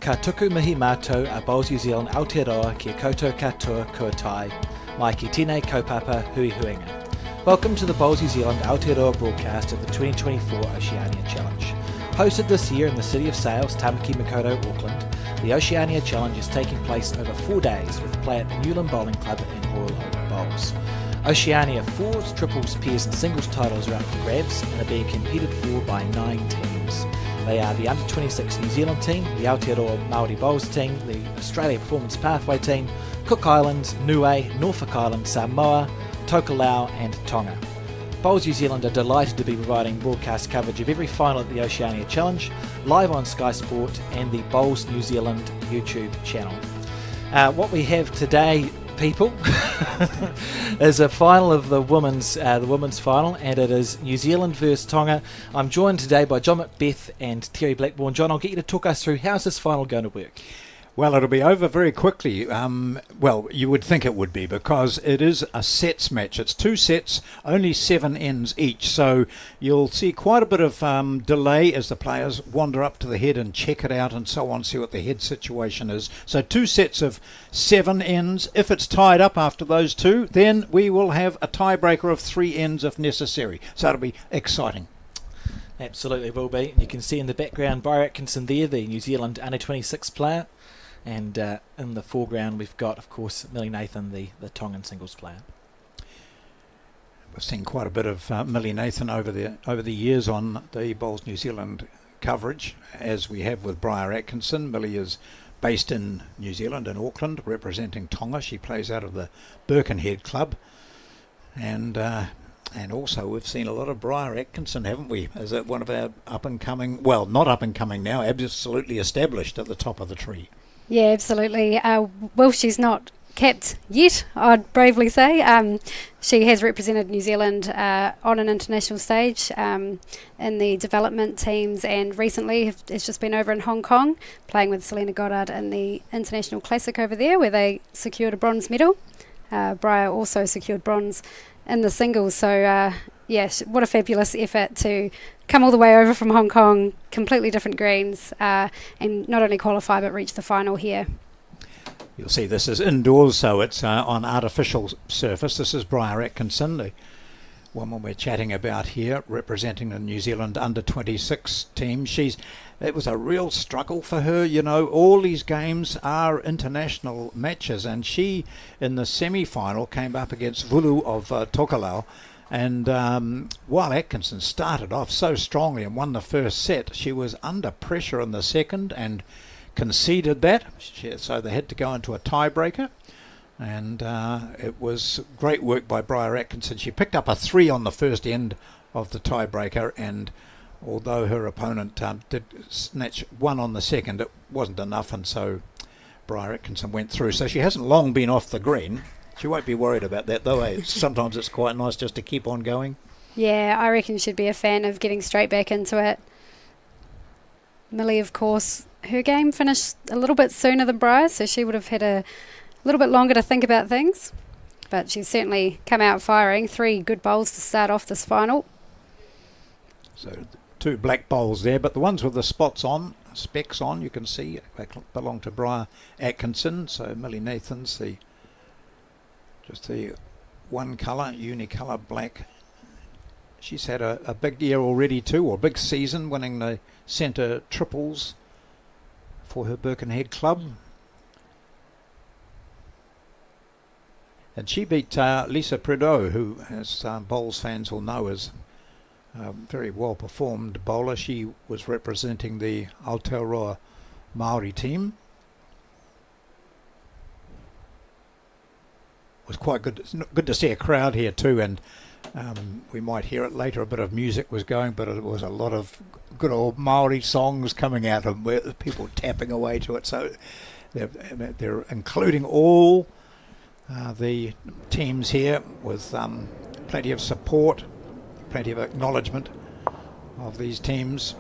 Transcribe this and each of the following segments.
Ka tuku mihi mātou a Bowls New Zealand Aotearoa kia koutou katoa kua tai, mai ki tēnei kaupapa hui huinga. Welcome to the Bowls New Zealand Aotearoa broadcast of the 2024 Oceania Challenge. Hosted this year in the city of Sales, Tamaki Makaurau, Auckland, the Oceania Challenge is taking place over 4 days with play at the Newland Bowling Club and Royal Oak Bowls. Oceania fours, triples, pairs and singles titles are up for grabs and are being competed for by 9 teams. They are the Under-26 New Zealand team, the Aotearoa Māori Bowls team, the Australia Performance Pathway team, Cook Islands, Niue, Norfolk Island, Samoa, Tokelau and Tonga. Bowls New Zealand are delighted to be providing broadcast coverage of every final at the Oceania Challenge, live on Sky Sport and the Bowls New Zealand YouTube channel. What we have today, people, is a final of the women's final, and it is New Zealand versus Tonga. I'm joined today by John Macbeth and Terry Blackburn. John, I'll get you to talk us through how's this final going to work. Well, it'll be over very quickly. Well, you would think it would be because it is a sets match. It's 2 sets, only 7 ends each. So you'll see quite a bit of delay as the players wander up to the head and check it out and so on, see what the head situation is. So 2 sets of 7 ends. If it's tied up after those 2, then we will have a tiebreaker of 3 ends if necessary. So it'll be exciting. Absolutely will be. You can see in the background Briar Atkinson there, the New Zealand Under-26 player. And in the foreground we've got, of course, Millie Nathan, the Tongan singles player. We've seen quite a bit of Millie Nathan over the years on the Bowls New Zealand coverage, as we have with Briar Atkinson. Millie is based in New Zealand, in Auckland, representing Tonga. She plays out of the Birkenhead Club. And also we've seen a lot of Briar Atkinson, haven't we? As one of our up-and-coming, well, not up-and-coming now, absolutely established at the top of the tree. Yeah, absolutely. Well, she's not capped yet, I'd bravely say. She has represented New Zealand on an international stage in the development teams, and recently has just been over in Hong Kong playing with Selena Goddard in the International Classic over there, where they secured a bronze medal. Briar also secured bronze in the singles, so yeah, what a fabulous effort to come all the way over from Hong Kong, completely different greens, and not only qualify but reach the final here. You'll see this is indoors, so it's on artificial surface. This is Briar Atkinson, the woman we're chatting about here, representing the New Zealand Under-26 team. It was a real struggle for her, you know. All these games are international matches, and she, in the semi-final, came up against Vulu of Tokelau. And while Atkinson started off so strongly and won the first set, she was under pressure in the second and conceded that. So they had to go into a tiebreaker. And it was great work by Briar Atkinson. She picked up a 3 on the first end of the tiebreaker, and although her opponent did snatch 1 on the second, it wasn't enough, and so Briar Atkinson went through. So she hasn't long been off the green. She won't be worried about that, though. Sometimes it's quite nice just to keep on going. Yeah, I reckon she'd be a fan of getting straight back into it. Millie, of course, her game finished a little bit sooner than Briar, so she would have had a little bit longer to think about things. But she's certainly come out firing. 3 good bowls to start off this final. So 2 black bowls there, but the ones with the specs on, you can see they belong to Briar Atkinson. So Millie Nathan's just the one colour, unicolor black. She's had a big year already too, or a big season, winning the centre triples for her Birkenhead club. And she beat Lisa Prideaux, who, as bowls fans will know, is a very well performed bowler. She was representing the Aotearoa Māori team. Was quite good. It's good to see a crowd here too, and we might hear it later. A bit of music was going, but it was a lot of good old Maori songs coming out of people tapping away to it. So they're including all the teams here with plenty of support, plenty of acknowledgement of these teams.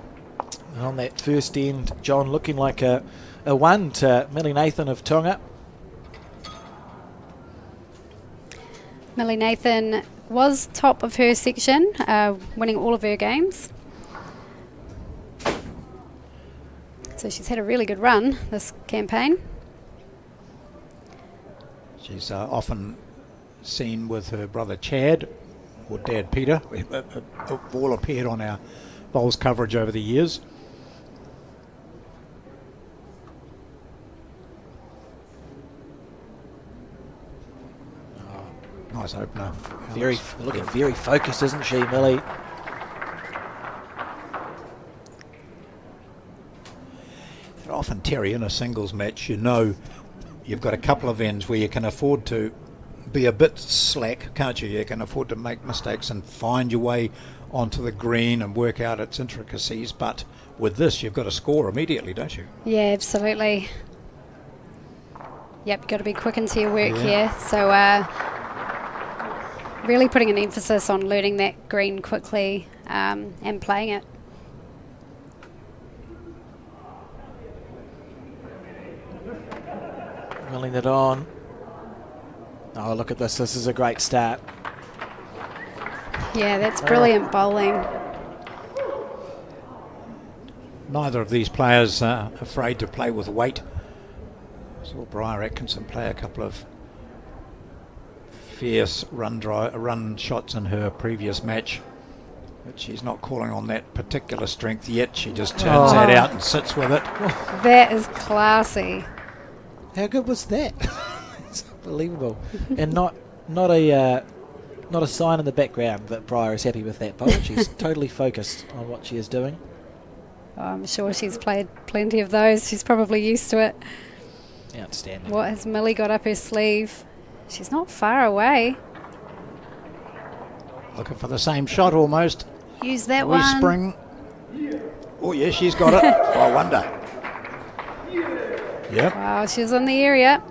And on that first end, John, looking like a 1 to Millie Nathan of Tonga. Millie Nathan was top of her section, winning all of her games. So So she's had a really good run this campaign. She's often seen with her brother Chad or Dad Peter. Have all appeared on our bowls coverage over the years. Nice opener. Looking very focused, isn't she, Millie? And often, Terry, in a singles match, you know you've got a couple of ends where you can afford to be a bit slack, can't you? You can afford to make mistakes and find your way onto the green and work out its intricacies. But with this, you've got to score immediately, don't you? Yeah, absolutely. Yep, got to be quick into your work here. So really putting an emphasis on learning that green quickly and playing it. Milling it on. Oh, look at this. This is a great start. Yeah, that's brilliant bowling. Neither of these players are afraid to play with weight. Saw Briar Atkinson play a couple of fierce run shots in her previous match, but she's not calling on that particular strength yet. She just turns that out and sits with it. That is classy. How good was that? It's unbelievable. And not a sign in the background that Briar is happy with that bowl. She's totally focused on what she is doing. Oh, I'm sure she's played plenty of those. She's probably used to it. Outstanding. What has Millie got up her sleeve? She's not far away. Looking for the same shot almost. Use that Wee one. spring. Oh, yeah, she's got it. I wonder. Yep. Wow, she was in the area.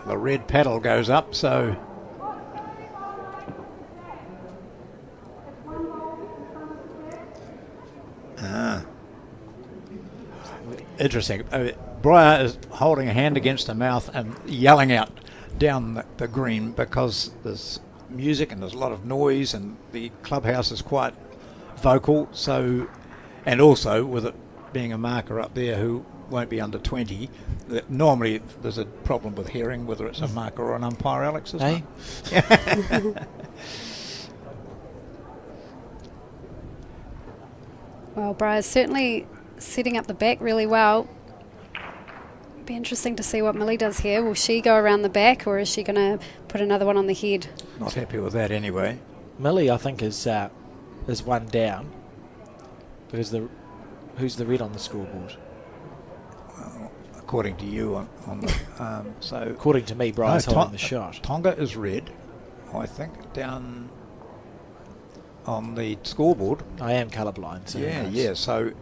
The red paddle goes up, so... Interesting. Briar is holding a hand against her mouth and yelling out down the green because there's music and there's a lot of noise and the clubhouse is quite vocal. So, and also with it being a marker up there who won't be under 20, that normally there's a problem with hearing whether it's a marker or an umpire, Alex, isn't it? Well, Briar's certainly setting up the back really well. Be interesting to see what Millie does here. Will she go around the back or is she going to put another one on the head? Not happy with that anyway. Millie, I think, is one down. Because who's the red on the scoreboard? Well, according to you, on the so according to me, Brian's holding the shot. Tonga is red, I think, down on the scoreboard. I am colourblind. So yeah. So.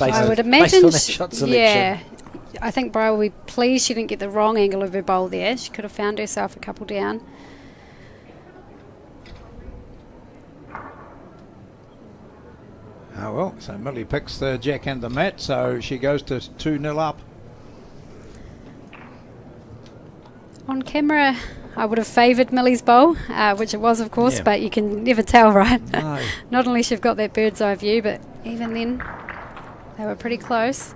I would imagine, based on that shot selection. I think Briar will be pleased she didn't get the wrong angle of her bowl there. She could have found herself a couple down. Oh well, so Millie picks the jack and the mat, so she goes to 2-0 up. On camera, I would have favoured Millie's bowl, which it was, of course, but you can never tell, right? No. Not unless you've got that bird's eye view, but even then, they were pretty close.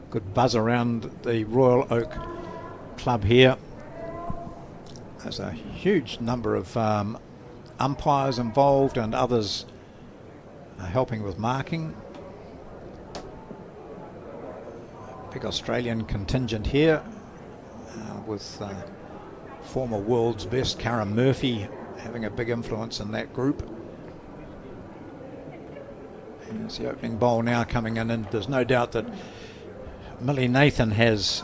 Good buzz around the Royal Oak Club here. There's a huge number of umpires involved and others helping with marking. Big Australian contingent here with former world's best Karen Murphy having a big influence in that group. And there's the opening bowl now coming in, and there's no doubt that Millie Nathan has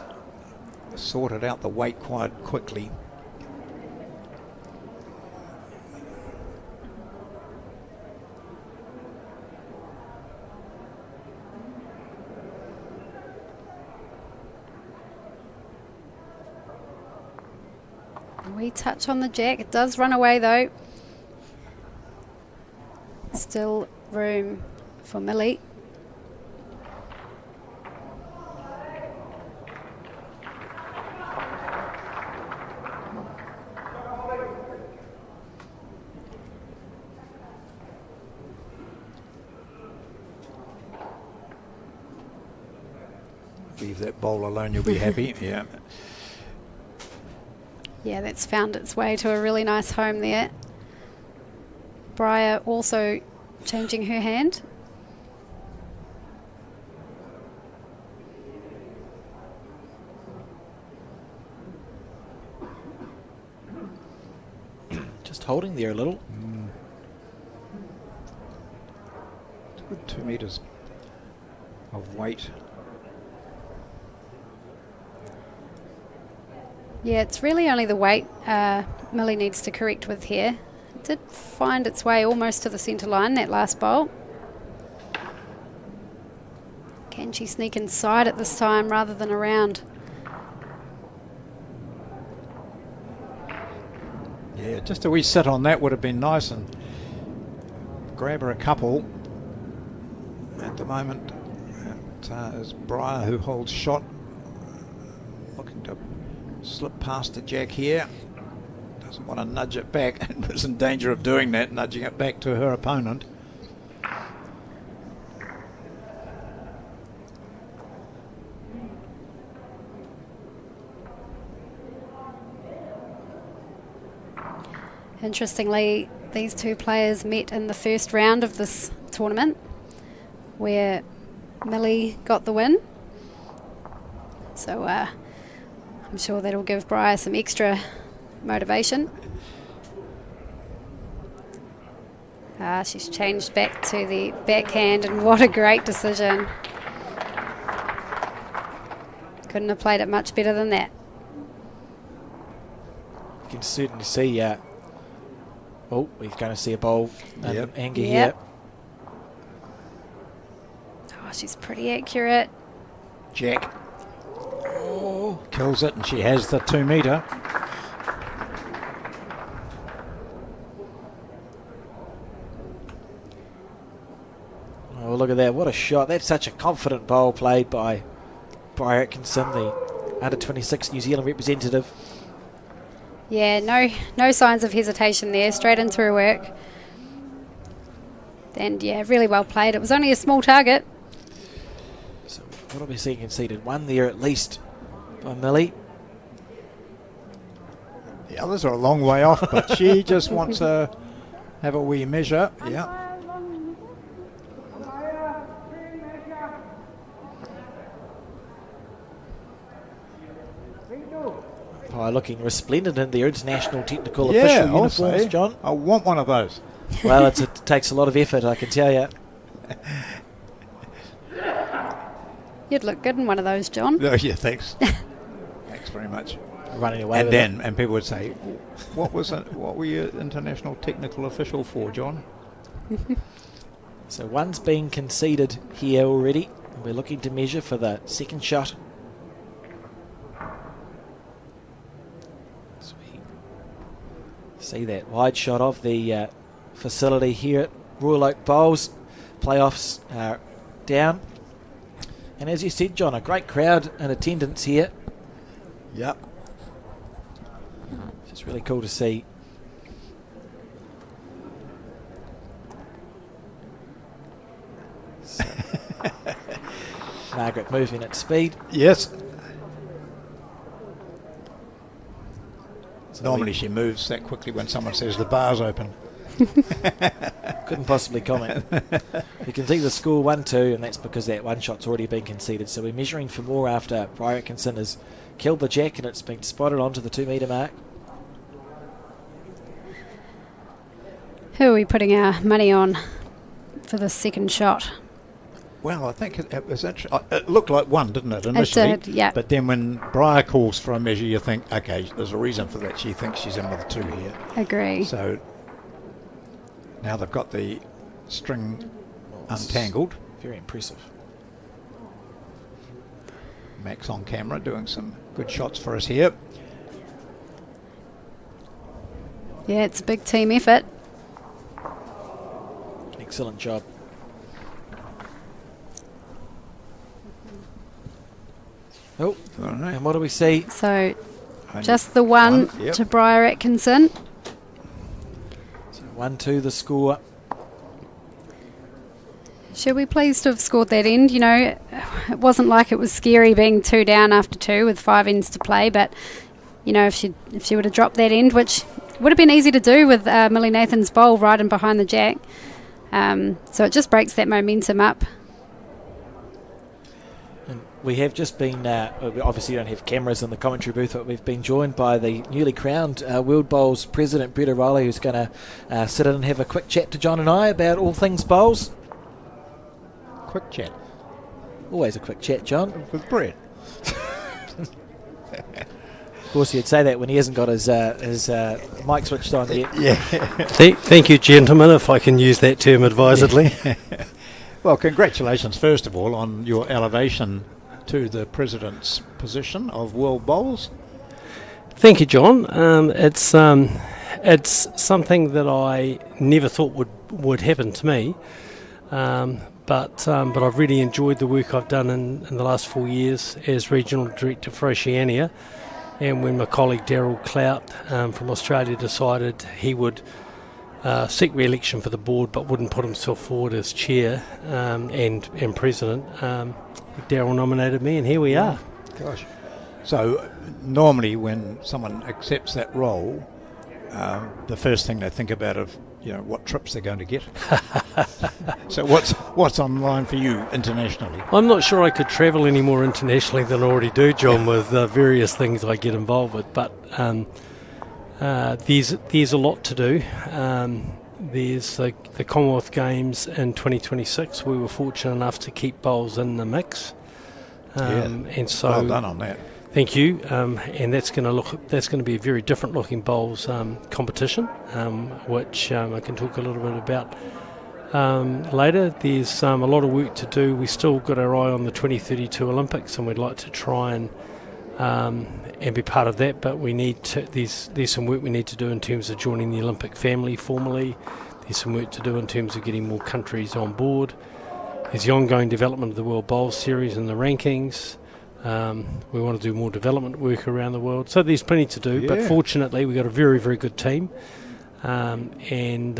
sorted out the weight quite quickly. We touch on the jack. It does run away though. Still room for Millie. Leave that bowl alone, you'll be happy. Yeah. Yeah, that's found its way to a really nice home there. Briar also changing her hand. Just holding there a little. It's a good 2 metres of weight. Yeah, it's really only the weight Millie needs to correct with here. It did find its way almost to the centre line, that last bowl. Can she sneak inside it this time rather than around? Yeah, just a wee sit on that would have been nice, and grab her a couple. At the moment, it is Briar who holds shot, looking to slip past the jack here. Doesn't want to nudge it back, and is in danger of doing that, nudging it back to her opponent. Interestingly, these two players met in the first round of this tournament, where Millie got the win. So I'm sure that'll give Briar some extra motivation. She's changed back to the backhand, and what a great decision. Couldn't have played it much better than that. You can certainly see, oh, we're going to see a bowl Yep. anger Yep. here. Oh, she's pretty accurate. Jack. Oh, kills it, and she has the 2 metre. Oh, look at that. What a shot. That's such a confident bowl played by Briar Atkinson, the under-26 New Zealand representative. Yeah, no signs of hesitation there. Straight into her work. And yeah, really well played. It was only a small target. So what are we seeing conceded? One there at least by Millie. The others are a long way off, but she just wants to have a wee measure. Yeah. Oh, looking resplendent in their international technical official uniforms, John. I want one of those. Well, it takes a lot of effort, I can tell you. You'd look good in one of those, John. No, yeah, thanks. Thanks very much. Running away And with then, and people would say, "What was it? What were you international technical official for, John?" So one's been conceded here already. We're looking to measure for the second shot. So we see that wide shot of the facility here at Royal Oak Bowls. Playoffs are down. And as you said, John, a great crowd in attendance here. Yep. It's really cool to see. So, Margaret moving at speed. Yes. So Normally she moves that quickly when someone says the bar's open. couldn't possibly comment. You can see the score 1-2, and that's because that one shot's already been conceded. So we're measuring for more after Briar Atkinson has killed the jack and it's been spotted onto the 2 metre mark. Who are we putting our money on for the second shot? Well, I think it was interesting. It looked like one, didn't it, initially? It did, yeah. But then when Briar calls for a measure, you think, okay, there's a reason for that. She thinks she's in with 2 here. Agree. So now they've got the string untangled. Very impressive. Max on camera doing some good shots for us here. Yeah, it's a big team effort. Excellent job. Oh, All right. and what do we see? So Only just the one yep. to Briar Atkinson. So 1-2 the score. She'll be pleased to have scored that end. You know, it wasn't like it was scary being 2 down after 2 with 5 ends to play, but, you know, if she would have dropped that end, which would have been easy to do with Millie Nathan's bowl right in behind the jack. So it just breaks that momentum up. And we have just been, we obviously don't have cameras in the commentary booth, but we've been joined by the newly crowned World Bowls president, Brett O'Reilly, who's going to sit in and have a quick chat to John and I about all things bowls. Quick chat. Always a quick chat, John. With Brett. Of course, he'd say that when he hasn't got his mic switched on yet. Yeah. Thank you, gentlemen, if I can use that term advisedly. Well, congratulations, first of all, on your elevation to the president's position of World Bowls. Thank you, John. It's something that I never thought would happen to me, but I've really enjoyed the work I've done in the last 4 years as regional director for Oceania. And when my colleague Daryl Clout from Australia decided he would seek re-election for the board but wouldn't put himself forward as chair and president, Daryl nominated me, and here we are. Gosh. So normally when someone accepts that role, the first thing they think about is, you know, what trips they're going to get. So what's on line for you internationally? I'm not sure I could travel any more internationally than I already do, John, with various things I get involved with. But there's a lot to do. There's the Commonwealth Games in 2026. We were fortunate enough to keep bowls in the mix. And so well done on that. Thank you, and that's going to be a very different looking bowls competition, which I can talk a little bit about later. There's a lot of work to do. We still got our eye on the 2032 Olympics, and we'd like to try and be part of that. But we need to. There's some work we need to do in terms of joining the Olympic family formally. There's some work to do in terms of getting more countries on board. There's the ongoing development of the World Bowls Series and the rankings. We want to do more development work around the world, so there's plenty to do. But fortunately, we've got a very, very good team. And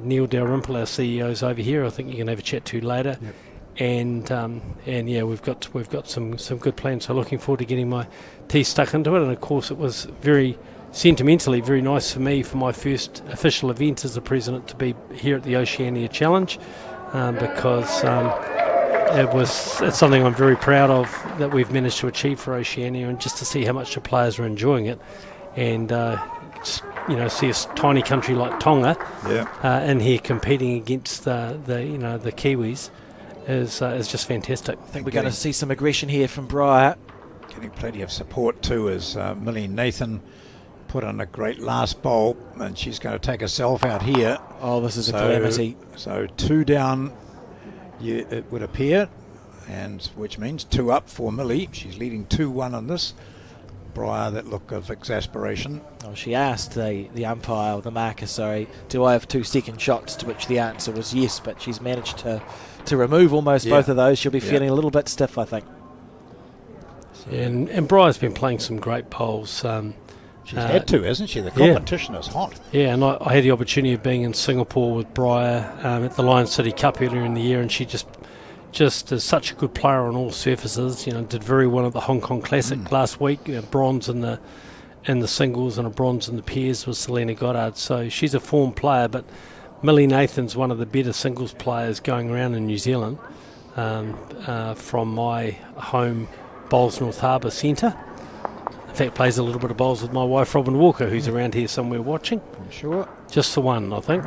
Neil Dalrymple, our CEO, is over here. I think you can have a chat to later. Yep. And yeah, we've got some good plans. So looking forward to getting my teeth stuck into it. And of course, it was very sentimentally very nice for me for my first official event as the president to be here at the Oceania Challenge, because. It's something I'm very proud of that we've managed to achieve for Oceania, and just to see how much the players are enjoying it, and see a tiny country like Tonga in here competing against the Kiwis is just fantastic. I think we're going to see some aggression here from Briar. Getting plenty of support too, as Millie Nathan put on a great last bowl, and she's going to take herself out here. Oh, this is a calamity. So 2 down. It would appear, and which means 2 up for Millie. She's leading 2-1 on this. Briar, that look of exasperation. Oh, she asked the umpire, or the marker, sorry, do I have 2 second shots, to which the answer was yes, but she's managed to remove almost both of those. She'll be feeling a little bit stiff, I think. And Briar's been playing some great bowls. She's had to, hasn't she? The competition is hot. Yeah, and I had the opportunity of being in Singapore with Briar at the Lion City Cup earlier in the year, and she just is such a good player on all surfaces. You know, did very well at the Hong Kong Classic last week. Bronze in the singles and a bronze in the pairs with Selena Goddard. So she's a form player, but Millie Nathan's one of the better singles players going around in New Zealand from my home Bowls North Harbour Centre. In fact, plays a little bit of bowls with my wife Robin Walker, who's around here somewhere watching. I'm sure. Just the one, I think.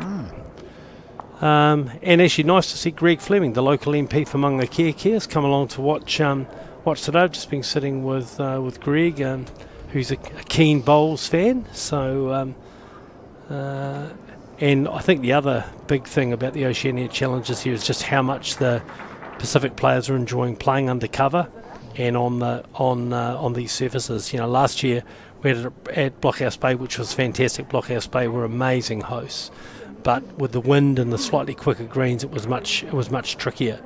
And actually nice to see Greg Fleming, the local MP for Maungakea, has come along to watch today. I've just been sitting with Greg, who's a keen bowls fan. So, and I think the other big thing about the Oceania Challenges here is just how much the Pacific players are enjoying playing undercover and on these surfaces. You know, last year we had it at Blockhouse Bay, which was fantastic. Blockhouse Bay were amazing hosts, but with the wind and the slightly quicker greens, it was much trickier.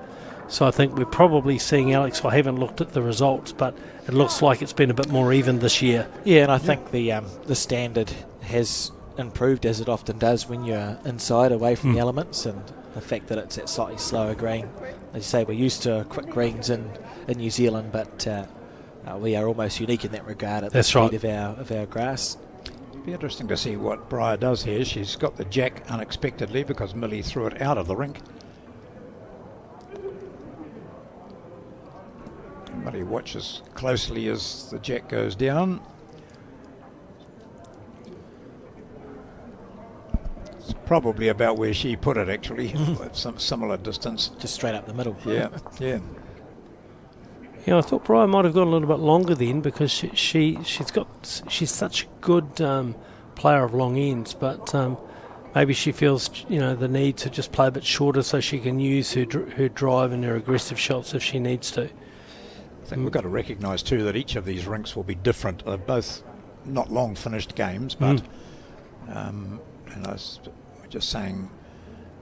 So I think we're probably seeing, Alex, I haven't looked at the results, but it looks like it's been a bit more even this year. Yeah, and I think the standard has improved, as it often does when you're inside, away from the elements, and the fact that it's at slightly slower green. As you say, we're used to quick greens in New Zealand, but we are almost unique in that regard at the speed of our grass. Be interesting to see what Briar does here. She's got the jack unexpectedly because Millie threw it out of the rink. Millie watches closely as the jack goes down. It's probably about where she put it, actually, at some similar distance. Just straight up the middle. Yeah, yeah. Yeah, I thought Briar might have gone a little bit longer then because she's such a good player of long ends, but maybe she feels the need to just play a bit shorter so she can use her drive and her aggressive shots if she needs to. I think we've got to recognise too that each of these rinks will be different. They're both not long finished games, but and I was just saying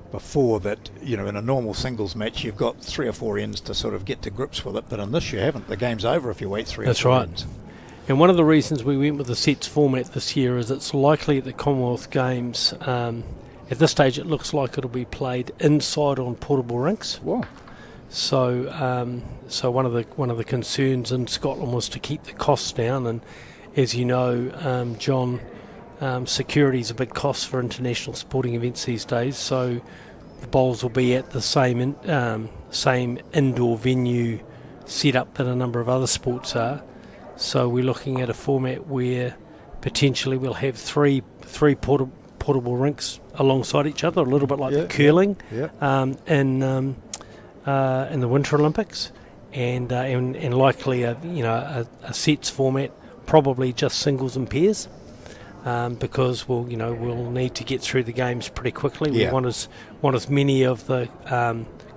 before that, in a normal singles match you've got 3 or 4 ends to sort of get to grips with it, but in this you haven't. The game's over if you wait 3 or 4 ends. And one of the reasons we went with the sets format this year is it's likely at the Commonwealth Games, at this stage it looks like it'll be played inside on portable rinks. Whoa. So one of the concerns in Scotland was to keep the costs down, and as you know, John, security is a big cost for international sporting events these days, so the bowls will be at the same indoor venue setup that a number of other sports are. So we're looking at a format where potentially we'll have three portable rinks alongside each other, a little bit like the curling in the Winter Olympics, and likely a sets format, probably just singles and pairs. Because we'll need to get through the games pretty quickly. We want as many of the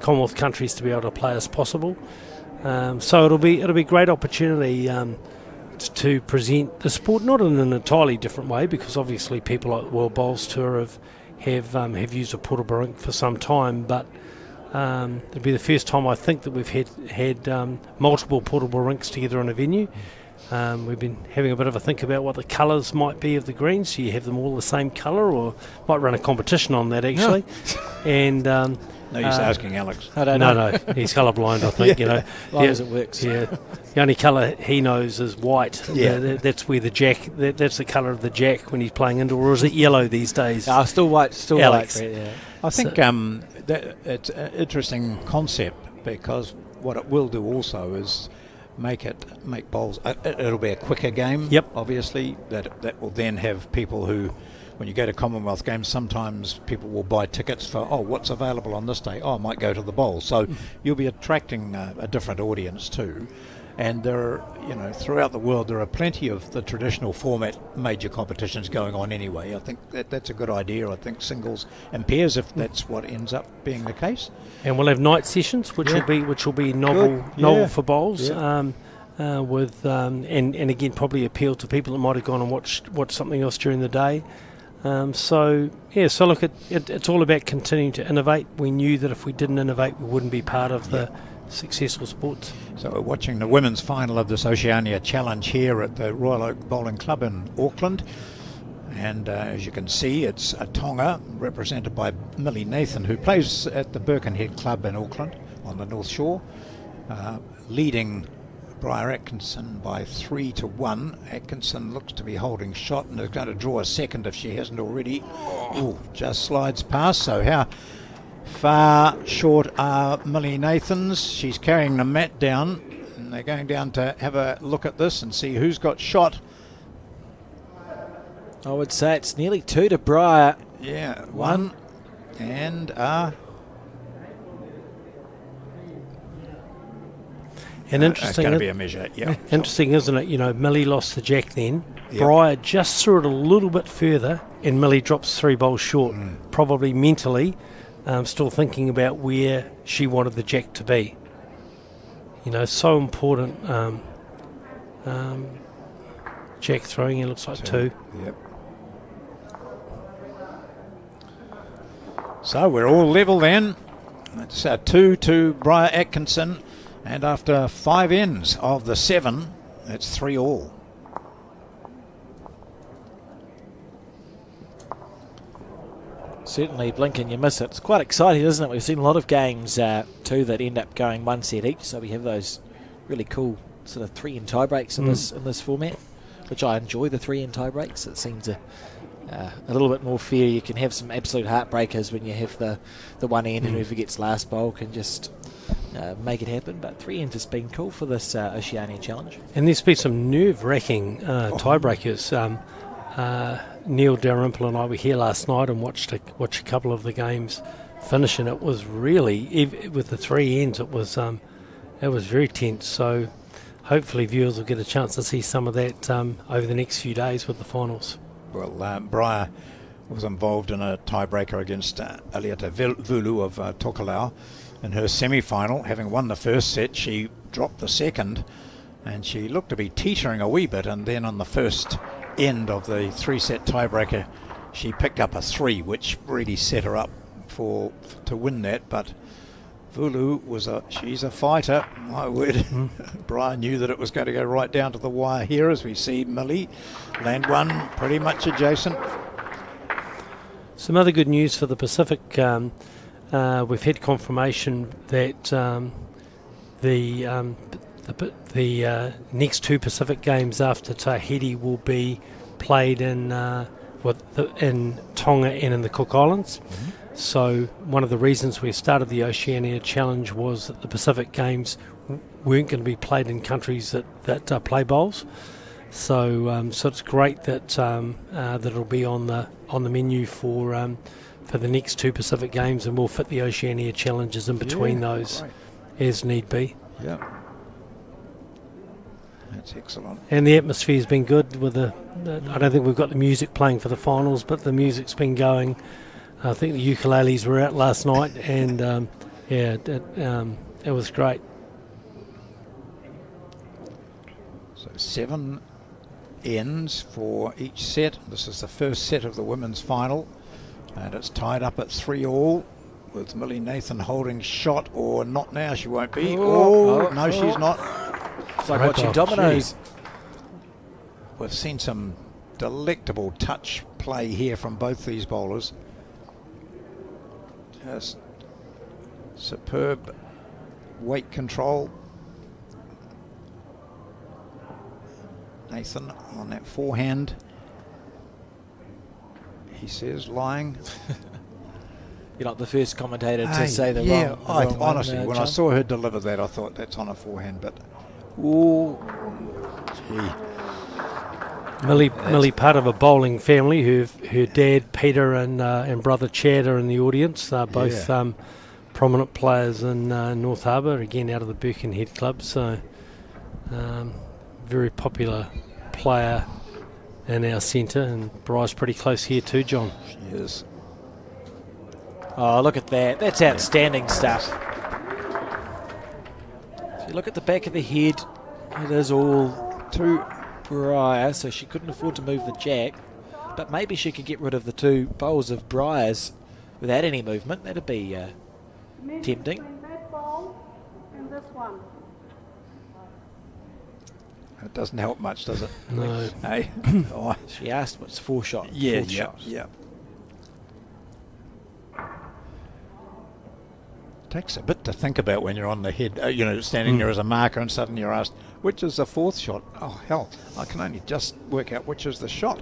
Commonwealth countries to be able to play as possible. So it'll be a great opportunity to present the sport, not in an entirely different way, because obviously people like the World Bowls Tour have used a portable rink for some time, but it'll be the first time I think that we've had multiple portable rinks together in a venue. We've been having a bit of a think about what the colours might be of the greens. So you have them all the same colour, or might run a competition on that actually. And no use asking Alex. I don't know. No, he's colourblind, I think. As long as it works. Yeah, the only colour he knows is white. Yeah, that's where the jack. That's the colour of the jack when he's playing indoor. Or is it yellow these days? Still white. Still Alex. white. Yeah. I think that it's an interesting concept, because what it will do also is make bowls. It'll be a quicker game. Yep. Obviously, that will then have people who, when you go to Commonwealth Games, sometimes people will buy tickets for what's available on this day. I might go to the bowl. So you'll be attracting a different audience too. And there are, throughout the world, there are plenty of the traditional format major competitions going on anyway. I think that's a good idea. I think singles and pairs, if that's what ends up being the case. And we'll have night sessions, which will be novel for bowls. Yeah. With and again probably appeal to people that might have gone and watched something else during the day. So look, it's all about continuing to innovate. We knew that if we didn't innovate, we wouldn't be part of the successful sports. So we're watching the women's final of this Oceania Challenge here at the Royal Oak Bowling Club in Auckland, and as you can see, it's a Tonga represented by Millie Nathan, who plays at the Birkenhead Club in Auckland on the North Shore, leading Briar Atkinson by 3-1. Atkinson looks to be holding shot and is going to draw a second if she hasn't already. Just slides past. So how far short are Millie Nathan's? She's carrying the mat down, and they're going down to have a look at this and see who's got shot. I would say it's nearly 2 to Briar. Yeah, 1 and and interesting. It's going to be a measure. Yeah. Interesting, isn't it? Millie lost the jack then. Yep. Briar just threw it a little bit further, and Millie drops 3 bowls short. Probably mentally, still thinking about where she wanted the jack to be. So important. Jack throwing, it looks like 2. Yep. So we're all level then. It's 2 to Briar Atkinson, and after 5 ends of the 7, it's 3 all. Certainly blink and you miss it. It's quite exciting, isn't it? We've seen a lot of games too that end up going one set each, so we have those really cool sort of 3-in tie breaks in this format, which I enjoy, the 3-in tie breaks. It seems a little bit more fair. You can have some absolute heartbreakers when you have the one end and whoever gets last bowl can just make it happen, but 3 ends has been cool for this Oceania challenge. And there's been some nerve-wracking tiebreakers. Neil Dalrymple and I were here last night and watched a couple of the games finish, and it was really, with the 3 ends, it was very tense. So hopefully viewers will get a chance to see some of that over the next few days with the finals. Well, Briar was involved in a tiebreaker against Aliata Vulu of Takarua in her semi-final. Having won the first set, she dropped the second, and she looked to be teetering a wee bit, and then on the first end of the 3-set tiebreaker she picked up a 3, which really set her up to win that. But Vulu she's a fighter, my word. Brian knew that it was going to go right down to the wire here, as we see Millie land one pretty much adjacent. Some other good news for the Pacific. We've had confirmation that the next 2 Pacific games after Tahiti will be played in Tonga and in the Cook Islands. So one of the reasons we started the Oceania Challenge was that the Pacific Games weren't going to be played in countries that play bowls. So it's great that it'll be on the menu for the next 2 Pacific Games, and we'll fit the Oceania Challenges in between those as need be. Yeah. That's excellent. And the atmosphere's been good with I don't think we've got the music playing for the finals, but the music's been going. I think the ukuleles were out last night, and it was great. So 7 ends for each set. This is the first set of the women's final, and it's tied up at 3-all with Millie Nathan holding shot, or not now, she won't be. No, she's not. It's like watching dominoes. We've seen some delectable touch play here from both these bowlers. Just superb weight control. Nathan on that forehand. He says, lying. You're not the first commentator to say the wrong. Honestly, when I saw her deliver that, I thought that's on a forehand, but gee. Millie, part of a bowling family. Her dad Peter and brother Chad are in the audience. They're both prominent players in North Harbour, again out of the Birkenhead Club. So very popular player in our centre, and Bry's pretty close here too, John. She is. Oh, look at that. That's outstanding stuff. So you look at the back of the head. It is all to Briar, so she couldn't afford to move the jack. But maybe she could get rid of the 2 bowls of Briar's without any movement. That'd be tempting. That bowl and this one. It doesn't help much, does it? No. Hey. She asked what's 4 shot. Yeah. Takes a bit to think about when you're on the head, standing there as a marker, and suddenly you're asked, which is the 4th shot? Oh, hell, I can only just work out which is the shot.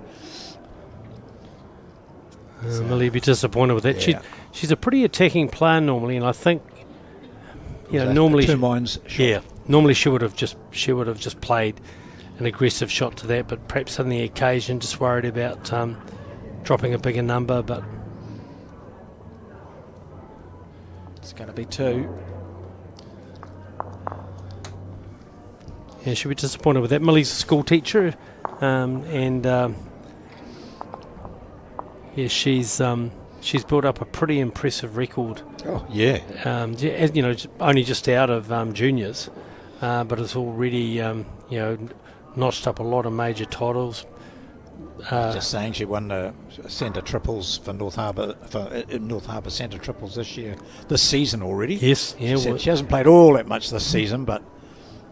Millie be disappointed with that. Yeah. She's a pretty attacking player normally, and I think normally 2 minds shot. Yeah, normally she would have just played an aggressive shot to that, but perhaps on the occasion just worried about dropping a bigger number. But it's going to be 2. Yeah, she'll be disappointed with that. Millie's a school teacher, she's built up a pretty impressive record. Oh, yeah. Only just out of juniors, but it's already notched up a lot of major titles. Just saying, she won the centre triples for North Harbour centre triples this season already. Yes, yeah. She hasn't played all that much this season, but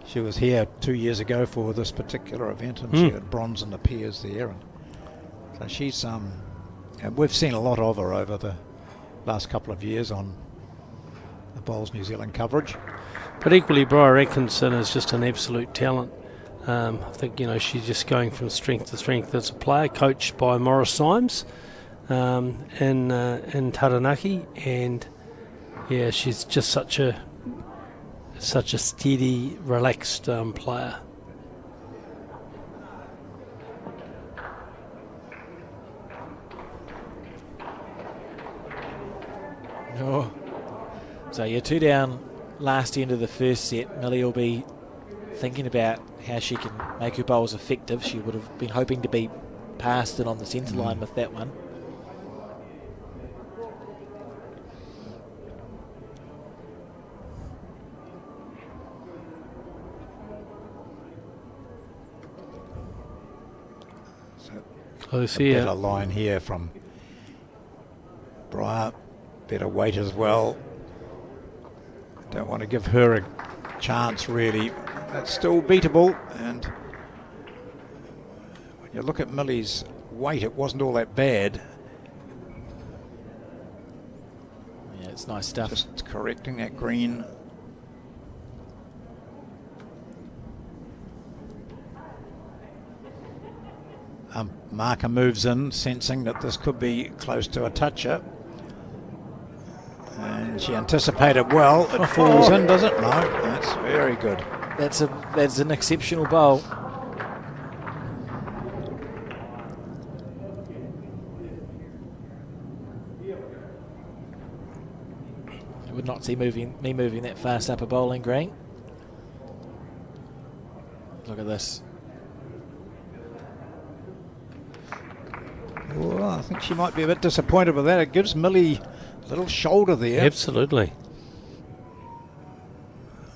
she was here 2 years ago for this particular event, and she had bronze in the peers there, and so she's And we've seen a lot of her over the last couple of years on the Bowls New Zealand coverage. But equally, Briar Atkinson is just an absolute talent. I think, she's just going from strength to strength as a player, coached by Morris Symes in Taranaki, and yeah, she's just such a steady, relaxed player. Oh. So you're 2 down last end of the first set. Millie will be thinking about how she can make her bowls effective. She would have been hoping to be past it on the centre line with that one. Close A here. better line here from Briar. Better weight as well. Don't want to give her a chance, really. That's still beatable, and when you look at Millie's weight, it wasn't all that bad. Yeah, it's nice stuff. Just correcting that green. Marker moves in, sensing that this could be close to a toucher. And she anticipated well. It falls in, does it? No, that's very good. That's an exceptional bowl. I would not see me moving that fast up a bowling green. Look at this. Well, I think she might be a bit disappointed with that. It gives Millie a little shoulder there. Absolutely.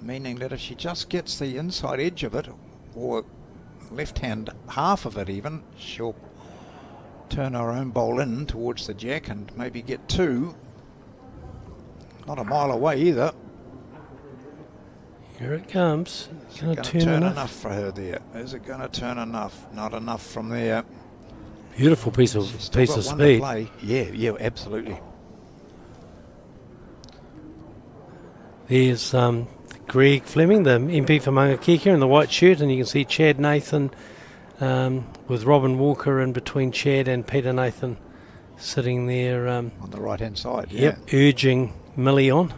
Meaning that if she just gets the inside edge of it, or left hand half of it even, she'll turn her own bowl in towards the jack and maybe get 2. Not a mile away either. Here it comes. Is it going to turn enough for her there? Is it going to turn enough? Not enough from there. Beautiful piece of She's still got one to speed. play. Yeah, absolutely. There's Greg Fleming, the MP for Mangakeka, in the white shirt, and you can see Chad Nathan with Robin Walker in between Chad and Peter Nathan sitting there. On the right hand side. Yep, urging Millie on,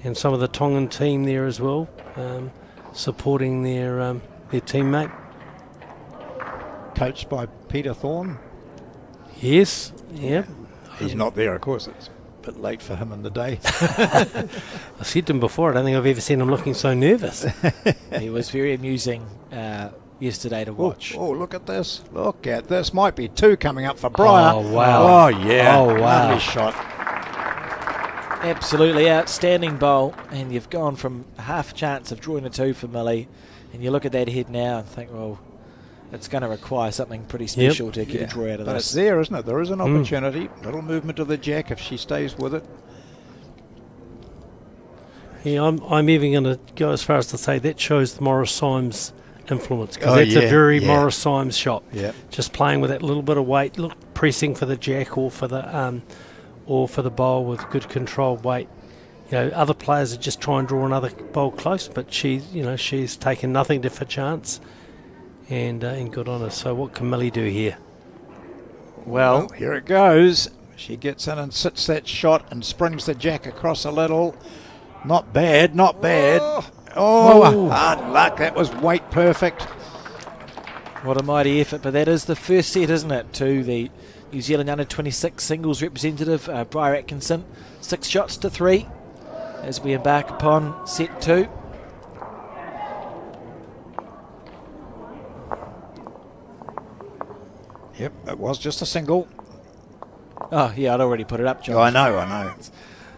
and some of the Tongan team there as well, supporting their teammate. Coached by Peter Thorne. Yes, yep. He's not there, of course. It's a bit late for him in the day. I said to him before, I don't think I've ever seen him looking so nervous. He was very amusing yesterday to watch. Oh, look at this. Look at this. Might be 2 coming up for Briar. Oh, wow. Oh, yeah. Oh, wow. Lovely shot. Absolutely outstanding bowl, and you've gone from half a chance of drawing a 2 for Millie, and you look at that head now and think, well, it's going to require something pretty special to get a draw out of but this. it's there, isn't it? There is an opportunity. Little movement of the jack if she stays with it. Yeah, I'm even going to go as far as to say that shows the Morris Symes influence, because that's a very Morris Symes shot. Yeah. Just playing with that little bit of weight, pressing for the jack or for the bowl with good controlled weight. Other players are just trying to draw another bowl close, but she's taken nothing for chance, and good on her. So what can Millie do here? Well, here it goes. She gets in and sits that shot and springs the jack across a little. Not bad, not bad. Oh, hard luck. That was weight perfect. What a mighty effort, but that is the first set, isn't it, to the New Zealand Under-26 singles representative, Briar Atkinson. 6 shots to 3 as we embark upon set 2. Yep, it was just a single. Oh, yeah, I'd already put it up, John. Oh, I know.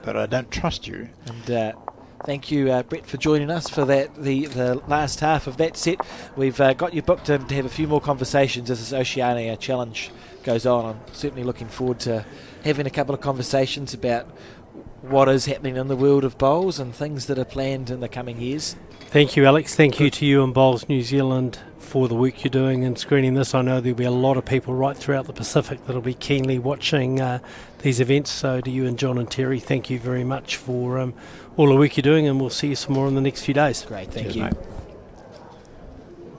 But I don't trust you. And thank you, Brett, for joining us for that the last half of that set. We've got you booked in to have a few more conversations as this Oceania challenge goes on. I'm certainly looking forward to having a couple of conversations about what is happening in the world of bowls and things that are planned in the coming years. Thank you, Alex. Thank you to you and Bowls New Zealand for the work you're doing in screening this. I know there'll be a lot of people right throughout the Pacific that'll be keenly watching these events. So to you and John and Terry, thank you very much for all the work you're doing, and we'll see you some more in the next few days. Great, thank Cheers, you. mate.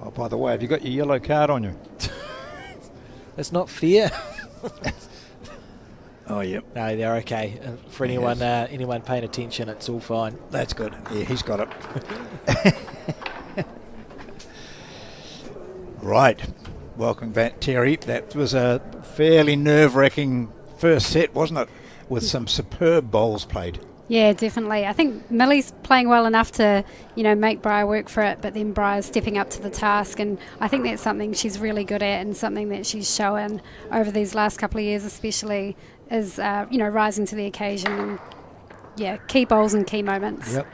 Oh, by the way, have you got your yellow card on you? It's not fair. Oh, yep. No, they're okay. For anyone anyone paying attention, it's all fine. That's good. Yeah, he's got it. Right. Welcome back, Terry. That was a fairly nerve-wracking first set, wasn't it? With some superb bowls played. Yeah, definitely. I think Millie's playing well enough to, make Briar work for it, but then Briar's stepping up to the task, and I think that's something she's really good at and something that she's shown over these last couple of years especially is, rising to the occasion and, key bowls and key moments. Yep.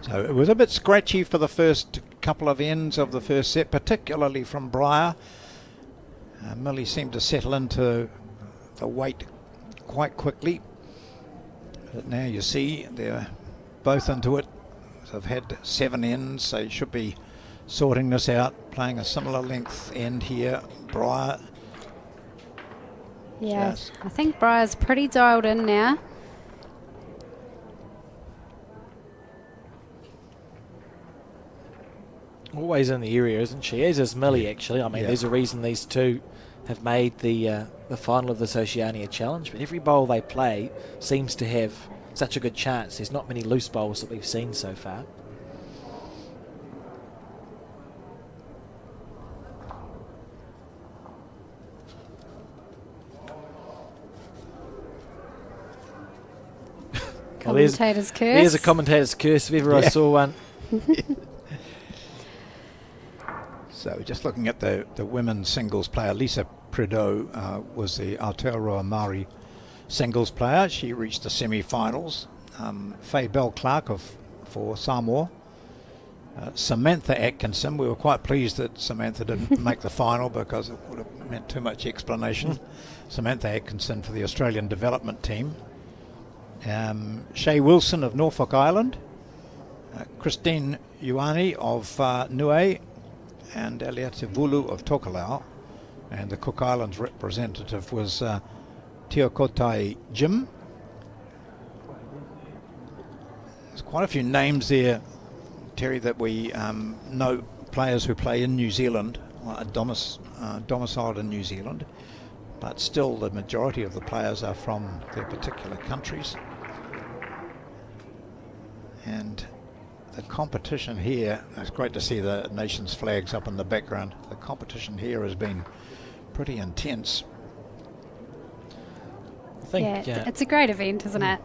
So it was a bit scratchy for the first couple of ends of the first set, particularly from Briar. Millie seemed to settle into the weight quite quickly, but now you see they're both into it. They've had 7 ends, so you should be sorting this out, playing a similar length end here. Briar. Yeah, I think Briar's pretty dialed in now. Always in the area, isn't she? As is Millie, actually. I mean, there's a reason these two have made the final of this Oceania Challenge, but every bowl they play seems to have such a good chance. There's not many loose bowls that we've seen so far. Commentator's curse. There's a commentator's curse if ever I saw one. So just looking at the women's singles player, Lisa Prideaux was the Aotearoa Māori singles player. She reached the semi-finals. Faye Bell Clark for Samoa. Samantha Atkinson, we were quite pleased that Samantha didn't make the final because it would have meant too much explanation. Samantha Atkinson for the Australian development team. Shay Wilson of Norfolk Island. Christine Ioane of Niue. And Eliate Vulu of Tokelau, and the Cook Islands representative was Teokotai Jim. There's quite a few names there, Terry, that we know players who play in New Zealand, domiciled in New Zealand, but still the majority of the players are from their particular countries. And the competition here, it's great to see the nation's flags up in the background. The competition here has been pretty intense. I think, it's a great event, isn't it?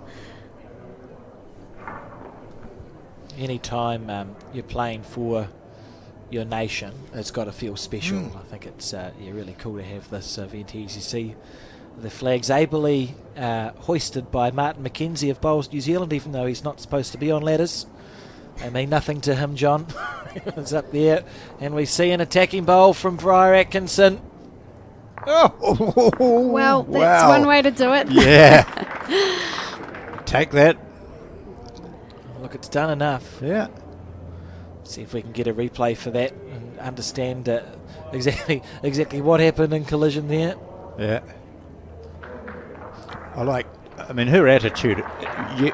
Any time you're playing for your nation, it's got to feel special. I think it's really cool to have this event here. As you see, the flag's ably hoisted by Martin McKenzie of Bowls New Zealand, even though he's not supposed to be on ladders. They mean nothing to him, John. It's up there. And we see an attacking bowl from Briar Atkinson. Oh, well, that's one way to do it. Yeah. Take that. Look, it's done enough. Yeah. See if we can get a replay for that and understand exactly what happened in collision there. Yeah. Her attitude,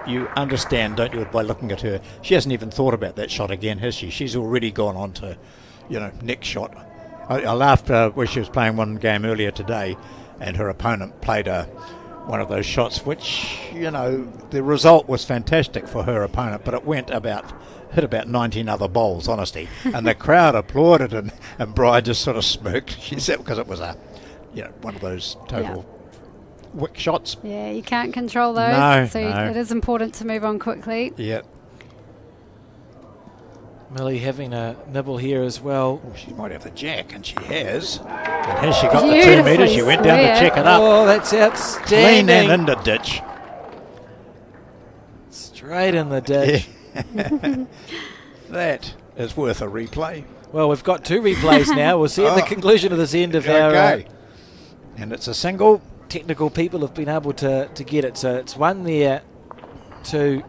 you understand, don't you, by looking at her. She hasn't even thought about that shot again, has she? She's already gone on to, next shot. I laughed when she was playing one game earlier today and her opponent played one of those shots, which, the result was fantastic for her opponent, but it hit about 19 other bowls, honestly. And the crowd applauded and Briar just sort of smirked. She said because it was one of those total... wick shots. Yeah, you can't control those, it is important to move on quickly. Yeah. Millie having a nibble here as well. Oh, she might have the jack, and she has. And has she got the 2 metres? She went down to check it up. Oh, that's outstanding. Clean and in the ditch. Straight in the ditch. That is worth a replay. Well, we've got 2 replays now. We'll see at the conclusion of this end of our... And it's a single. technical people have been able to get it. So it's one there to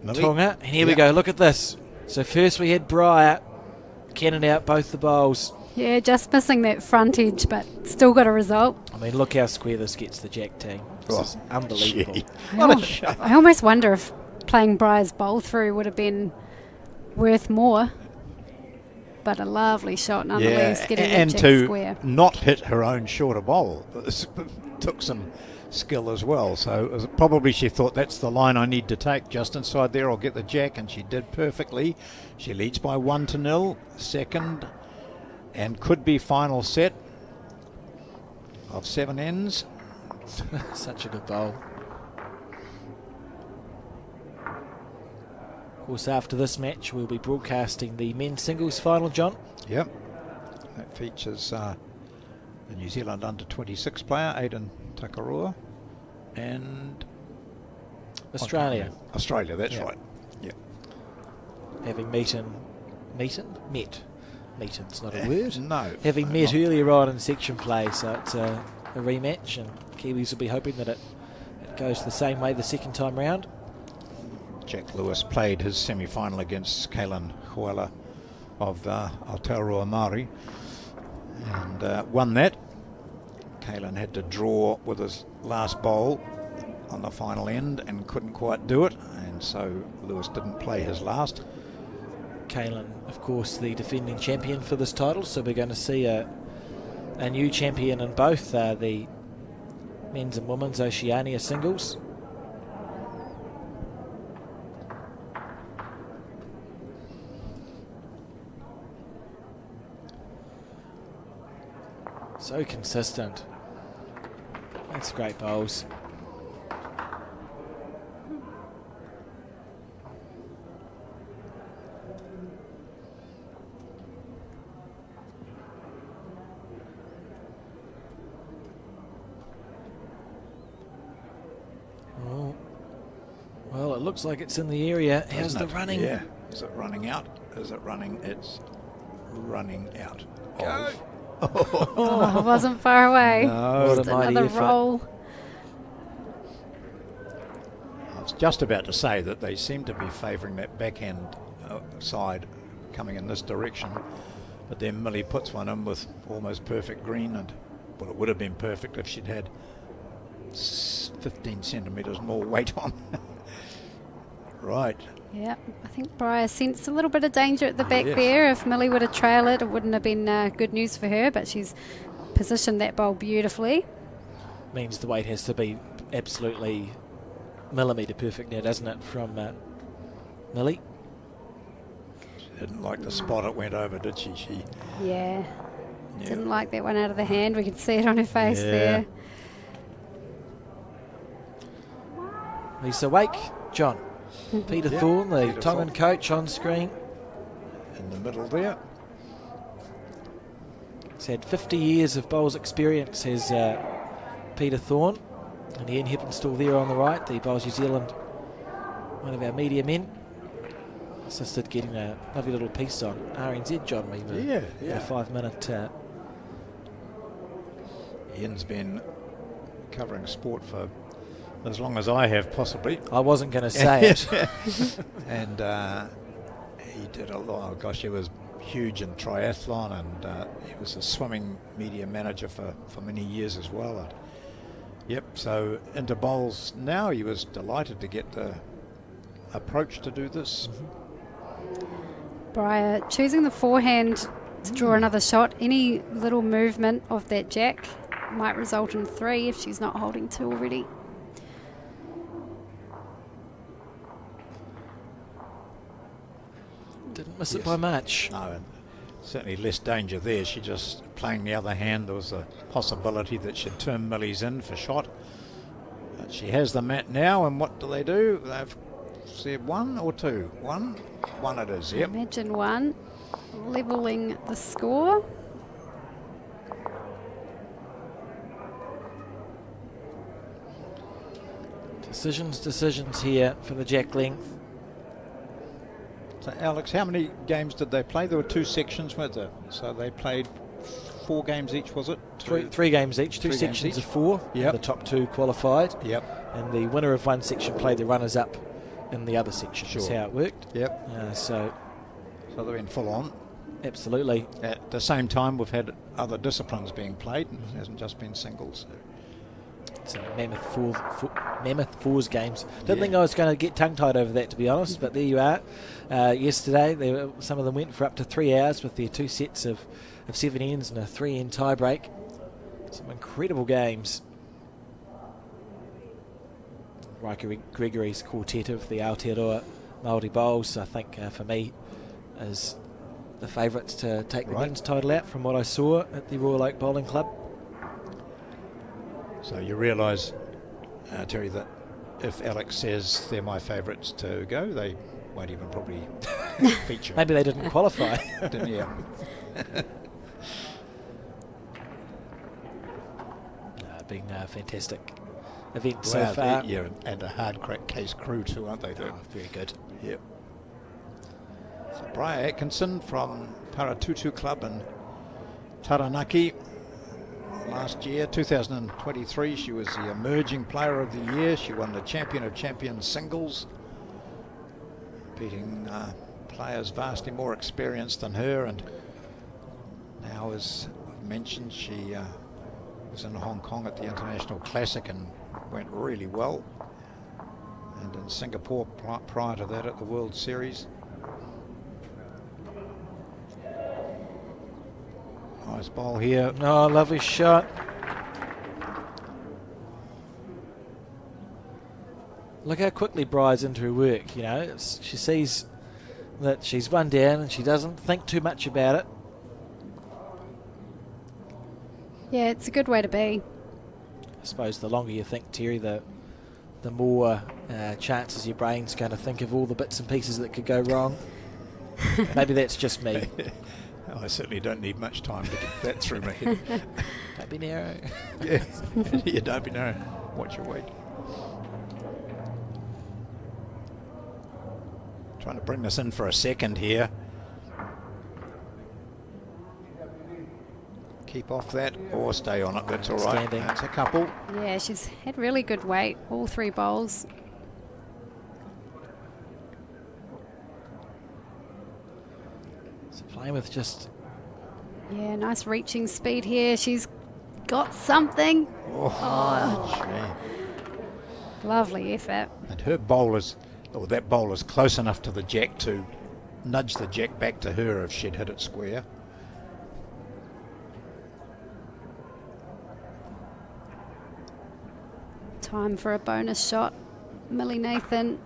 Millie. Tonga. And here we go. Look at this. So first we had Briar cannon out both the bowls. Yeah, just missing that front edge, but still got a result. I mean, look how square this gets the Jack team. This is unbelievable. Gee. I almost wonder if playing Briar's bowl through would have been worth more. But a lovely shot nonetheless, getting and that Jack to square. not hit her own shorter bowl. This took some skill as well. So it was probably she thought that's the line I need to take just inside there. I'll get the Jack, and she did perfectly. She leads by 1-0, second, and could be final set of 7 ends. Such a good bowl. Of course, after this match, we'll be broadcasting the men's singles final, John. Yep. That features the New Zealand under-26 player, Aidan Takarua, and Australia. Australia, that's Yeah. right. Yep. Having met. Meeting's not a word. No. Having no, met not. earlier on in section play, so it's a rematch, and Kiwis will be hoping that it goes the same way the second time round. Jack Lewis played his semi-final against Kalen Huela of Aotearoa Māori and won that. Kalen had to draw with his last bowl on the final end and couldn't quite do it, and so Lewis didn't play his last. Kalen, of course, the defending champion for this title, so we're going to see a new champion in both the men's and women's Oceania singles. So consistent. That's great bowls. Oh. Well, it looks like it's in the area. How's the running? Yeah. Is it running out? Is it running? It's running out. Go. Oh, it wasn't far away. No. What a Just mighty another effort. roll. I was just about to say that they seem to be favouring that backhand side coming in this direction, but then Millie puts one in with almost perfect green, and well, it would have been perfect if she'd had 15 centimetres more weight on. Right. Yeah, I think Briar sensed a little bit of danger at the back Yes. there. If Millie would have trailed it, it wouldn't have been good news for her, but she's positioned that bowl beautifully. Means the weight has to be absolutely millimetre perfect now, doesn't it, from Millie? She didn't like the spot it went over, did she? Yeah, Yeah. didn't like that one out of the hand. We could see it on her face Yeah. there. Lisa Wake, John. Peter Yeah, Thorne, the Peter Tongan Thorne. coach on screen. In the middle there. He's had 50 years of bowls experience, has Peter Thorne. And Ian Heppenstall there on the right, the Bowls New Zealand, one of our media men. Assisted getting a lovely little piece on RNZ, John. We were Yeah, a yeah. 5-minute. Ian's been covering sport for as long as I have, possibly. I wasn't going to say it. And he did a lot. Oh gosh, he was huge in triathlon, and he was a swimming media manager for many years as well. And yep, so into bowls now. He was delighted to get the approach to do this. Briar choosing the forehand to draw another shot. Any little movement of that Jack might result in 3 if she's not holding 2 already. Didn't miss Yes. it by much. No, and certainly less danger there. She just playing the other hand. There was a possibility that she'd turn Millie's in for shot. But she has the mat now, and what do? They've said 1 or 2? 1? 1 it is, yep. Imagine 1 levelling the score. Decisions here for the Jack length. So Alex, how many games did they play? There were 2 sections, weren't there? So they played 4 games each, was it? Three games each, two 3 games sections each. of 4. Yep. The top 2 qualified. Yep. And the winner of one section played the runners-up in the other section. Sure. That's how it worked. Yep. So they've been full on. absolutely. At the same time, we've had other disciplines being played. It hasn't just been singles. So Mammoth Fours games. Didn't think I was going to get tongue-tied over that, to be honest, but there you are. Yesterday, some of them went for up to 3 hours with their 2 sets of 7 ends and a 3-end tie-break. Some incredible games. Riker Gregory's quartet of the Aotearoa Māori Bowls, I think, for me, is the favourites to take the men's title out from what I saw at the Royal Oak Bowling Club. So you realise, Terry, that if Alex says they're my favourites to go, they won't even probably feature. Maybe they didn't qualify. Yeah. Been a fantastic event so far. Yeah, and a hard crack case crew too, aren't they? Very good. Yep. So Briar Atkinson from Paratutu Club in Taranaki. Last year, 2023, she was the emerging player of the year. She won the Champion of Champions singles, beating players vastly more experienced than her. And now, as I've mentioned, she was in Hong Kong at the International Classic and went really well. And in Singapore prior to that at the World Series. Nice ball here. Oh, lovely shot. Look how quickly Briar's into her work, you know. She sees that she's one down and she doesn't think too much about it. Yeah, it's a good way to be. I suppose the longer you think, Terry, the more chances your brain's going to think of all the bits and pieces that could go wrong. Maybe that's just me. I certainly don't need much time to get that through my head. Don't be narrow. Yeah, you don't be narrow. Watch your weight. Trying to bring this in for a second here. Keep off that or stay on it. That's all right. Standing. That's a couple. Yeah, she's had really good weight, all 3 bowls. So playing with just... Yeah, nice reaching speed here. She's got something. Oh. Lovely effort. And her bowler's, or that bowler's close enough to the jack to nudge the jack back to her if she'd hit it square. Time for a bonus shot. Millie Nathan.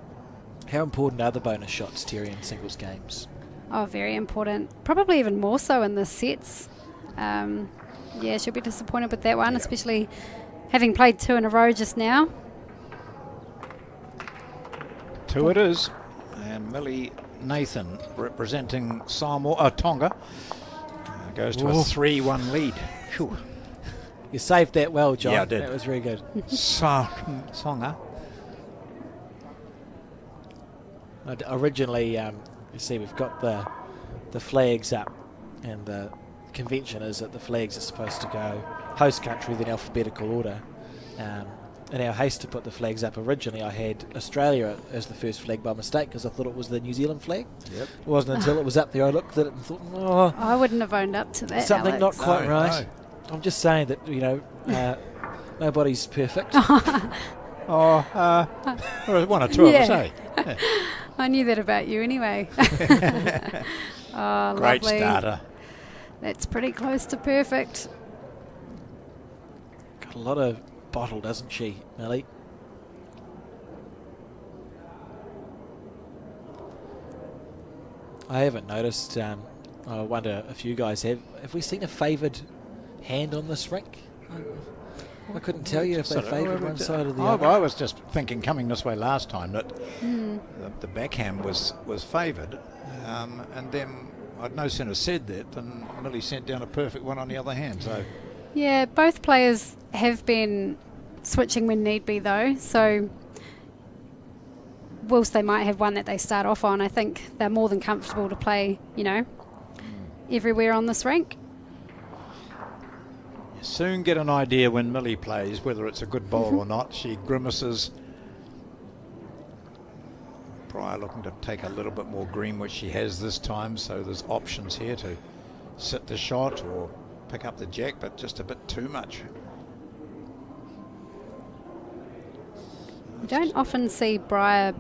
How important are the bonus shots, Terry, in singles games? Oh, very important. Probably even more so in the sets. Yeah, she'll be disappointed with that one, especially having played 2 in a row just now. 2 it is. And Millie Nathan, representing Tonga, goes to a 3-1 lead. Phew. You saved that well, John. Yeah, I did. That was very good. Tonga. Originally, you see, we've got the flags up, and the convention is that the flags are supposed to go host country, then alphabetical order. In our haste to put the flags up, originally I had Australia as the first flag by mistake because I thought it was the New Zealand flag. Yep. It wasn't until it was up there I looked at it and thought, oh, I wouldn't have owned up to that, something Alex. not quite No, right. no. I'm just saying that, you know, nobody's perfect. Or 1 or 2 of us, eh? Yeah. I knew that about you anyway. Oh, Great lovely. starter. That's pretty close to perfect. Got a lot of bottle, doesn't she, Millie? I haven't noticed. I wonder if you guys have. Have we seen a favoured hand on this rink? I couldn't tell you if they favoured one side or the other. I was just thinking, coming this way last time, that the backhand was favoured, and then I'd no sooner said that than Millie sent down a perfect one on the other hand. So Yeah, both players have been switching when need be, though. So whilst they might have one that they start off on, I think they're more than comfortable to play, you know, everywhere on this rink. soon get an idea when Millie plays whether it's a good bowl or not. She grimaces. Briar looking to take a little bit more green, which she has this time, so there's options here to sit the shot or pick up the jack, but just a bit too much. You don't often see Briar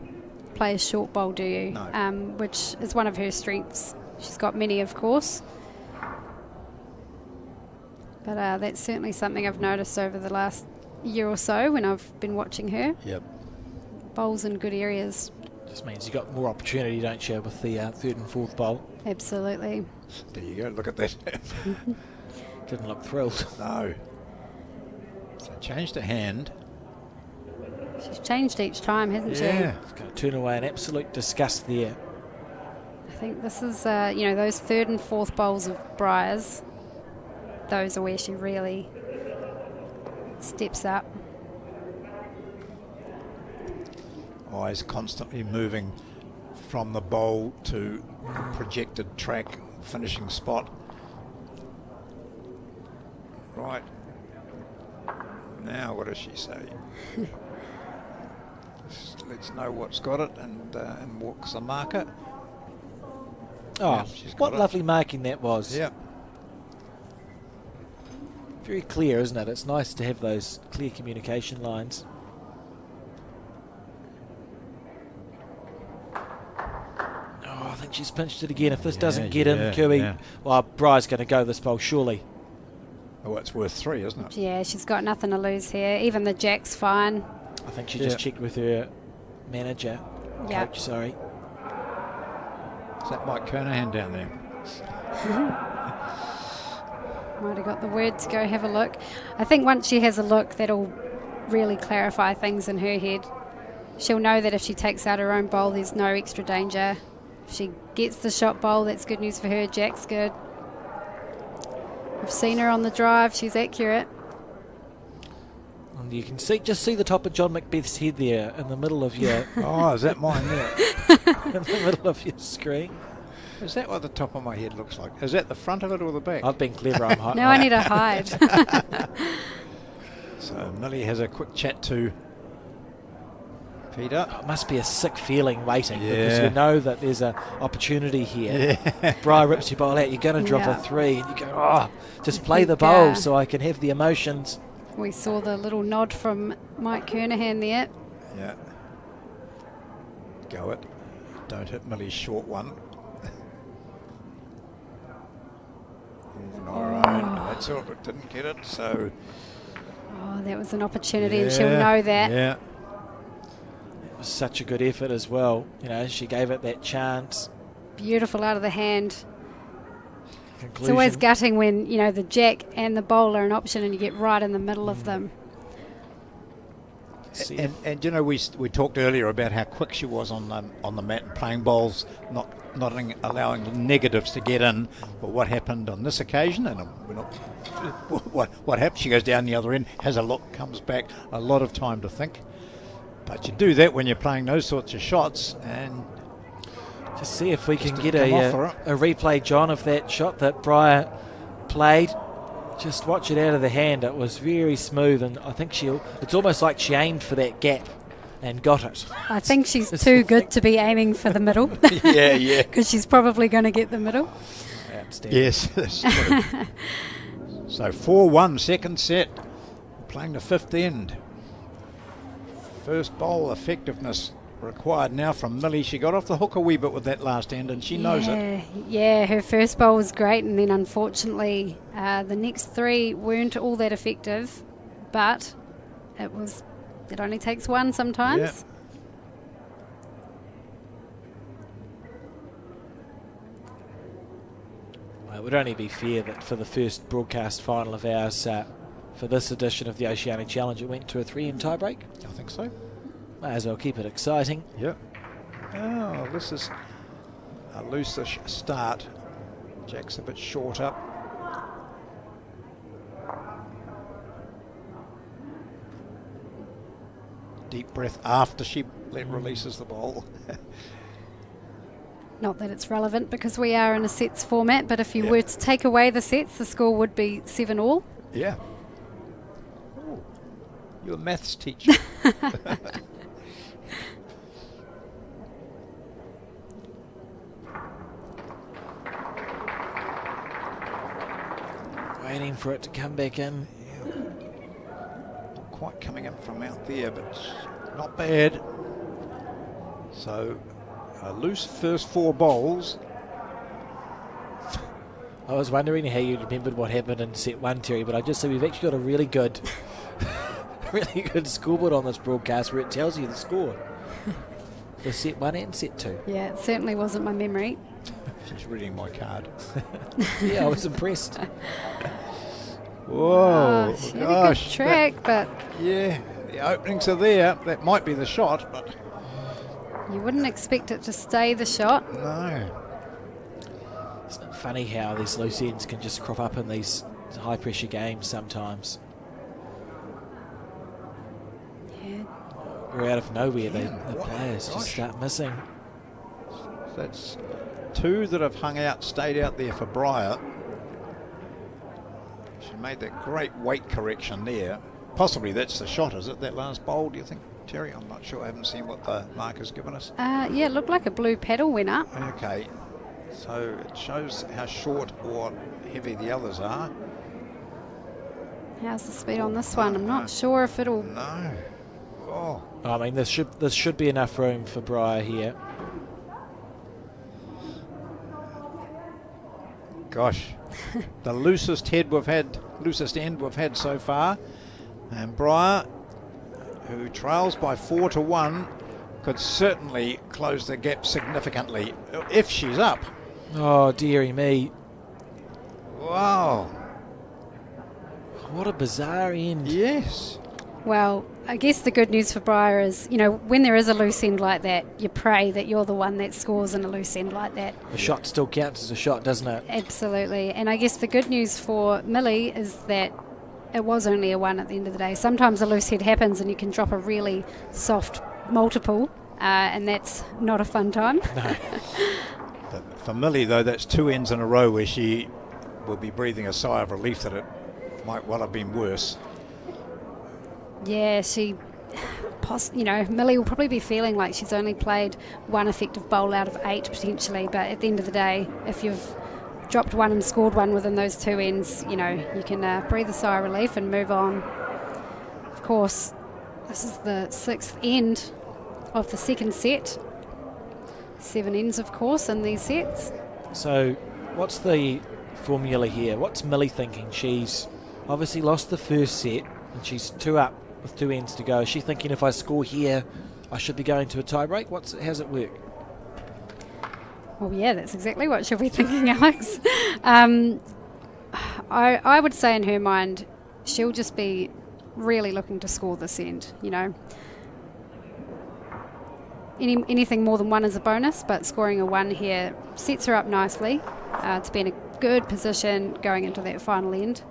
play a short bowl, do you? No. Which is one of her strengths. She's got many, of course. But that's certainly something I've noticed over the last year or so when I've been watching her. Yep. Bowls in good areas. Just means you've got more opportunity, don't you, with the third and fourth bowl. Absolutely. There you go, look at that. Didn't look thrilled. No. So changed her hand. She's changed each time, hasn't she? Yeah. It's going to turn away in absolute disgust there. I think this is, those third and fourth bowls of Briar's. Those are where she really steps up. Eyes constantly moving from the bowl to projected track finishing spot. Right. Now what does she say? Let's know what's got it and walks the marker. Oh, Yeah, she's got what it. lovely marking that was. Yeah. Very clear, isn't it? It's nice to have those clear communication lines. Oh, I think she's pinched it again. If this doesn't get in, Kirby, well, Briar's going to go this bowl, surely. Oh, it's worth 3, isn't it? Yeah, she's got nothing to lose here. Even the jack's fine. I think she just checked with her manager. Yeah. Coach, sorry. Is that Mike Kernahan down there? Might have got the word to go have a look. I think once she has a look, that'll really clarify things in her head. She'll know that if she takes out her own bowl, there's no extra danger. If she gets the shot bowl, that's good news for her. Jack's good. I've seen her on the drive. She's accurate. And you can just see the top of John Macbeth's head there in the middle of your Oh, is that mine there? in the middle of your screen. Is that what the top of my head looks like? Is that the front of it or the back? I've been clever. I'm hot. Now I need to hide. So Millie has a quick chat to Peter. Oh, it must be a sick feeling waiting because Yeah. you know that there's an opportunity here. Briar rips your bowl out, you're going to drop Yeah. a 3 and you go, oh, just play the think, bowl so I can have the emotions. We saw the little nod from Mike Kernahan there. Yeah. Go it. Don't hit Millie's short one. That's all, but didn't get it, so... Oh, that was an opportunity and she'll know that. Yeah. It was such a good effort as well. You know, she gave it that chance. Beautiful out of the hand. Conclusion. It's always gutting when, the jack and the bowl are an option and you get right in the middle of them. See And we talked earlier about how quick she was on the mat and playing bowls, not allowing negatives to get in. But what happened on this occasion, and what happened? She goes down the other end, has a look, comes back, a lot of time to think. But you do that when you're playing those sorts of shots, and just see if we can Just get didn't a come off for replay, John, of that shot that Briar played. Just watch it out of the hand. It was very smooth, and I think it's almost like she aimed for that gap and got it. I think she's too good to be aiming for the middle. yeah. Because she's probably going to get the middle. Outstanding. Yes, that's true. So 4-1, second set. Playing the fifth end. First bowl effectiveness required now from Millie. She got off the hook a wee bit with that last end, and she knows it. Yeah, her first bowl was great, and then unfortunately the next 3 weren't all that effective, but it only takes one sometimes. Well, it would only be fair that for the first broadcast final of ours, for this edition of the Oceania Challenge, it went to a 3-end tiebreak. I think so. May as well keep it exciting. Yep. Oh, this is a looser start. Jack's a bit short up. Deep breath after she releases the ball. Not that it's relevant because we are in a sets format, but if you Yeah. were to take away the sets, the score would be 7-all. Yeah. You're a maths teacher. Waiting for it to come back in. Not quite coming in from out there, but not bad. So a loose first 4 bowls. I was wondering how you remembered what happened in set 1, Terry, but I just said we've actually got a really good scoreboard on this broadcast where it tells you the score for set 1 and set 2. Yeah, it certainly wasn't my memory. She's reading my card. Yeah, I was impressed. Whoa, She had a gosh. good track, but Yeah, the openings are there. That might be the shot, but you wouldn't expect it to stay the shot. no. Isn't it funny how these loose ends can just crop up in these high pressure games sometimes? Yeah, We're out of nowhere, the What? players just Gosh. start missing. That's 2 that have stayed out there for Briar. She made that great weight correction there. Possibly that's the shot, is it? That last bowl, do you think, Terry? I'm not sure. I haven't seen what the marker's given us. yeah, it looked like a blue paddle went up. Okay, so it shows how short or heavy the others are. How's the speed on this one? I'm not sure if it'll... No. Oh, I mean, this should be enough room for Briar here. gosh. The loosest end we've had so far. And Briar, who trails by 4-1, could certainly close the gap significantly if she's up. Oh, dearie me. Wow. What a bizarre end. Yes. Well, I guess the good news for Briar is, you know, when there is a loose end like that, you pray that you're the one that scores in a loose end like that. A shot still counts as a shot, doesn't it? Absolutely. And I guess the good news for Millie is that it was only a 1 at the end of the day. Sometimes a loose head happens and you can drop a really soft multiple, and that's not a fun time. No. For Millie, though, that's 2 ends in a row where she will be breathing a sigh of relief that it might well have been worse. Yeah, Millie will probably be feeling like she's only played 1 effective bowl out of 8 potentially, but at the end of the day, if you've dropped 1 and scored 1 within those 2 ends, you can breathe a sigh of relief and move on. Of course, this is the 6th end of the second set. 7 ends, of course, in these sets. So, what's the formula here? What's Millie thinking? She's obviously lost the first set and she's 2 up with 2 ends to go. Is she thinking if I score here, I should be going to a tie break? How's it work? Well, yeah, that's exactly what she'll be thinking, Alex. I would say in her mind, she'll just be really looking to score this end, Anything more than 1 is a bonus, but scoring a 1 here sets her up nicely to be in a good position going into that final end.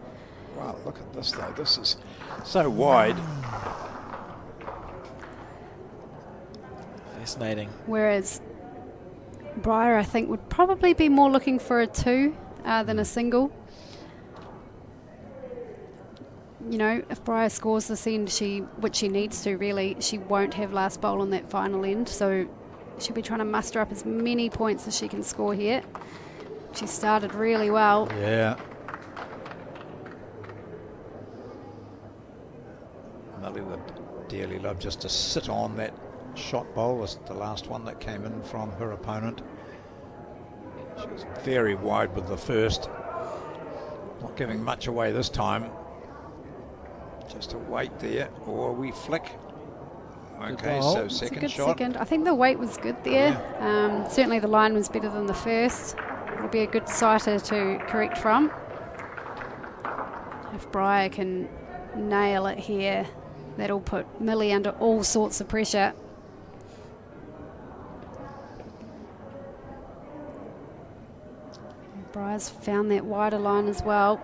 Wow, look at this, though. This is so wide. Fascinating. Whereas Briar, I think, would probably be more looking for a 2 than a single. If Briar scores this end, which she needs to really, she won't have last bowl on that final end, so she'll be trying to muster up as many points as she can score here. She started really well. Yeah. Millie would dearly love just to sit on that shot bowl as the last one that came in from her opponent. She was very wide with the first. Not giving much away this time. Just a wait there, or we flick. Okay, so It's a second good shot. second. I think the weight was good there. Certainly the line was better than the first. It'll be a good sighter to correct from. If Briar can nail it here, that'll put Millie under all sorts of pressure. Briar's found that wider line as well.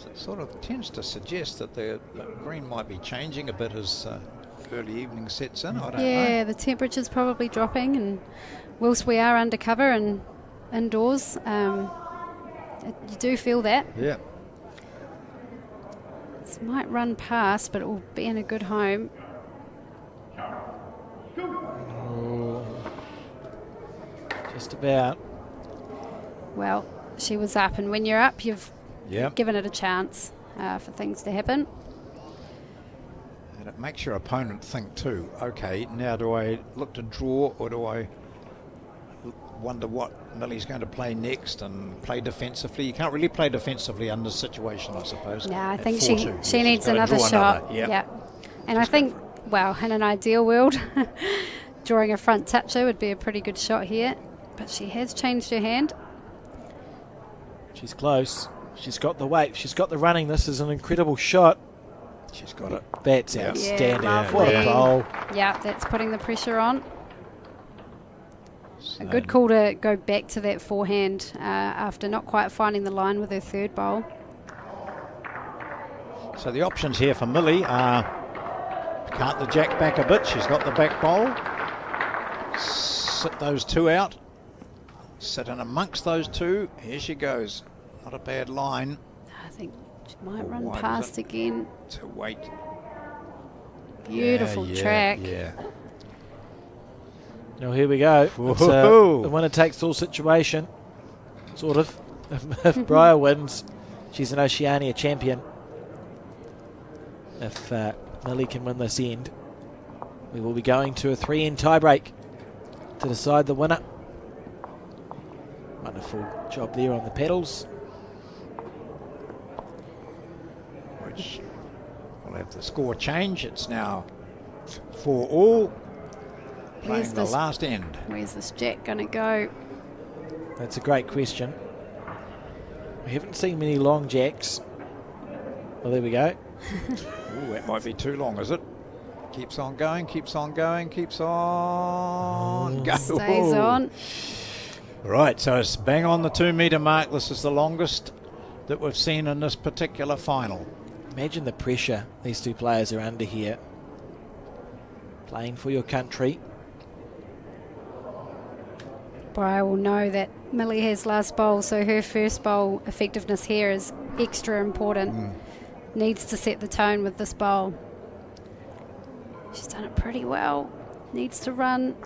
It sort of tends to suggest that the green might be changing a bit as early evening sets in. I don't know. Yeah, the temperature's probably dropping, and whilst we are undercover and indoors, you do feel that. Yeah. This might run past, but it will be in a good home. Oh. Just about. Well, she was up, and when you're up, you've Yep. given it a chance for things to happen. And it makes your opponent think too, okay, now do I look to draw, or do I wonder what Millie's going to play next and play defensively? You can't really play defensively under this situation, I suppose. No, I At think 4-2. she Yes, needs gotta another draw shot. Yep. Yeah. And I think, well, in an ideal world, drawing a front toucher would be a pretty good shot here. But she has changed her hand. She's close. She's got the weight. She's got the running. This is an incredible shot. She's got it. That's Yeah. outstanding. Yeah, What a lovely. bowl. Yeah, that's putting the pressure on. A So good call to go back to that forehand after not quite finding the line with her third bowl. So the options here for Millie are cart the jack back a bit. She's got the back bowl. Sit those two out. Sit in amongst those two. Here she goes. Not a bad line I think she might run wide is past it? again. to wait. Beautiful track. Yeah. Now here we go. It's Whoa. the winner takes all situation, sort of. If Briar wins, she's an Oceania champion. If Millie can win this end, we will be going to a 3-end tiebreak to decide the winner. Wonderful job there on the pedals. Which will have the score change. It's now 4-all. Playing Where's the this- last end. Where's this jack going to go? That's a great question. We haven't seen many long jacks. Well, there we go. Ooh, that might be too long, is it? Keeps on going, keeps on going, keeps on going. Stays on. Right, so it's bang on the 2 metre mark. This is the longest that we've seen in this particular final. Imagine the pressure these two players are under here. Playing for your country. Briar will know that Millie has last bowl, so her first bowl effectiveness here is extra important. Needs to set the tone with this bowl. She's done it pretty well. Needs to run.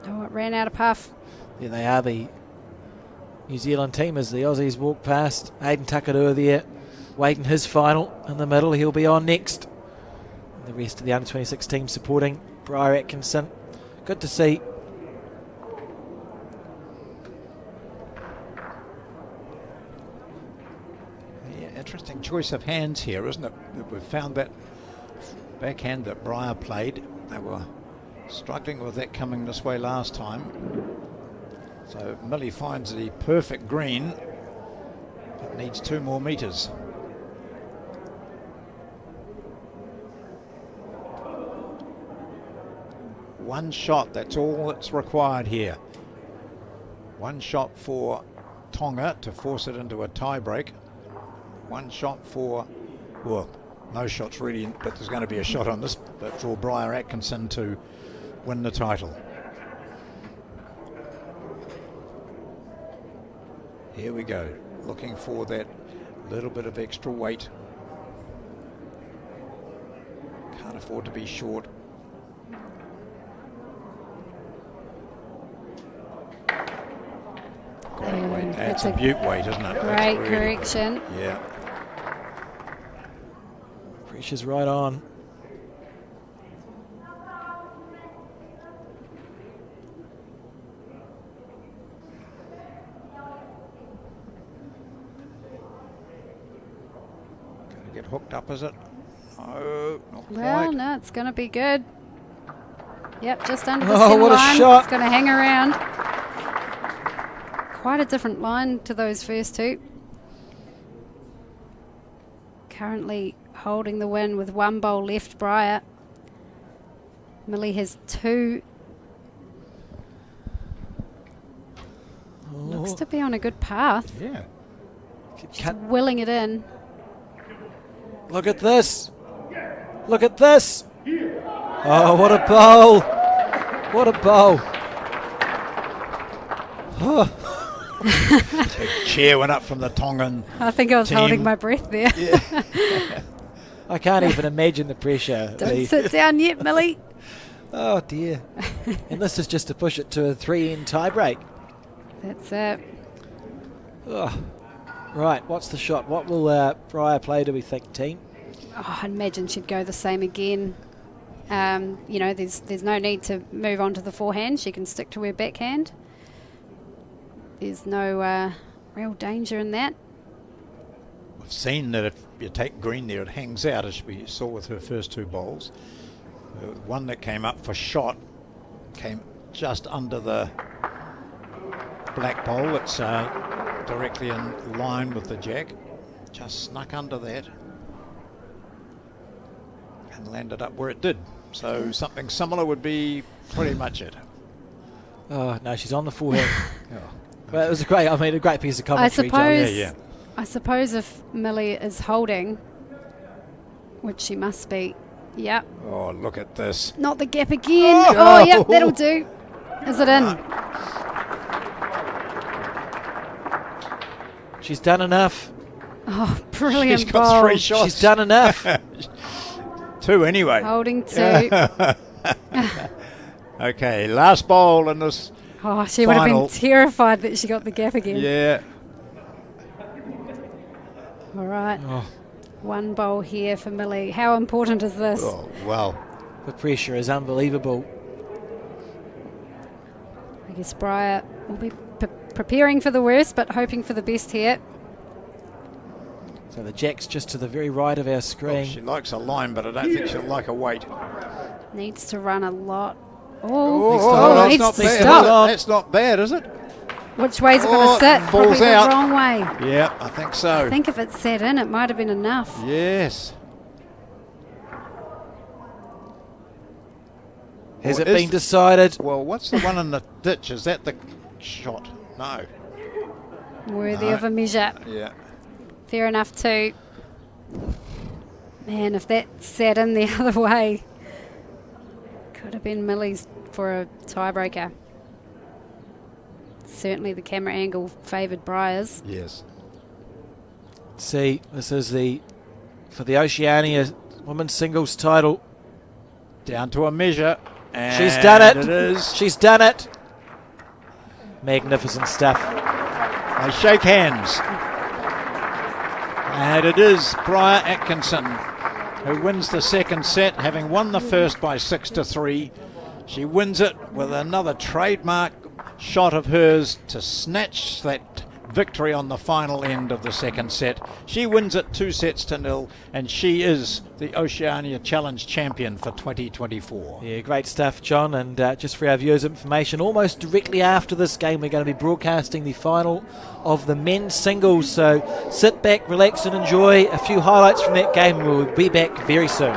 Oh, it ran out of puff. There they are, the New Zealand team, as the Aussies walk past. Aiden Takarua there, waiting his final in the middle. He'll be on next. The rest of the under-26 team supporting Briar Atkinson. Good to see. Yeah, interesting choice of hands here, isn't it? We've found that backhand that Briar played. They were struggling with that coming this way last time. So Millie finds the perfect green, but needs 2 more metres. One shot, that's all that's required here. One shot for Tonga to force it into a tie-break. One shot for, well, no shots really, but there's going to be a shot on this, but for Briar Atkinson to win the title. Here we go, looking for that little bit of extra weight. Can't afford to be short. Great weight. That's a beaut weight, isn't it? That's Great really correction. good. Yeah. Pressure's right on. Gonna get hooked up, is it? No, not Well, quite. no, it's going to be good. Yep, just under the Oh, center what a line. shot. It's going to hang around. Quite a different line to those first two. Currently holding the win with 1 bowl left, Briar. Millie has 2. Looks to be on a good path. Yeah. She's willing it in. Look at this. Look at this. Oh, what a bowl. What a bowl. Oh. Big cheer went up from the Tongan. I think I was Team. holding my breath there. Yeah. I can't even imagine the pressure. Don't sit down yet, Millie. Oh dear. And this is just to push it to a 3-end tie break. That's it. Oh. Right, what's the shot? What will Briar play, do we think, team? Oh, I'd imagine she'd go the same again. There's no need to move on to the forehand. She can stick to her backhand. There's no real danger in that. We've seen that if you take green there, it hangs out, as we saw with her first 2 bowls. The one that came up for shot came just under the black pole. It's directly in line with the jack. Just snuck under that and landed up where it did. So something similar would be pretty much it. Oh, no, she's on the forehand. Well, it was a great piece of commentary. I suppose if Millie is holding, which she must be, yep. Oh, look at this. Not the gap again. Oh, yep, that'll do. Is it in? She's done enough. Oh, brilliant She's got bowl. 3 shots. She's done enough. 2 anyway. Holding 2. Okay, last bowl in this. Oh, she would have been final. terrified that she got the gap again. Yeah. All right. Oh, 1 bowl here for Millie. How important is this? Oh, well. the pressure is unbelievable. I guess Briar will be preparing for the worst, but hoping for the best here. So the jack's just to the very right of our Oh, screen. she likes a line, but I don't think she'll like a weight. Needs to run a lot. That's needs not to bad. stop. That's not bad, is it? Which way's it going Oh, to sit? it Probably falls the out. wrong way. Yeah, I think so. I think if it sat in, it might have been enough. Yes. Has Well, it been decided? Well, what's the one in the ditch? Is that the shot? No. Worthy No. of a measure. Yeah. Fair enough too. Man, if that sat in the other way, could have been Millie's for a tiebreaker. Certainly the camera angle favoured Briar's. Yes. See, this is for the Oceania women's singles title. Down to a measure. And She's done it. It is. She's done it. Magnificent stuff. They shake hands. And it is Briar Atkinson who wins the second set, having won the first by 6-3. She wins it with another trademark shot of hers to snatch that victory on the final end of the second set. She wins it 2-0, and she is the Oceania Challenge champion for 2024. Yeah, great stuff, John. And just for our viewers' information, almost directly after this game, we're going to be broadcasting the final of the men's singles. So sit back, relax, and enjoy a few highlights from that game. We'll be back very soon.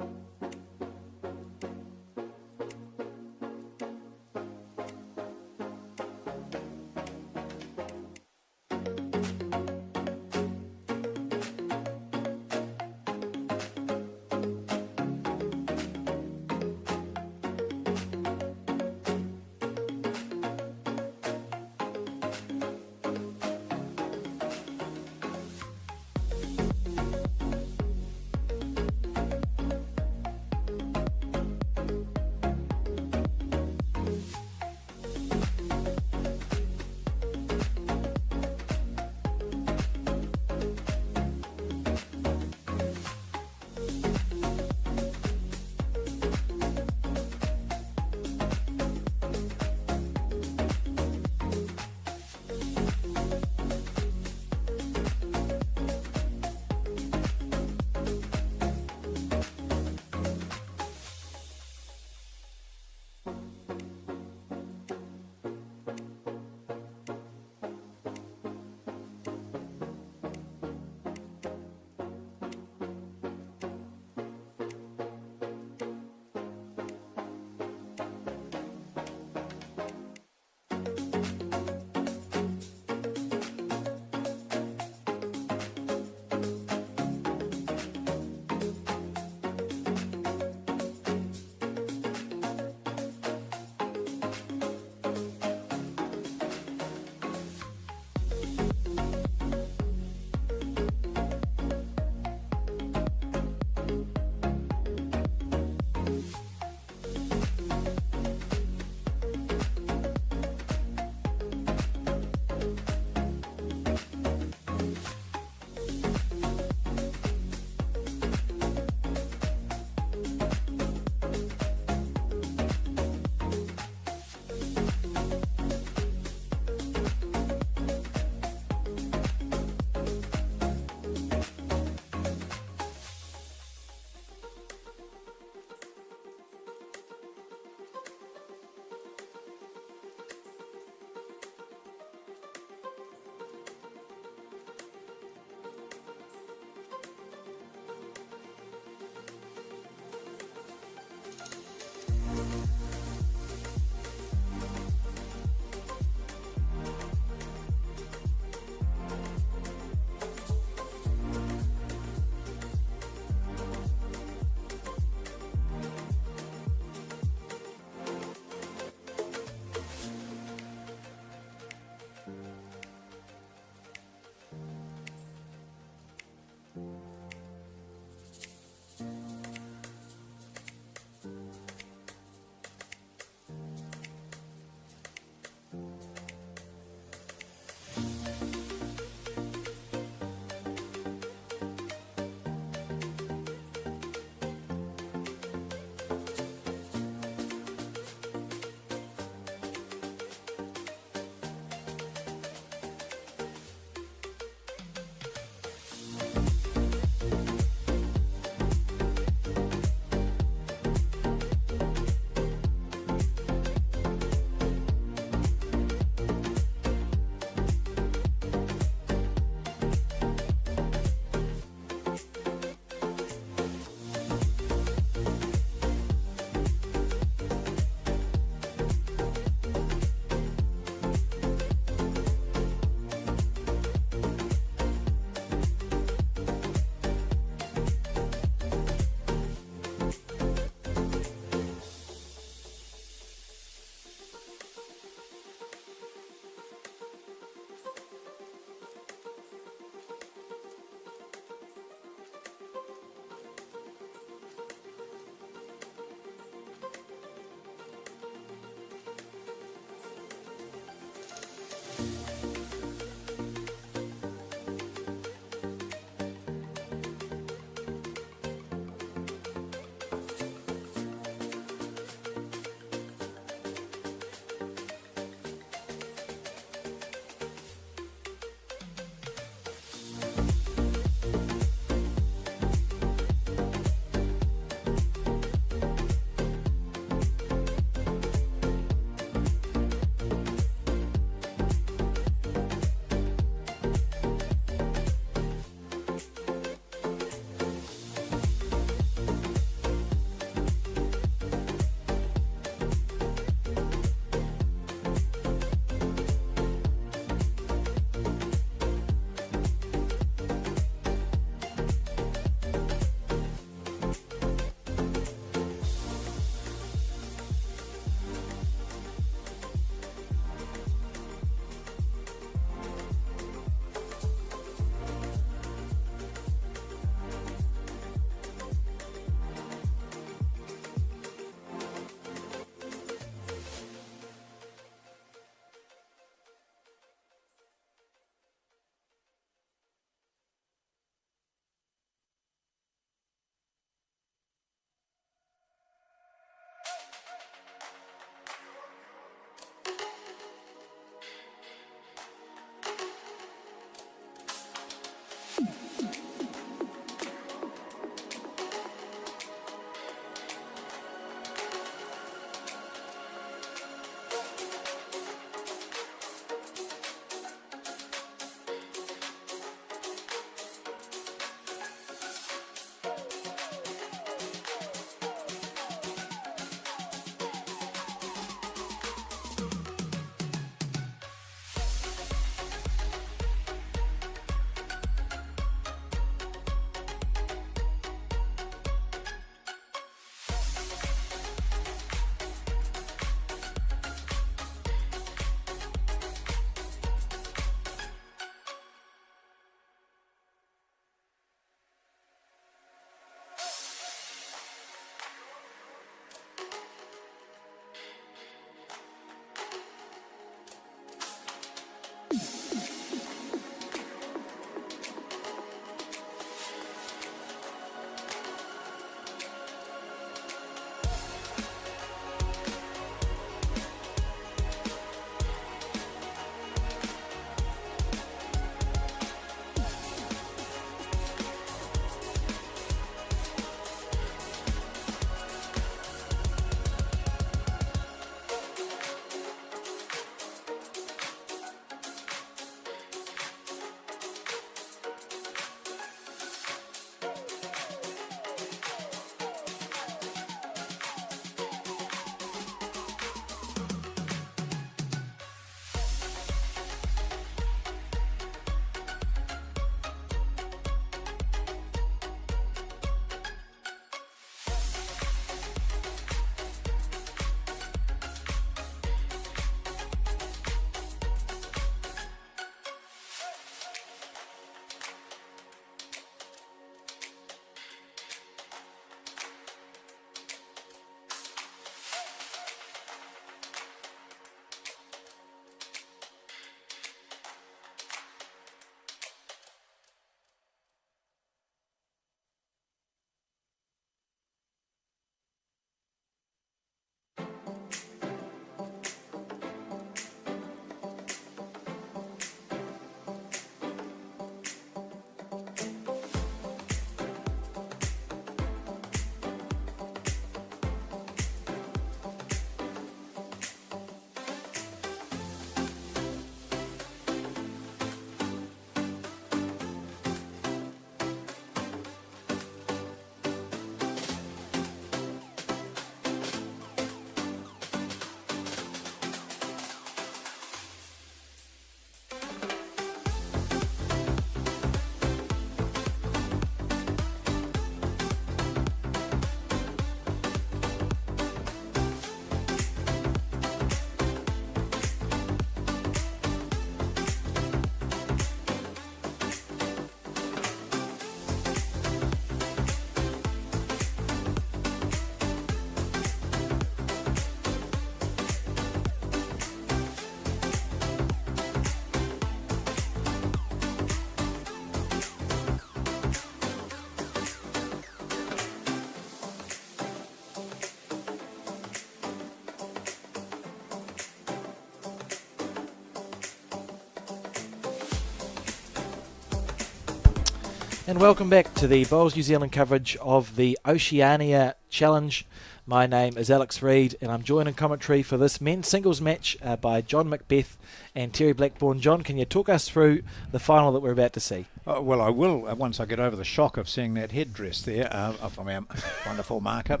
And welcome back to the Bowls New Zealand coverage of the Oceania Challenge. My name is Alex Reid, and I'm joined in commentary for this men's singles match by John Macbeth and Terry Blackburn. John, can you talk us through the final that we're about to see? Well, I will once I get over the shock of seeing that headdress there from our wonderful market.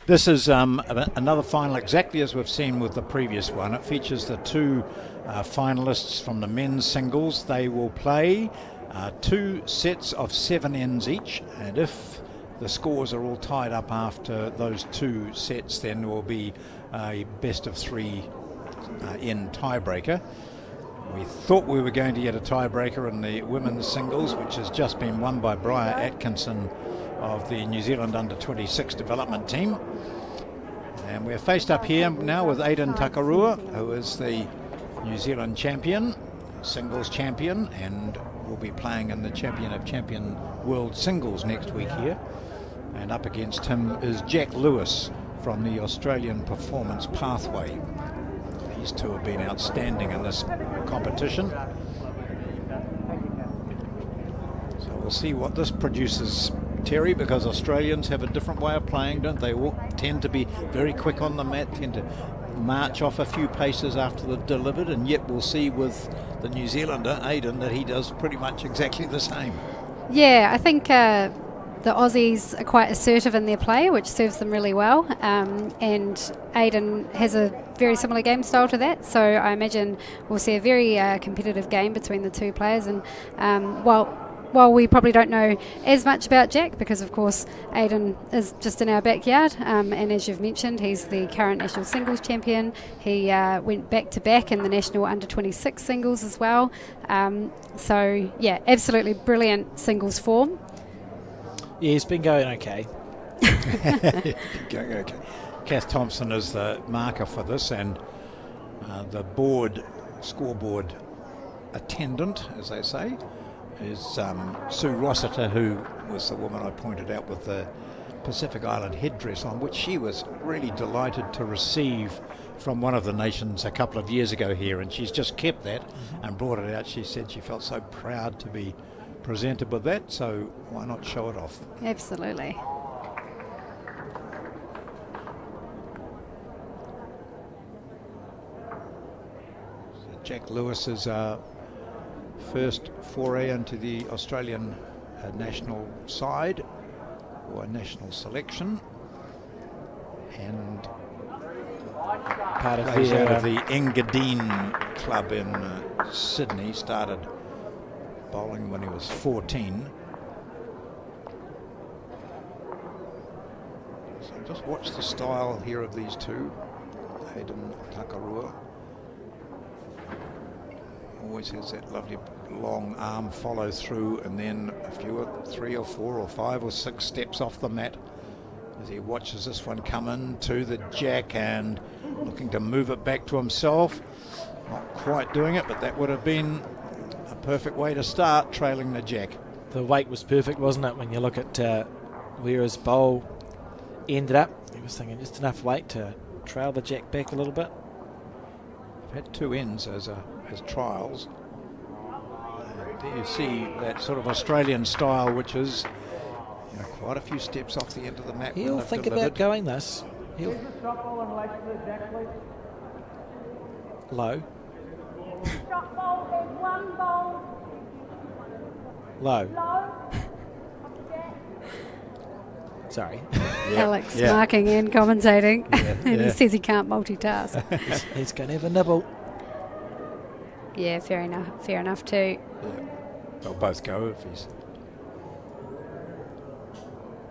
This is another final exactly as we've seen with the previous one. It features the two finalists from the men's singles. They will play 2 sets of 7 ends each, and if the scores are all tied up after those 2 sets, then there will be a best of 3 end tiebreaker. We thought we were going to get a tiebreaker in the women's singles, which has just been won by Briar Atkinson of the New Zealand Under-26 development team. And we're faced up here now with Aidan Takarua, who is the New Zealand champion, singles champion, and will be playing in the Champion of Champion World Singles next week here. And up against him is Jack Lewis from the Australian Performance Pathway. These two have been outstanding in this competition. So we'll see what this produces, Terry, because Australians have a different way of playing, don't they? All tend to be very quick on the mat, tend to march off a few paces after they've delivered, and yet we'll see with the New Zealander, Aidan, that he does pretty much exactly the same. Yeah, I think the Aussies are quite assertive in their play, which serves them really well, and Aidan has a very similar game style to that, so I imagine we'll see a very competitive game between the two players. And while we probably don't know as much about Jack, because of course Aidan is just in our backyard, and as you've mentioned, he's the current national singles champion. He went back to back in the national under-26 singles as well, so yeah, absolutely brilliant singles form. Yeah, he's been going okay. Going okay. Kath Thompson is the marker for this, and the scoreboard attendant, as they say, is Sue Rossiter, who was the woman I pointed out with the Pacific Island headdress on, which she was really delighted to receive from one of the nations a couple of years ago here, and she's just kept that and brought it out. She said she felt so proud to be presented with that, so why not show it off? Absolutely. So Jack Lewis's first foray into the Australian national side or national selection, and Part of plays out of the Engadine club in Sydney. Started bowling when he was 14. So just watch the style here of these two. Aidan Takarua always has that lovely long arm follow through, and then a few, 3 or 4 or 5 or 6 steps off the mat as he watches this one come in to the jack and looking to move it back to himself. Not quite doing it, but that would have been a perfect way to start, trailing the jack. The weight was perfect, wasn't it, when you look at where his bowl ended up. He was thinking just enough weight to trail the jack back a little bit. I've had 2 ends as trials. And there you see that sort of Australian style, which is quite a few steps off the end of the mat. He'll think about going this. He'll low. Shot bowl is 1 bowl. Low. Low. Sorry. Alex marking and commentating, and he yeah. says he can't multitask. He's going to have a nibble. Yeah, fair enough too. Yeah. They'll both go if he's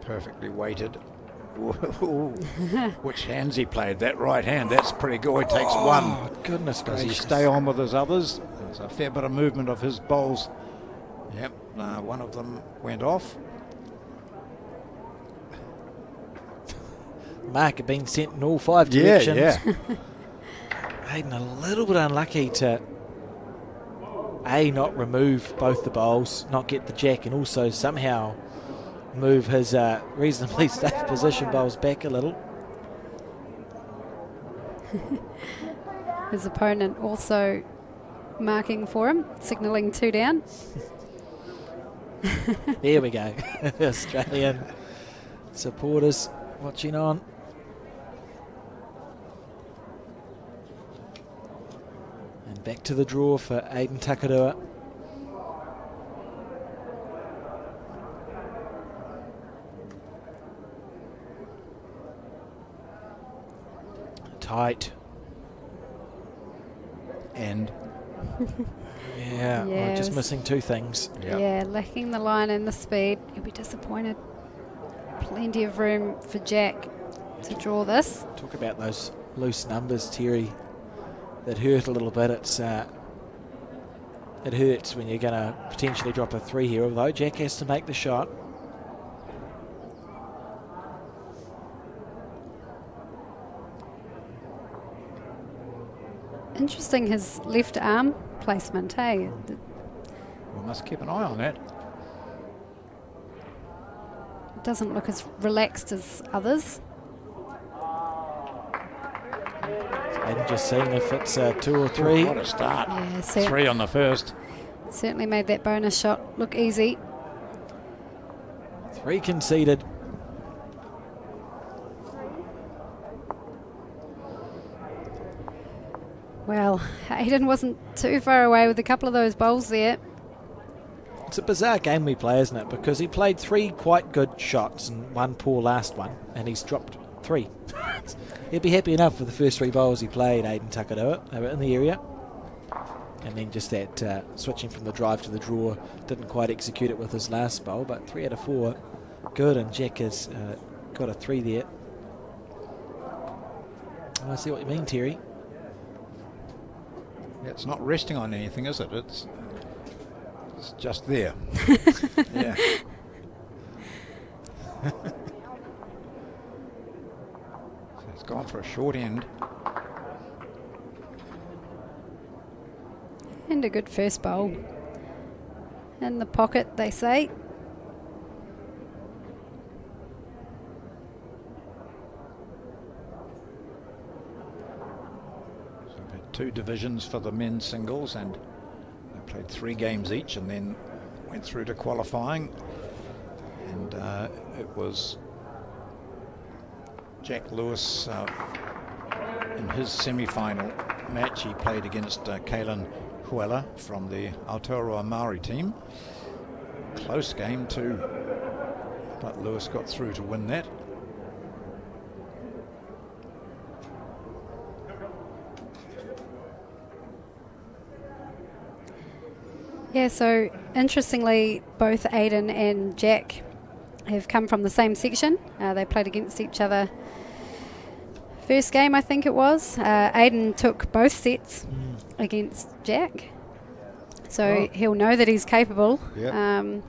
perfectly weighted. Which hands he played? That right hand, that's pretty good. He takes one. Oh, goodness Does gracious. he stay on with his others? There's a fair bit of movement of his bowls. Yep, one of them went off. Mark had been sent in all 5 directions. Yeah. Aidan a little bit unlucky to not remove both the bowls, not get the jack, and also somehow move his reasonably safe position bowls back a little. His opponent also marking for him, signalling 2 down. There we go. Australian supporters watching on. And back to the draw for Aiden Takarua. Tight. And Yeah, well, just missing two things. Yep. Yeah, lacking the line and the speed. He'll be disappointed. Plenty of room for Jack to draw this. Talk about those loose numbers, Terry, that hurt a little bit. It hurts when you're going to potentially drop a 3 here, although Jack has to make the shot. Interesting, his left arm placement, hey? we must keep an eye on that. It doesn't look as relaxed as others. And just seeing if it's 2 or 3. What a start. Yeah, 3 on the first. certainly made that bonus shot look easy. 3 conceded. Well, Aiden wasn't too far away with a couple of those bowls there. It's a bizarre game we play, isn't it? Because he played 3 quite good shots and 1 poor last one, and he's dropped 3. He'd be happy enough for the first 3 bowls he played, Aiden Takarua. They were in the area. And then just that switching from the drive to the draw, didn't quite execute it with his last bowl, but 3 out of 4, good, and Jack has got a 3 there. I see what you mean, Terry. It's not resting on anything, is it? It's just there. Yeah. So it's gone for a short end. And a good first bowl. In the pocket, they say. So we've had 2 divisions for the men's singles, and they played 3 games each and then went through to qualifying. And it was Jack Lewis in his semi-final match. He played against Kalen Huela from the Aotearoa Maori team. Close game too, but Lewis got through to win that. Yeah, so interestingly, both Aiden and Jack have come from the same section. They played against each other. First game, I think it was. Aiden took both sets against Jack. So he'll know that he's capable. Yep.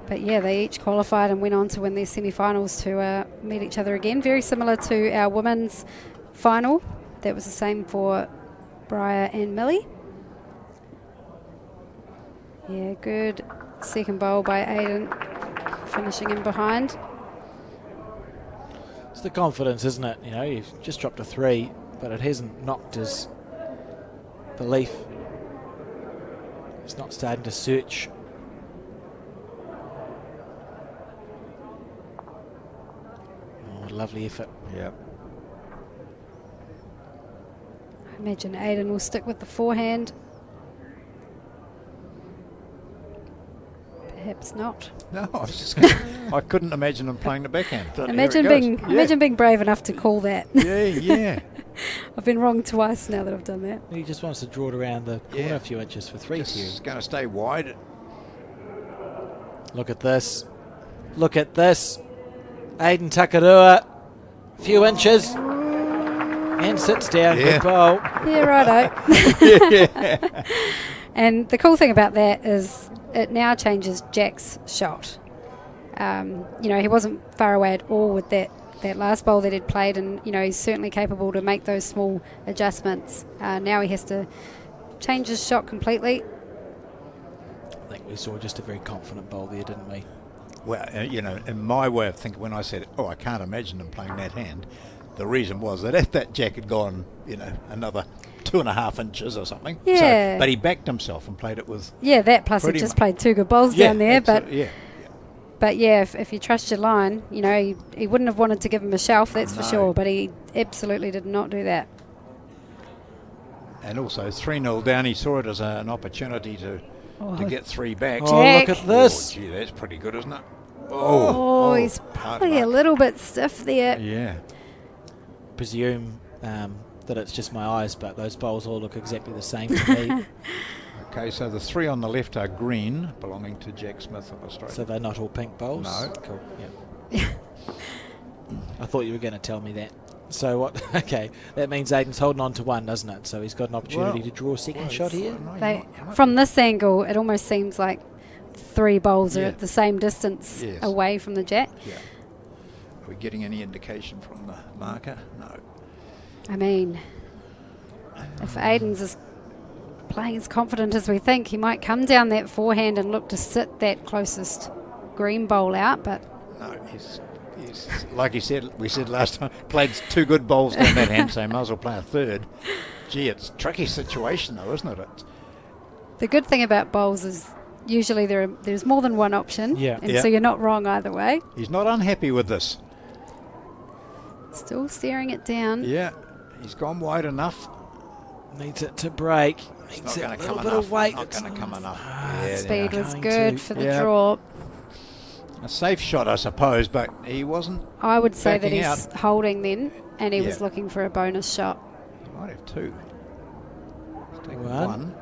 But yeah, they each qualified and went on to win their semi-finals to meet each other again. Very similar to our women's final. That was the same for Briar and Millie. Yeah, good second bowl by Aiden, finishing in behind. It's the confidence, isn't it? You know, you've just dropped a 3, but it hasn't knocked his belief. He's not starting to search. Oh, lovely effort. Yep. I imagine Aiden will stick with the forehand. Perhaps not. No, I was just I couldn't imagine him playing the backhand. But Imagine being brave enough to call that. Yeah. I've been wrong twice now that I've done that. He just wants to draw it around the corner a few inches for 3 here. It's going to stay wide. Look at this. Look at this. Aiden Takarua, a few inches, and sits down. Yeah. Good bowl. Yeah, righto. And the cool thing about that is it now changes Jack's shot. You know, he wasn't far away at all with that last bowl that he'd played, and you know, he's certainly capable to make those small adjustments. Now he has to change his shot completely. I think we saw just a very confident bowl there, didn't we? Well, you know, in my way of thinking, when I said, I can't imagine him playing that hand, the reason was that if that Jack had gone, you know, another 2.5 inches or something. Yeah. So, but he backed himself and played it with. Yeah, that plus he Pretty just much. played 2 good bowls down there. But Yeah. if you trust your line, you know, he wouldn't have wanted to give him a shelf, that's for No. sure. But he absolutely did not do that. And also 3-0 down, he saw it as an opportunity to get 3 back. Oh, Jack. look at this. Oh, gee, that's pretty good, isn't it? Oh, he's hard probably a luck. little bit stiff there. Yeah. Presume that it's just my eyes, but those bowls all look exactly the same to me. Okay, so the 3 on the left are green, belonging to Jack Smith of Australia. So they're not all pink bowls? No. Cool, yeah. I thought you were going to tell me that. So what? Okay, that means Aiden's holding on to 1, doesn't it? So he's got an opportunity Well, to draw a second shot here. No, They, you're not. from this angle, it almost seems like 3 bowls are Yeah. at the same distance Yes. away from the jack. Yeah. Are we getting any indication from the marker? No. I mean, if Aiden's as playing as confident as we think, he might come down that forehand and look to sit that closest green bowl out, but No, he's like we said last time, played 2 good bowls down that hand, so he might as well play a 3rd. Gee, it's a tricky situation though, isn't it? the good thing about bowls is usually there's more than one option, Yeah. and Yeah. so you're not wrong either way. He's not unhappy with this. Still staring it down. Yeah, he's gone wide enough. Needs it to break. It's Needs not a going to little come bit enough. of weight. Not going to come enough. Speed they're was going good to- for the Yeah. draw. A safe shot, I suppose, but he wasn't. I would say that Backing he's holding then, and he was Yeah. looking for a bonus shot. He might have 2. He's taken 1. 1.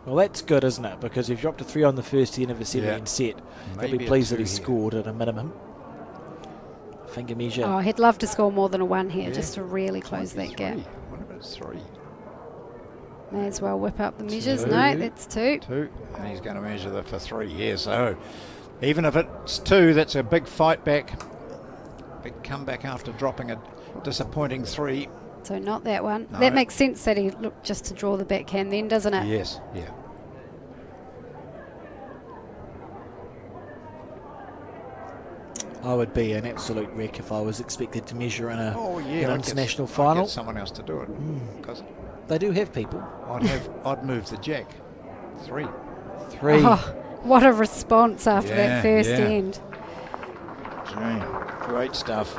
Well, that's good, isn't it? Because you've dropped a 3 on the first end of a 7 set. He'll Maybe be a pleased that 2 he here. scored at a minimum. Finger measure. Oh, he'd love to score more than a 1 here, Yeah. just to really close Might be that gap. 3. What if it's 3? May as well whip up the measures. 2. No, that's 2. 2. And he's going to measure that for 3. Yeah, so even if it's 2, that's a big fight back. Big comeback after dropping a disappointing 3. So not that one. No. That makes sense that he looked just to draw the backhand then, doesn't it? Yes, yeah. I would be an absolute wreck if I was expected to measure in Oh, an yeah. international I'd final. get someone else to do it. Because They do have people. I'd move the jack. 3. 3. Oh, what a response after Yeah, that first yeah. end. Great stuff.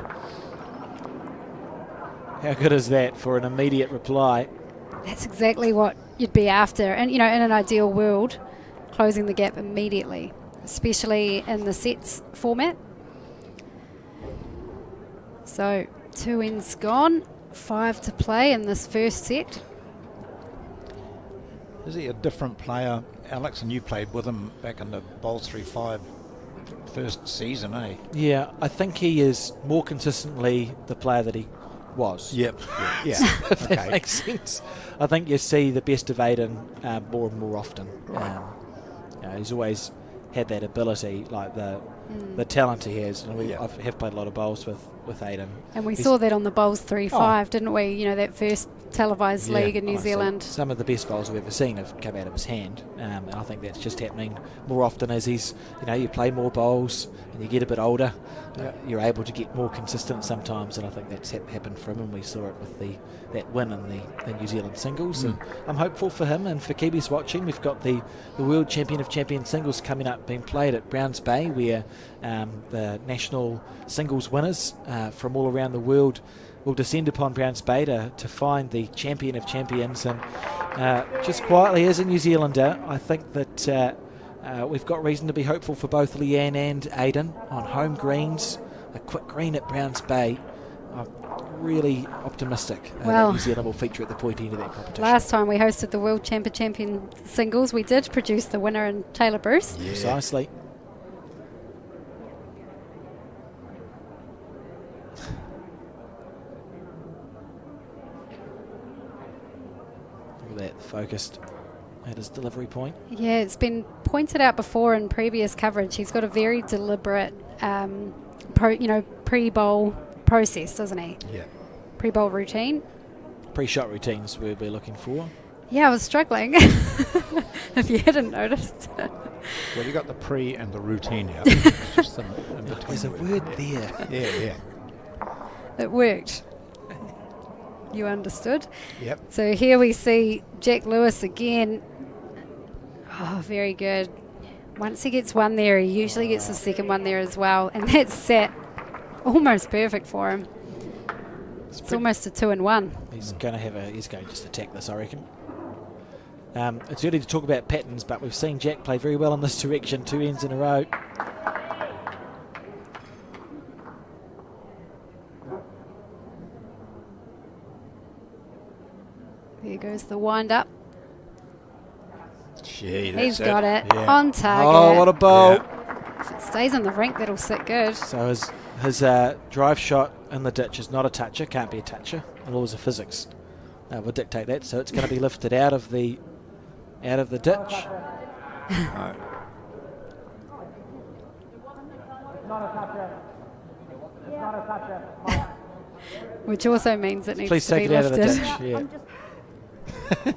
How good is that for an immediate reply? That's exactly what you'd be after. And, you know, in an ideal world, closing the gap immediately, especially in the sets format. So 2 ends gone, 5 to play in this first set. Is he a different player, Alex? And you played with him back in the Bowls 3-5 first season, eh? Yeah, I think he is more consistently the player that he was. Yep. Yeah. If that Okay. makes sense. I think you see the best of Aiden more and more often. You know, he's always had that ability, like the talent he has. And Yeah. I have played a lot of bowls with Aiden. And we He's- saw that on the Bowls 3-5, didn't we? You know, that first televised Yeah. league in New So Zealand. some of the best bowls we've ever seen have come out of his hand, and I think that's just happening more often as he's, you know, you play more bowls and you get a bit older, you're able to get more consistent sometimes, and I think that's happened for him, and we saw it with that win in the New Zealand singles. And I'm hopeful for him, and for Kiwis watching, we've got the World Champion of Champions singles coming up, being played at Browns Bay, where the national singles winners from all around the world will descend upon Browns Bay to find the champion of champions. And just quietly, as a New Zealander, I think that we've got reason to be hopeful for both Leanne and Aiden on home greens. A quick green at Browns Bay. I'm really optimistic Well, that New Zealand will feature at the point end of that competition. Last time we hosted the World Champion singles, we did produce the winner in Taylor Bruce. Precisely. Look at that, focused at his delivery point. Yeah, it's been pointed out before in previous coverage. He's got a very deliberate, pre-bowl process, doesn't he? Yeah. Pre-bowl routine. Pre-shot routines we'll be looking for. Yeah, I was struggling. If you hadn't noticed. Well, you got the pre and the routine here. It's just in between. There's a word there. Yeah. It worked. you understood. Yep. So here we see Jack Lewis again. Oh, very good. Once he gets one there, he usually gets the second one there as well. And that's set almost perfect for him. It's almost a 2-1. He's going to just attack this, I reckon. It's early to talk about patterns, but we've seen Jack play very well in this direction, 2 ends in a row. There goes the wind up. Gee, He's that's got it Yeah. on target. Oh, what a bowl. Yeah. If it stays in the rink, that'll sit good. So his drive shot in the ditch is not a toucher, can't be a toucher. The laws of physics will dictate that. So it's going to be lifted out of the ditch. No. Which also means it needs Please to be take it out of the lifted. ditch.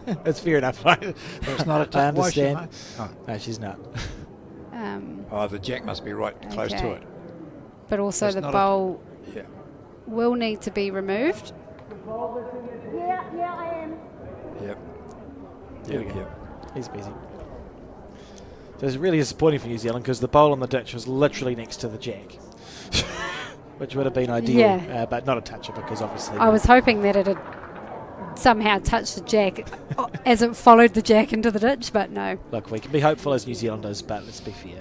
Yeah. That's fair enough. It's not a touch. I understand. No, she's not. Oh, the jack must be right close to Okay. it. But also It's the not bowl Yeah. will need to be removed. Yeah, I am. Yep. There we Yep. go. Yep. He's busy. So it's really disappointing for New Zealand because the bowl on the ditch was literally next to the jack, which would have been ideal, Yeah. but not a toucher because obviously. I was hoping that it had somehow touched the jack as it followed the jack into the ditch, but no. Look, we can be hopeful as New Zealanders, but let's be fair.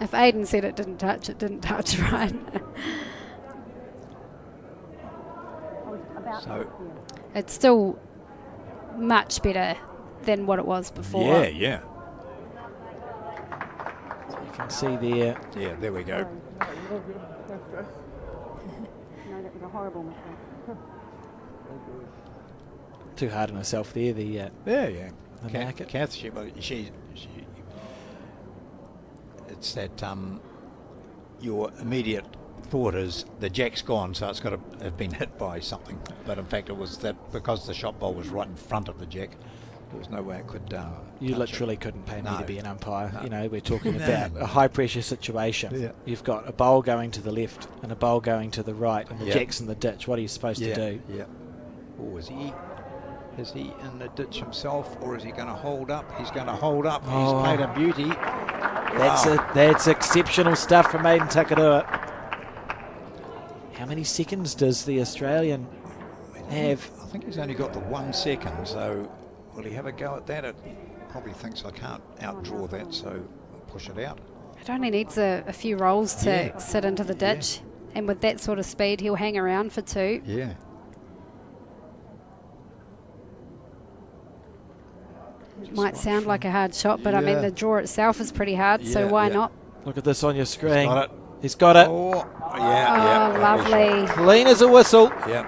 If Aiden said it didn't touch, right? So, It's still much better than what it was before. yeah, yeah. So you can see there. Yeah, there we go. No, that was a horrible mistake. Too hard on herself there. The Yeah, yeah. The market. Kath, she, it's that your immediate thought is the jack's gone, so it's got to have been hit by something. But in fact, it was that because the shot bowl was right in front of the jack, there was no way it could. you touch literally it. couldn't pay me No. to be an umpire. No. You know, we're talking No, about no. a high pressure situation. Yeah. You've got a bowl going to the left and a bowl going to the right, and the Yep. jack's in the ditch. What are you supposed Yeah, to do? yeah. Oh, is he in the ditch himself, or is he going to hold up? He's going to hold up. Oh. He's played a beauty. That's exceptional stuff from Aiden Takarua. How many seconds does the Australian have? I think he's only got the 1 second, so will he have a go at that? It probably thinks I can't outdraw that, so I'll push it out. It only needs a few rolls to Yeah. sit into the ditch. And with that sort of speed, he'll hang around for 2. Yeah. Might sound like a hard shot, but I mean, Yeah. the draw itself is pretty hard, so Yeah, why yeah. not? Look at this on your screen. Got it. He's got it. Oh, yeah, Oh, yeah. lovely. Clean as a whistle. Yeah.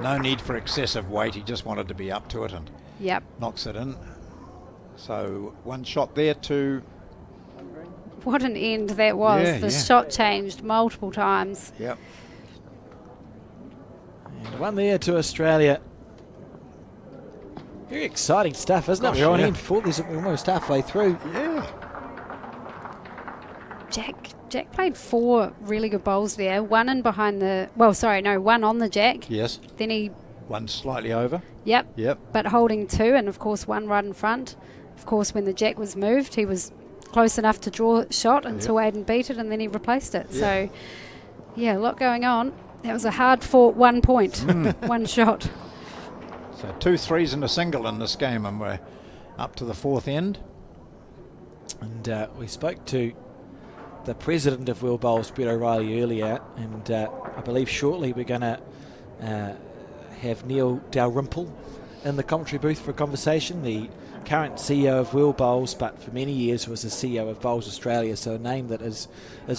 No need for excessive weight. He just wanted to be up to it and Yep. knocks it in. So 1 shot there, 2. What an end that was. Yeah, The yeah. shot changed multiple times. Yep. And 1 there to Australia. Very exciting stuff, isn't Gosh, it? We're on yeah. end 4. This is almost halfway through. Yeah. Jack played 4 really good bowls there. One on the jack. Yes. Then he, 1 slightly over. yep, Yep. but holding 2, and of course 1 right in front. Of course, when the jack was moved, he was close enough to draw a shot until Aiden beat it, and then he replaced it. Yeah. So, yeah, a lot going on. That was a hard fought 1 point, 1 shot. So 2 threes and a single in this game, and we're up to the 4th end. And we spoke to the president of World Bowls, Brett O'Reilly, earlier, and I believe shortly we're going to have Neil Dalrymple in the commentary booth for a conversation, the current CEO of World Bowls, but for many years was the CEO of Bowls Australia, so a name that is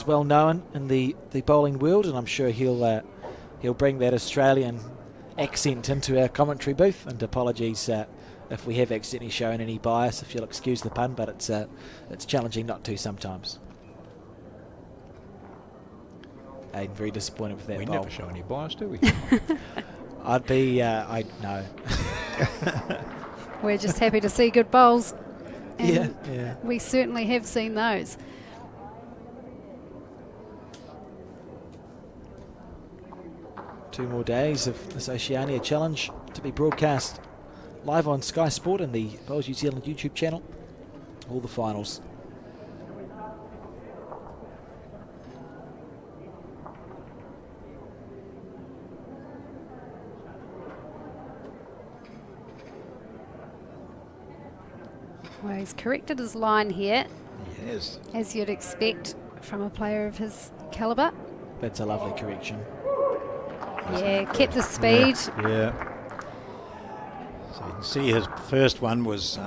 well known in the bowling world, and I'm sure he'll bring that Australian accent into our commentary booth. And apologies if we have accidentally shown any bias, if you'll excuse the pun, but it's challenging not to sometimes. Aiden very disappointed with that We bowl. never show any bias, do we? I'd be, no. We're just happy to see good bowls. And Yeah. we certainly have seen those. 2 more days of this Oceania Challenge to be broadcast live on Sky Sport and the Bowls New Zealand YouTube channel. All the finals. Well, he's corrected his line here, Yes. as you'd expect from a player of his calibre. That's a lovely correction. Yeah, kept the speed. Yeah. So you can see his first one was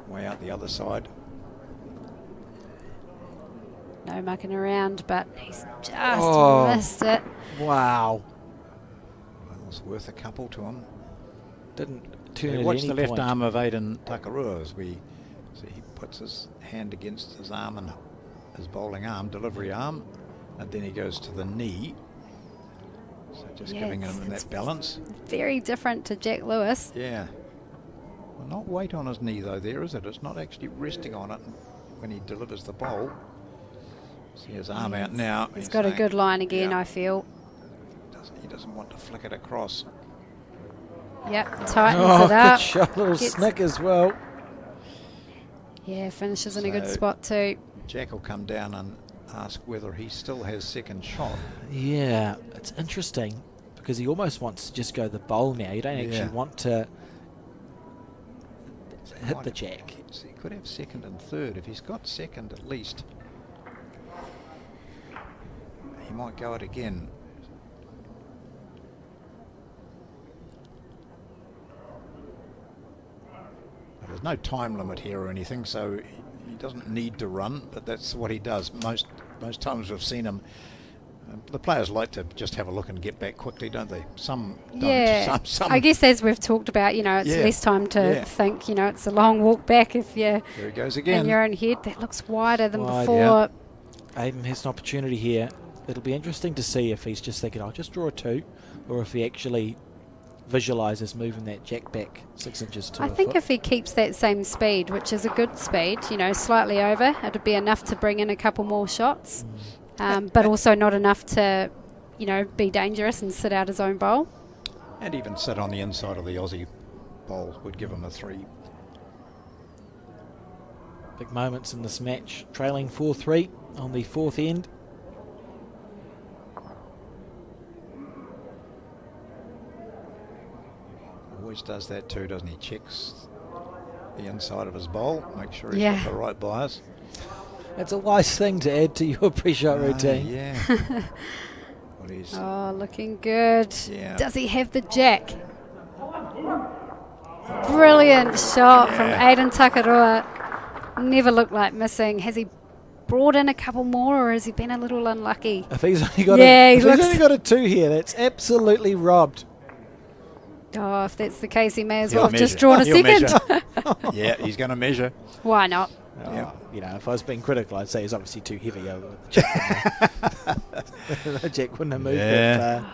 way out the other side. No mucking around, but he's just missed it. Wow. Well, it was worth a couple to him. Didn't So turn you at watch any the left point. arm of Aidan Takarua as we see he puts his hand against his arm and his bowling arm, delivery arm, and then he goes to the knee. So just Yeah, giving it's- him it's that balance. Very different to Jack Lewis. Yeah. Well, not weight on his knee though, there is it? It's not actually resting on it when he delivers the bowl. See his arm out now. He's got a good line again, yeah. I feel. He doesn't want to flick it across. Yep, tightens Oh, it good up. shot. Little Gets- snick as well. Yeah, finishes in a good So- spot too. Jack will come down and ask whether he still has second shot. Yeah, it's interesting because he almost wants to just go the bowl now. You don't Yeah. actually want to So he hit might the have- jack. so he could have second and third. If he's got second at least, he might go it again. There's no time limit here or anything, so he doesn't need to run, but that's what he does. Most times we've seen him. The players like to just have a look and get back quickly, don't they? Some don't. Yeah, Some I guess as we've talked about, you know, it's Yeah. less time to Yeah. think. You know, it's a long walk back if you're There he goes in again. your own head. That looks wider than Wide, before. yeah. Aiden has an opportunity here. It'll be interesting to see if he's just thinking, I'll just draw a 2, or if he actually visualises moving that jack back 6 inches to I a think foot. if he keeps that same speed, which is a good speed, you know, slightly over, it'd be enough to bring in a couple more shots, but also not enough to, you know, be dangerous and sit out his own bowl. And even sit on the inside of the Aussie bowl would give him a 3. Big moments in this match. Trailing 4-3 on the 4th end. Always does that too, doesn't he? Checks the inside of his bowl, make sure he's Yeah. got the right bias. It's a wise thing to add to your pre-shot routine. Yeah. Well, he's, Oh, looking good. Yeah. Does he have the jack? Brilliant shot from Aidan Takarua. Never looked like missing. Has he brought in a couple more, or has he been a little unlucky? If he's only got Yeah, a, he if looks- he's only got a 2 here, that's absolutely robbed. Oh, if that's the case, he may as He'll well have just measure. drawn a He'll second. yeah, he's going to measure. Why not? Yeah. You know, if I was being critical, I'd say he's obviously too heavy. The jack wouldn't have moved Yeah. that far.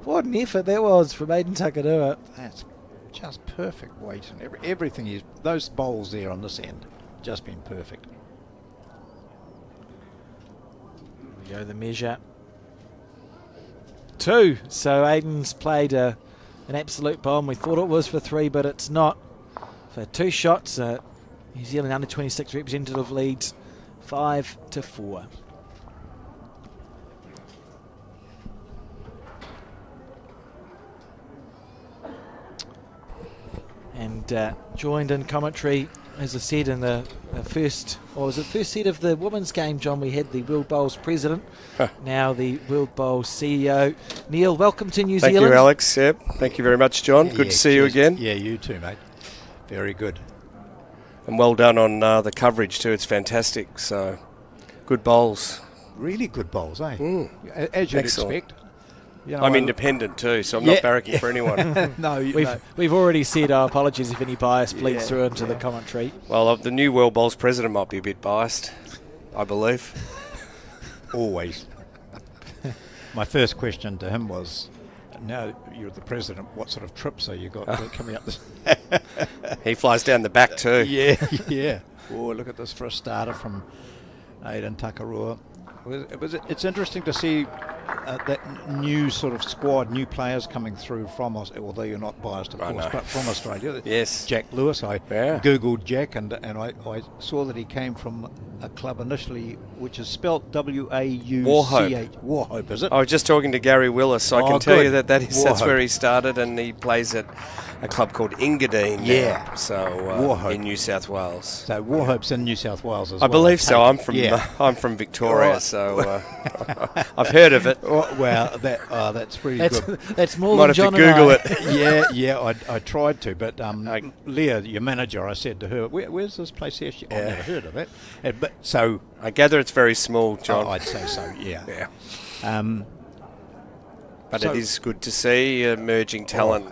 What an effort that was from Aidan Takarua. That's just perfect weight and everything. Those bowls there on this end, just been perfect. There we go, the measure. 2. So Aidan's played an absolute bomb. We thought it was for 3, but it's not. For 2 shots, New Zealand under 26 representative leads 5-4. And joined in commentary, as I said, in the first, or was it first set of the women's game, John, we had the World Bowls president, now the World Bowls CEO. Neil, welcome to New Thank Zealand. you, Alex. Yep. Thank you very much, John. Yeah, Good to see you cheers. again. Yeah, you too, mate. Very good. And well done on the coverage too. It's fantastic. So, good bowls. Really good bowls, eh? Mm. As you'd Excellent. expect. You know, I'm I- independent too, so I'm Yeah. not barracking for anyone. No, We've already said our apologies if any bias bleeds Yeah, through into the yeah. commentary. Well, the new World Bowls president might be a bit biased, I believe. always. My first question to him was, now you're the president, what sort of trips have you got coming up this? He flies down the back too. Yeah, yeah. Oh, look at this for a starter from Aidan Takarua. It's interesting to see that new sort of squad, new players coming through from although you're not biased, of course, but from Australia. Yes. Jack Lewis. I googled Jack, and I saw that he came from a club initially, which is spelt W-A-U-C-H. Warhope, is it? I was just talking to Gary Willis. I can tell good. you that's where he started, and he plays at a club called Engadine. Yeah. So in New South Wales. So Warhope's in New South Wales as well. I believe so. I'm from Victoria, so I've heard of it. Well, that's pretty good. That's more Might than John have to Google and it. Yeah. I tried to, but Leah, your manager, I said to her, "Where's this place here?" I've never heard of it. But so I gather it's very small, John. I'd say so. Yeah. But it is good to see emerging talent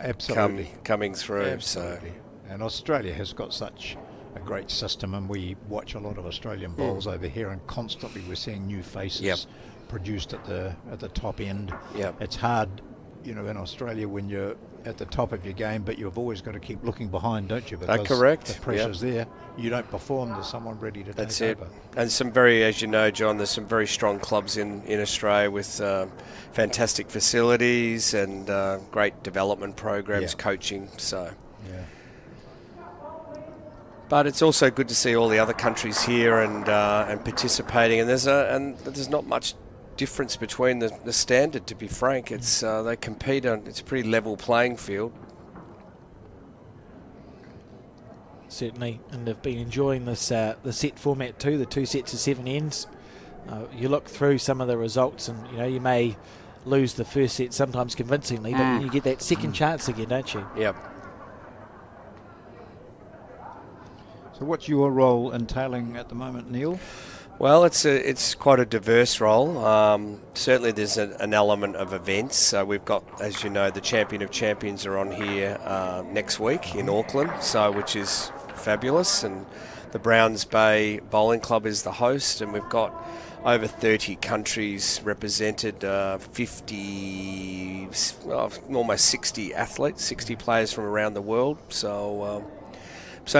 coming through. Absolutely. And Australia has got such a great system, and we watch a lot of Australian bowls over here, and constantly we're seeing new faces produced at the top end. It's hard, in Australia when you're at the top of your game, but you've always got to keep looking behind, don't you? Because correct. The pressure's there. You don't perform, there's someone ready to That's take it. over. And as you know, John, there's some very strong clubs in Australia with fantastic facilities and great development programs, coaching. So. But it's also good to see all the other countries here and participating. And there's not much difference between the standard. To be frank, it's they compete on. It's a pretty level playing field. Certainly, and they've been enjoying this the set format too. The 2 sets of 7 ends. You look through some of the results, and you may lose the first set sometimes convincingly, but then you get that second chance again, don't you? Yep. So what's your role entailing at the moment, Neil? Well, it's quite a diverse role. Certainly there's an element of events. We've got, as you know, the Champion of Champions are on here next week in Auckland, which is fabulous. And the Browns Bay Bowling Club is the host, and we've got over 30 countries represented, 50, almost 60 athletes, 60 players from around the world. So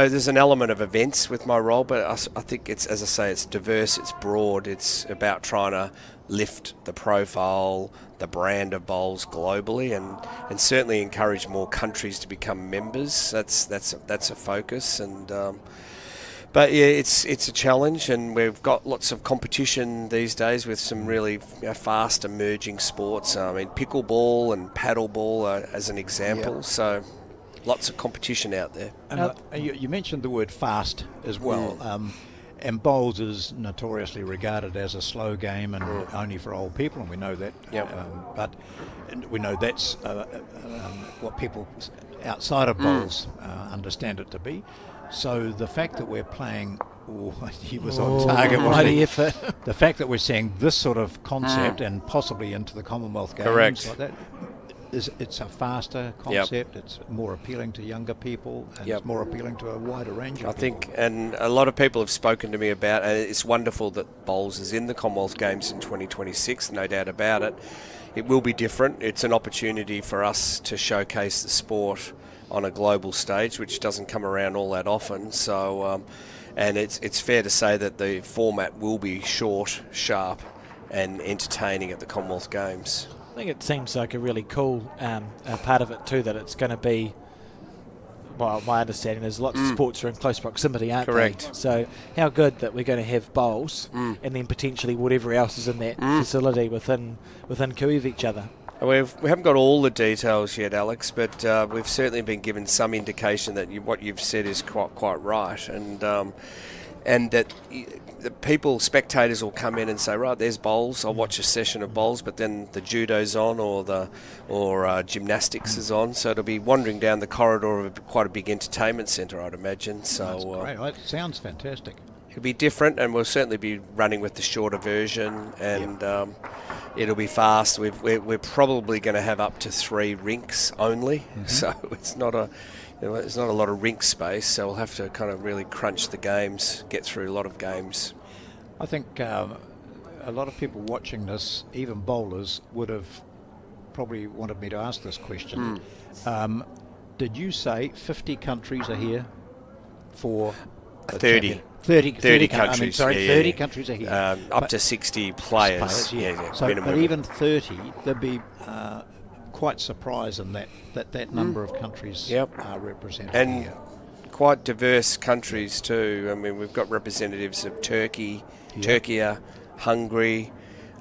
there's an element of events with my role, but I think it's, as I say, it's diverse, it's broad, it's about trying to lift the profile, the brand of bowls globally, and certainly encourage more countries to become members. That's a focus, and but yeah, it's a challenge, and we've got lots of competition these days with some really fast emerging sports. I mean, pickleball and paddleball as an example. So. Lots of competition out there. And you mentioned the word fast as well. And bowls is notoriously regarded as a slow game and only for old people, and we know that. But we know that's what people outside of bowls understand it to be. So the fact that we're playing, he was on target, wasn't he? The fact that we're seeing this sort of concept and possibly into the Commonwealth Games like that, it's a faster concept. It's more appealing to younger people, and it's more appealing to a wider range of people. I think, and a lot of people have spoken to me about, and it's wonderful that bowls is in the Commonwealth Games in 2026, no doubt about it. It will be different. It's an opportunity for us to showcase the sport on a global stage, which doesn't come around all that often. So, and it's fair to say that the format will be short, sharp, and entertaining at the Commonwealth Games. I think it seems like a really cool part of it too, that it's going to be, well, my understanding is lots of sports are in close proximity, aren't they? So how good that we're going to have bowls and then potentially whatever else is in that facility within coo of each other. We haven't got all the details yet, Alex, but we've certainly been given some indication that what you've said is quite right, and that the spectators will come in and say, right, there's bowls, I'll watch a session of bowls, but then the judo's on or gymnastics is on, so it'll be wandering down the corridor of quite a big entertainment centre, I'd imagine. So that's great. It sounds fantastic. It'll be different, and we'll certainly be running with the shorter version, and it'll be fast. We're probably going to have up to 3 rinks only, so it's not there's not a lot of rink space, so we'll have to kind of really crunch the games, get through a lot of games. I think a lot of people watching this, even bowlers, would have probably wanted me to ask this question. Did you say 50 countries are here for 30? 30 countries. countries. I mean, sorry, 30 countries are here. Up to 60 players. Yeah, So, minimum. but even 30, they'd be quite surprised in that number of countries are represented And here. quite diverse countries too. I mean, we've got representatives of Turkey, Hungary,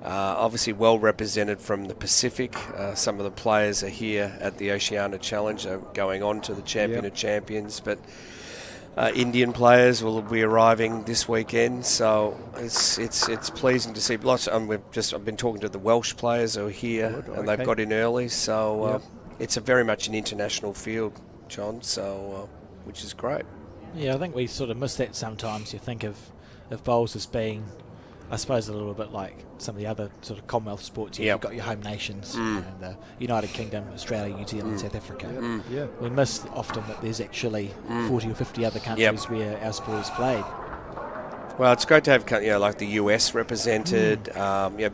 obviously well represented from the Pacific. Some of the players are here at the Oceania Challenge, going on to the Champion of Champions, but Indian players will be arriving this weekend, so it's pleasing to see lots. I've been talking to the Welsh players who are here, and they've got in early, so it's very much an international field, John. So which is great. Yeah, I think we sort of miss that sometimes. You think of bowls as being, I suppose, a little bit like some of the other sort of Commonwealth sports. You've got your home nations, the United Kingdom, Australia, New Zealand, South Africa. We miss often that there's actually 40 or 50 other countries where our sport is played. Well, it's great to have like the US represented,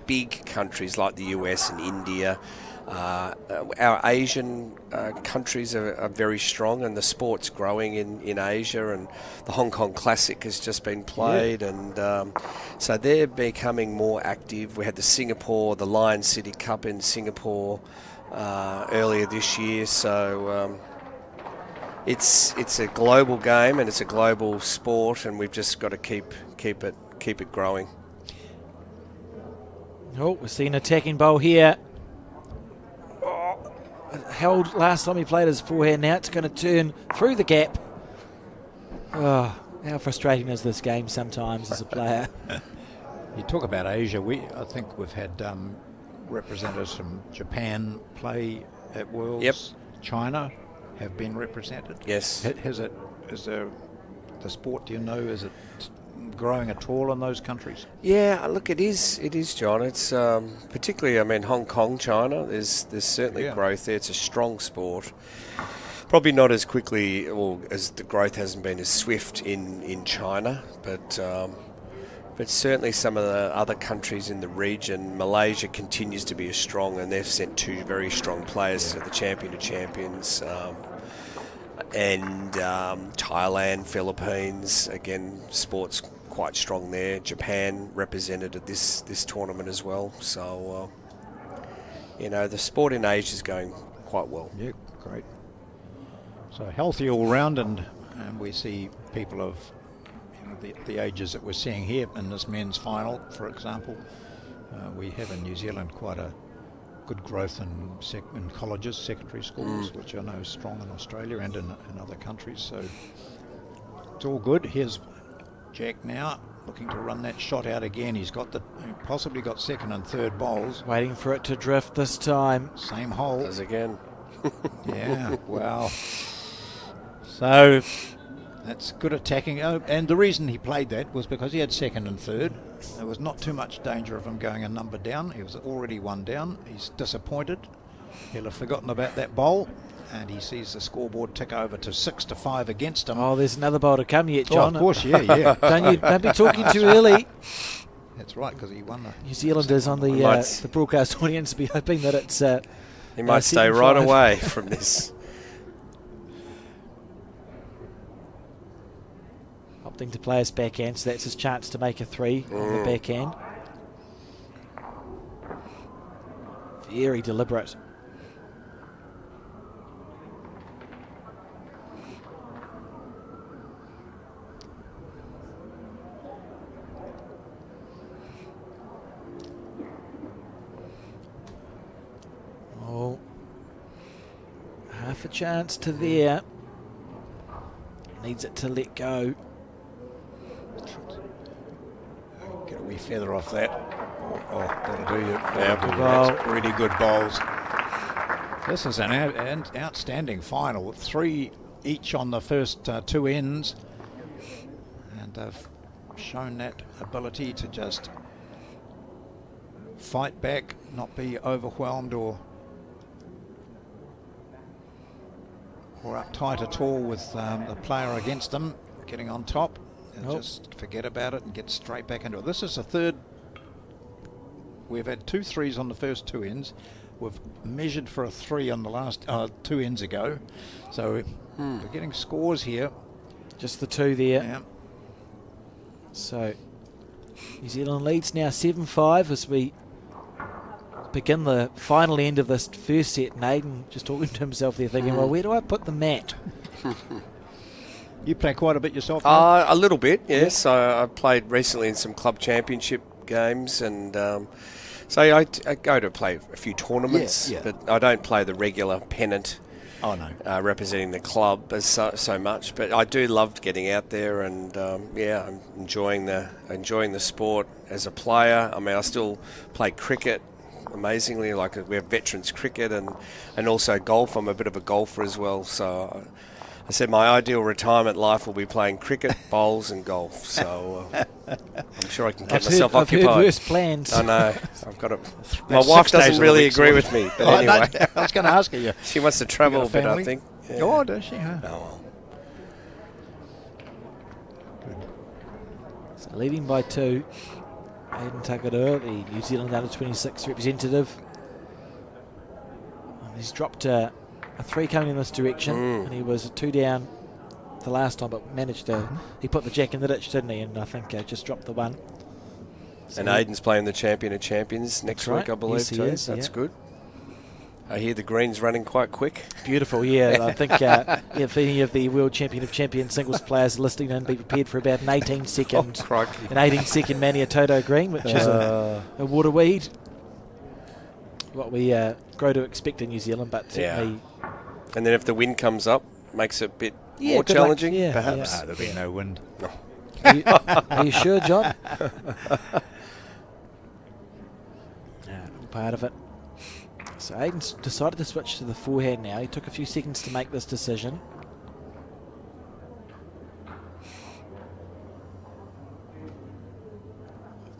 big countries like the US and India. Our Asian countries are very strong, and the sport's growing in Asia, and the Hong Kong Classic has just been played, and so they're becoming more active. We had the Lion City Cup in Singapore earlier this year, so it's a global game and it's a global sport, and we've just got to keep it growing. Oh, we're seeing an attacking bowl here. Held last time he played his forehand. Now it's going to turn through the gap. Oh, how frustrating is this game sometimes as a player? You talk about Asia. I think we've had representatives from Japan play at Worlds. Yep. China have been represented. Yes. Is the sport, do you know, is it growing at all in those countries? Yeah, look, it is, John. It's particularly, Hong Kong, China. There's certainly growth there. It's a strong sport. Probably not as quickly, or as the growth hasn't been as swift in China, but certainly some of the other countries in the region. Malaysia continues to be as strong, and they've sent 2 very strong players to the Champion of Champions. And Thailand, Philippines, again, sports quite strong there. Japan represented at this tournament as well. So, the sport in Asia is going quite well. Yeah, great. So healthy all round, and we see people of the ages that we're seeing here in this men's final, for example. We have in New Zealand quite a good growth in colleges, secondary schools, which I know is strong in Australia and in other countries. So it's all good. Here's Jack now looking to run that shot out again. He possibly got second and third bowls. Waiting for it to drift this time. Same hole. As again. Yeah, wow. So that's good attacking. Oh, and the reason he played that was because he had second and third. There was not too much danger of him going a number down. He was already 1 down. He's disappointed. He'll have forgotten about that bowl, and he sees the scoreboard tick over to 6-5 against him. Oh, there's another bowl to come yet, John. Oh, of course, yeah. Don't be talking too early. That's right, because he won the New Zealanders on the broadcast audience will be hoping that it's. He might stay right away from this. Opting to play his backhand, so that's his chance to make a 3 on the backhand. Very deliberate. Oh, half a chance to there. Needs it to let go. Get a wee feather off that. Oh, that'll do you. Yeah, That's really good bowls. This is an outstanding final. 3 each on the first 2 ends. And they've shown that ability to just fight back, not be overwhelmed or uptight at all with the player against them getting on top. And just forget about it and get straight back into it. This is the third. We've had 2 threes on the first 2 ends. We've measured for a 3 on the last 2 ends ago. So we're getting scores here. Just the 2 there. Yeah. So New Zealand leads now 7-5 as we begin the final end of this first set. And Aiden just talking to himself there thinking, well, where do I put the mat? You play quite a bit yourself, A little bit, yes. I played recently in some club championship games, and so I go to play a few tournaments, but I don't play the regular pennant. Oh, no. Representing the club as so much, but I do love getting out there, and I'm enjoying the sport as a player. I mean, I still play cricket amazingly. Like, we have veterans cricket and also golf. I'm a bit of a golfer as well, so I said my ideal retirement life will be playing cricket, bowls, and golf. So I'm sure I can keep myself occupied. I've heard worse plans. I know. I've got my wife doesn't really agree with me, but anyway. I was going to ask you. She wants to travel a bit, I think. Yeah. Oh, does she? Huh? Oh, well. So leading by 2, Aiden Takarua, the New Zealand under-26 representative. He's dropped a 3 coming in this direction, and he was a 2 down the last time, but managed to. He put the jack in the ditch, didn't he? And I think just dropped the 1. So and Aiden's playing the Champion of Champions next week, I believe, too. Is, That's good. I hear the green's running quite quick. Beautiful, yeah. I think if any of the World Champion of Champions singles players listening in, be prepared for about an 18-second Maniatoto green, which is a water weed. What we grow to expect in New Zealand, but certainly. And then if the wind comes up, makes it a bit more good challenging. Luck. Perhaps. There'll be no wind. Are you sure, John? All part of it. So Aiden's decided to switch to the forehand now. He took a few seconds to make this decision.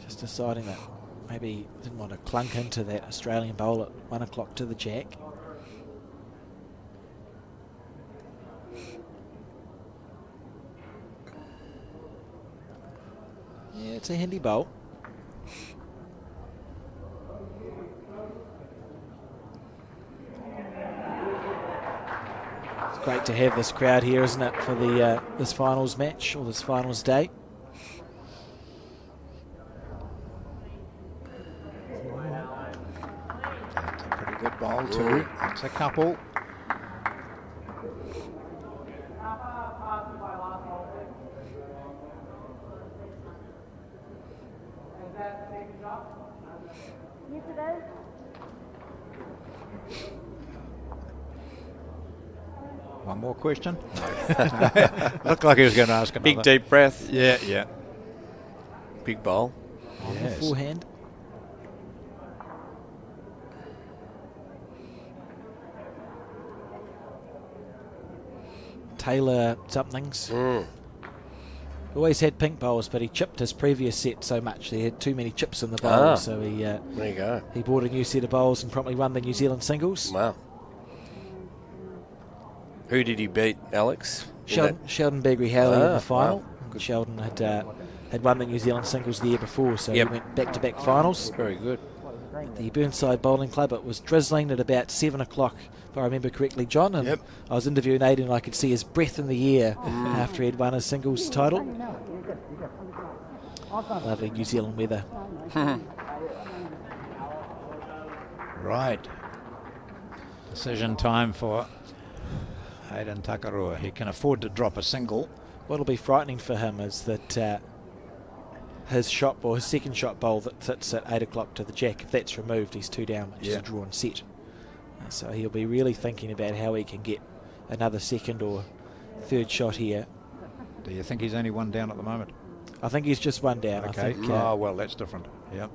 Just deciding that maybe didn't want to clunk into that Australian bowl at 1 o'clock to the jack. Yeah, it's a handy bowl. It's great to have this crowd here, isn't it, for the this finals match or this finals day. That's a pretty good bowl too. That's a couple. One more question? Looked like he was going to ask another. Big deep breath. Yeah. Big bowl. On the forehand. Taylor somethings. Always had pink bowls, but he chipped his previous set so much he had too many chips in the bowl, so he there you go. He bought a new set of bowls and promptly won the New Zealand singles. Wow. Who did he beat, Alex? Sheldon Begri-Howley in the final. Wow. Sheldon had won the New Zealand singles the year before, so he went back-to-back finals. Very good. The Burnside Bowling Club, it was drizzling at about 7 o'clock, if I remember correctly, John. And I was interviewing Aiden and I could see his breath in the air after he had won his singles title. Lovely New Zealand weather. Right. Decision time for Aiden Takarua. He can afford to drop a single. What'll be frightening for him is that his second shot bowl that sits at 8 o'clock to the jack, if that's removed, he's 2 down, which is a drawn set. So he'll be really thinking about how he can get another second or third shot here. Do you think he's only 1 down at the moment? I think he's just 1 down. Okay. I think, oh, well, that's different. Yeah.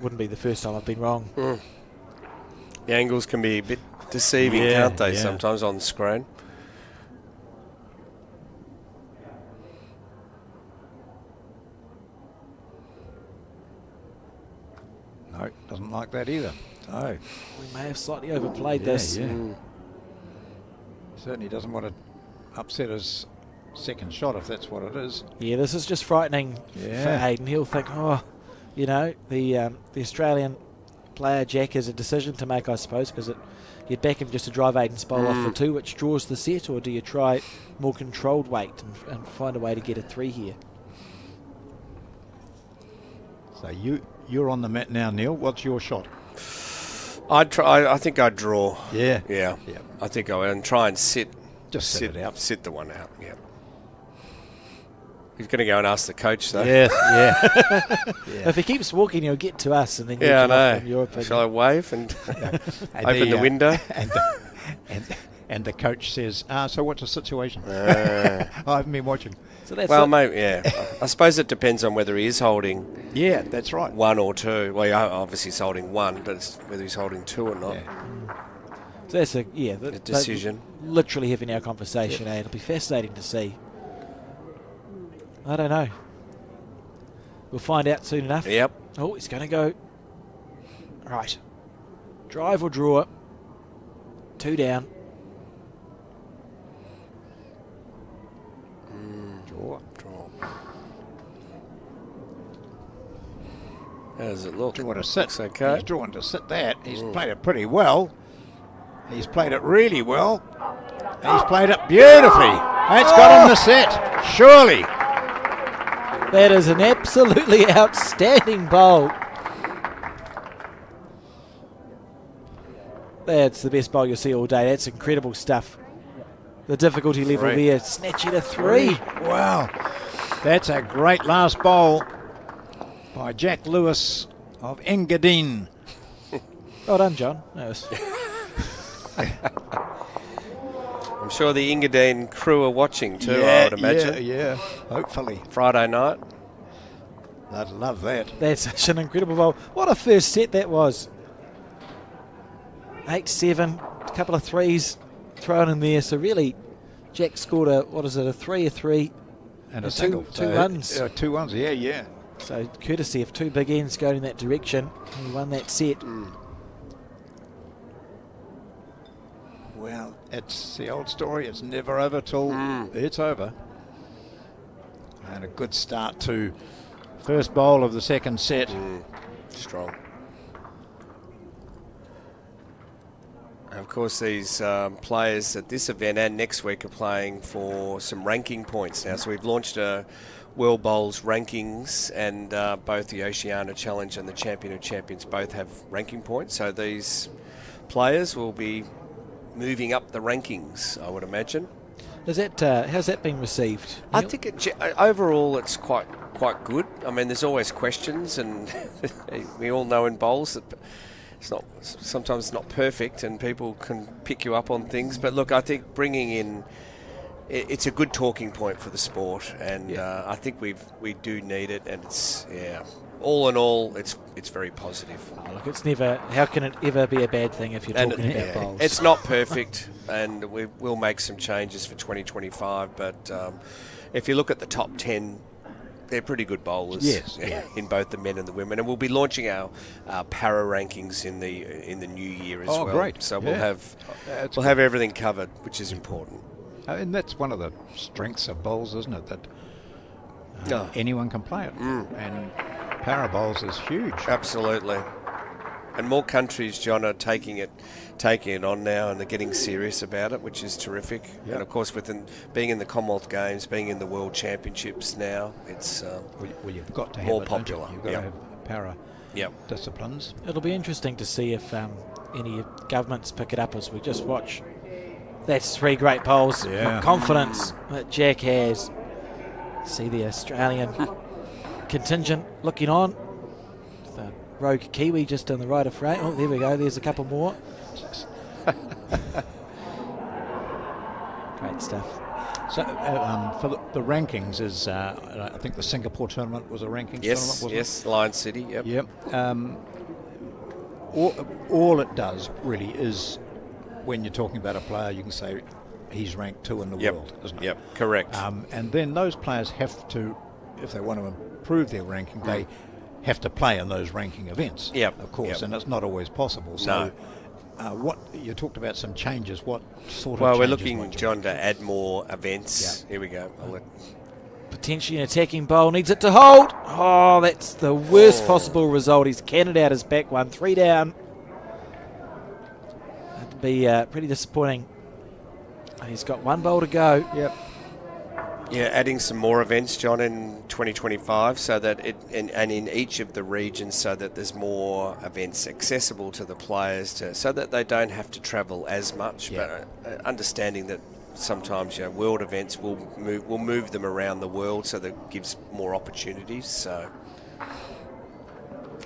Wouldn't be the first time I've been wrong. The angles can be a bit deceiving, can't they, sometimes on the screen? No, doesn't like that either. Oh. We may have slightly overplayed this. Certainly doesn't want to upset his second shot if that's what it is. Yeah, this is just frightening for Aiden. He'll think, the Australian player, Jack, has a decision to make, I suppose, because you'd back him just to drive Aiden's bowl off for 2, which draws the set, or do you try more controlled weight and find a way to get a 3 here? So you're on the mat now, Neil. What's your shot? I think I'd draw. Yeah. Yeah. I think I would, and try and sit it out. Sit the one out. Yeah. He's going to go and ask the coach, though. Yes, If he keeps walking, he'll get to us, and then I know. in your opinion. Shall I wave and And open the window? And the coach says, so what's the situation? I haven't been watching. So that's maybe, I suppose it depends on whether he is holding. Yeah, that's right. 1 or 2. Well, obviously he's holding 1, but it's whether he's holding 2 or not. So that's a decision. Literally having our conversation. It'll be fascinating to see. I don't know. We'll find out soon enough. Yep. Oh, he's going to go. Right. Drive or draw. 2 down. Draw. How does it look? Draw to sit. Looks okay. He's drawn to sit that. He's played it pretty well. He's played it really well. He's played it beautifully. That's got him the set. Surely. That is an absolutely outstanding bowl. That's the best bowl you'll see all day. That's incredible stuff. The difficulty level 3. there, snatching a 3. Wow. That's a great last bowl by Jack Lewis of Engadine. Well done, John. That was I'm sure the Engadine crew are watching too, I would imagine. Yeah, hopefully. Friday night. I'd love that. That's such an incredible bowl. What a first set that was. 8-7, a couple of 3s thrown in there. So really, Jack scored a 3, And a two single. 2 ones. 2 ones, yeah. So courtesy of 2 big ends going in that direction, he won that set. Well, it's the old story. It's never over till it's over. And a good start to first bowl of the second set. Strong. And of course, these players at this event and next week are playing for some ranking points now. So we've launched a World Bowls rankings, and both the Oceania Challenge and the Champion of Champions both have ranking points. So these players will be moving up the rankings, I would imagine. How's that been received? I Neil? think overall it's quite good. I mean, there's always questions, and we all know in bowls that sometimes it's not perfect, and people can pick you up on things. But look, I think bringing in it's a good talking point for the sport, and I think we do need it, and it's all in all, it's very positive. Oh, look, it's never. How can it ever be a bad thing if you're talking about bowls? It's not perfect, and we will make some changes for 2025. But if you look at the top 10, they're pretty good bowlers. Yes, in both the men and the women, and we'll be launching our para rankings in the new year as well. Oh, great! So we'll have everything covered, which is important. And that's one of the strengths of bowls, isn't it? That anyone can play it, and para bowls is huge. Absolutely. And more countries, John, are taking it on now, and they're getting serious about it, which is terrific. Yep. And of course, being in the Commonwealth Games, being in the World Championships now, it's well, you've got to have more it, popular. You've got to have para disciplines. It'll be interesting to see if any governments pick it up as we just watch. That's 3 great bowls. Yeah. Confidence that Jack has. See the Australian contingent looking on. The rogue Kiwi just on the right of frame. Oh, there we go. There's a couple more. Great stuff. So for the rankings is, I think the Singapore tournament was a rankings tournament, wasn't it? Lion City, yep. Yep. All it does really is, when you're talking about a player, you can say he's ranked 2 in the world, isn't it? Yep, correct. And then those players have to, if they want to improve their ranking, they have to play in those ranking events, of course, and it's not always possible. So what you talked about some changes. What sort of changes? Well, we're looking, John, to add more events. Here we go. Potentially an attacking bowl, needs it to hold. Oh, that's the worst possible result. He's canned out his back one, 3 down. That'd be pretty disappointing. He's got 1 bowl to go. Yep. Yeah, adding some more events, John, in 2025, so that and in each of the regions, so that there's more events accessible to the players, so that they don't have to travel as much. Yeah. But understanding that sometimes world events will move them around the world, so that gives more opportunities. So,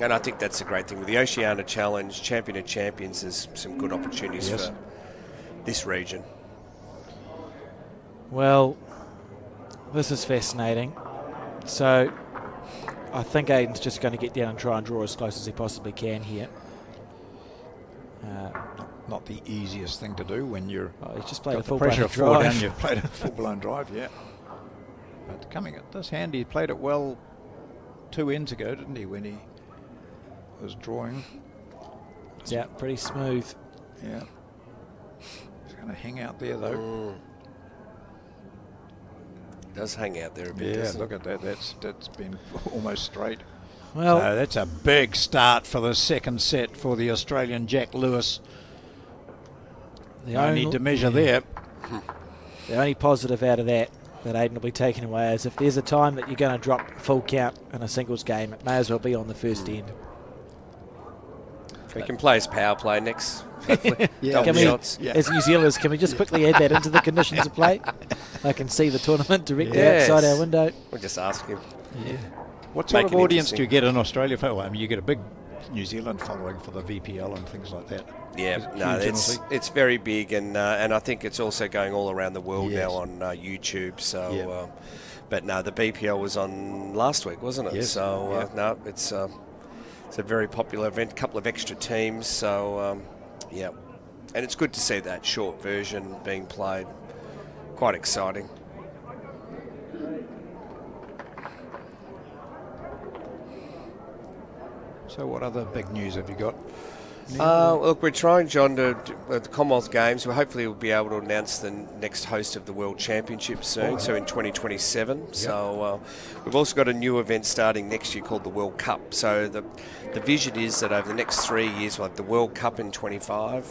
and I think that's a great thing with the Oceania Challenge, Champion of Champions. There's some good opportunities for this region. Well, this is fascinating. So I think Aiden's just going to get down and try and draw as close as he possibly can here. Not the easiest thing to do when you're He's just played a got the full-blown pressure of 4 drive. down. You've played a full-blown drive, yeah. But coming at this hand, he played it well 2 ends ago, didn't he, when he was drawing? It's out pretty smooth. Yeah. He's going to hang out there, though. Does hang out there a bit. Yeah, look at that. That's been almost straight. Well, So that's a big start for the second set for the Australian Jack Lewis. No need to measure there. The only positive out of that Aiden will be taking away is if there's a time that you're going to drop full count in a singles game, it may as well be on the first end. We can play his power play next. Yeah. Double Can we, shots. as New Zealanders, can we just quickly add that into the conditions of play? I can see the tournament directly Yes. outside our window. We'll just ask him. Yeah. What sort Make of it audience do interesting. you get in Australia for? I mean, you get a big New Zealand following for the VPL and things like that. Yeah, Is it no, huge, it's honestly? it's very big, and I think it's also going all around the world Yes. now on YouTube. So, Yeah. but no, the BPL was on last week, wasn't it? Yes, So no, it's a very popular event. A couple of extra teams. So yeah, and it's good to see that short version being played. Quite exciting. So what other big news have you got? Look, we're trying, John, to at the Commonwealth Games. Hopefully, we'll be able to announce the next host of the World Championship soon. So in 2027. So we've also got a new event starting next year called the World Cup. So the vision is that over the next 3 years, we'll have the World Cup in 25,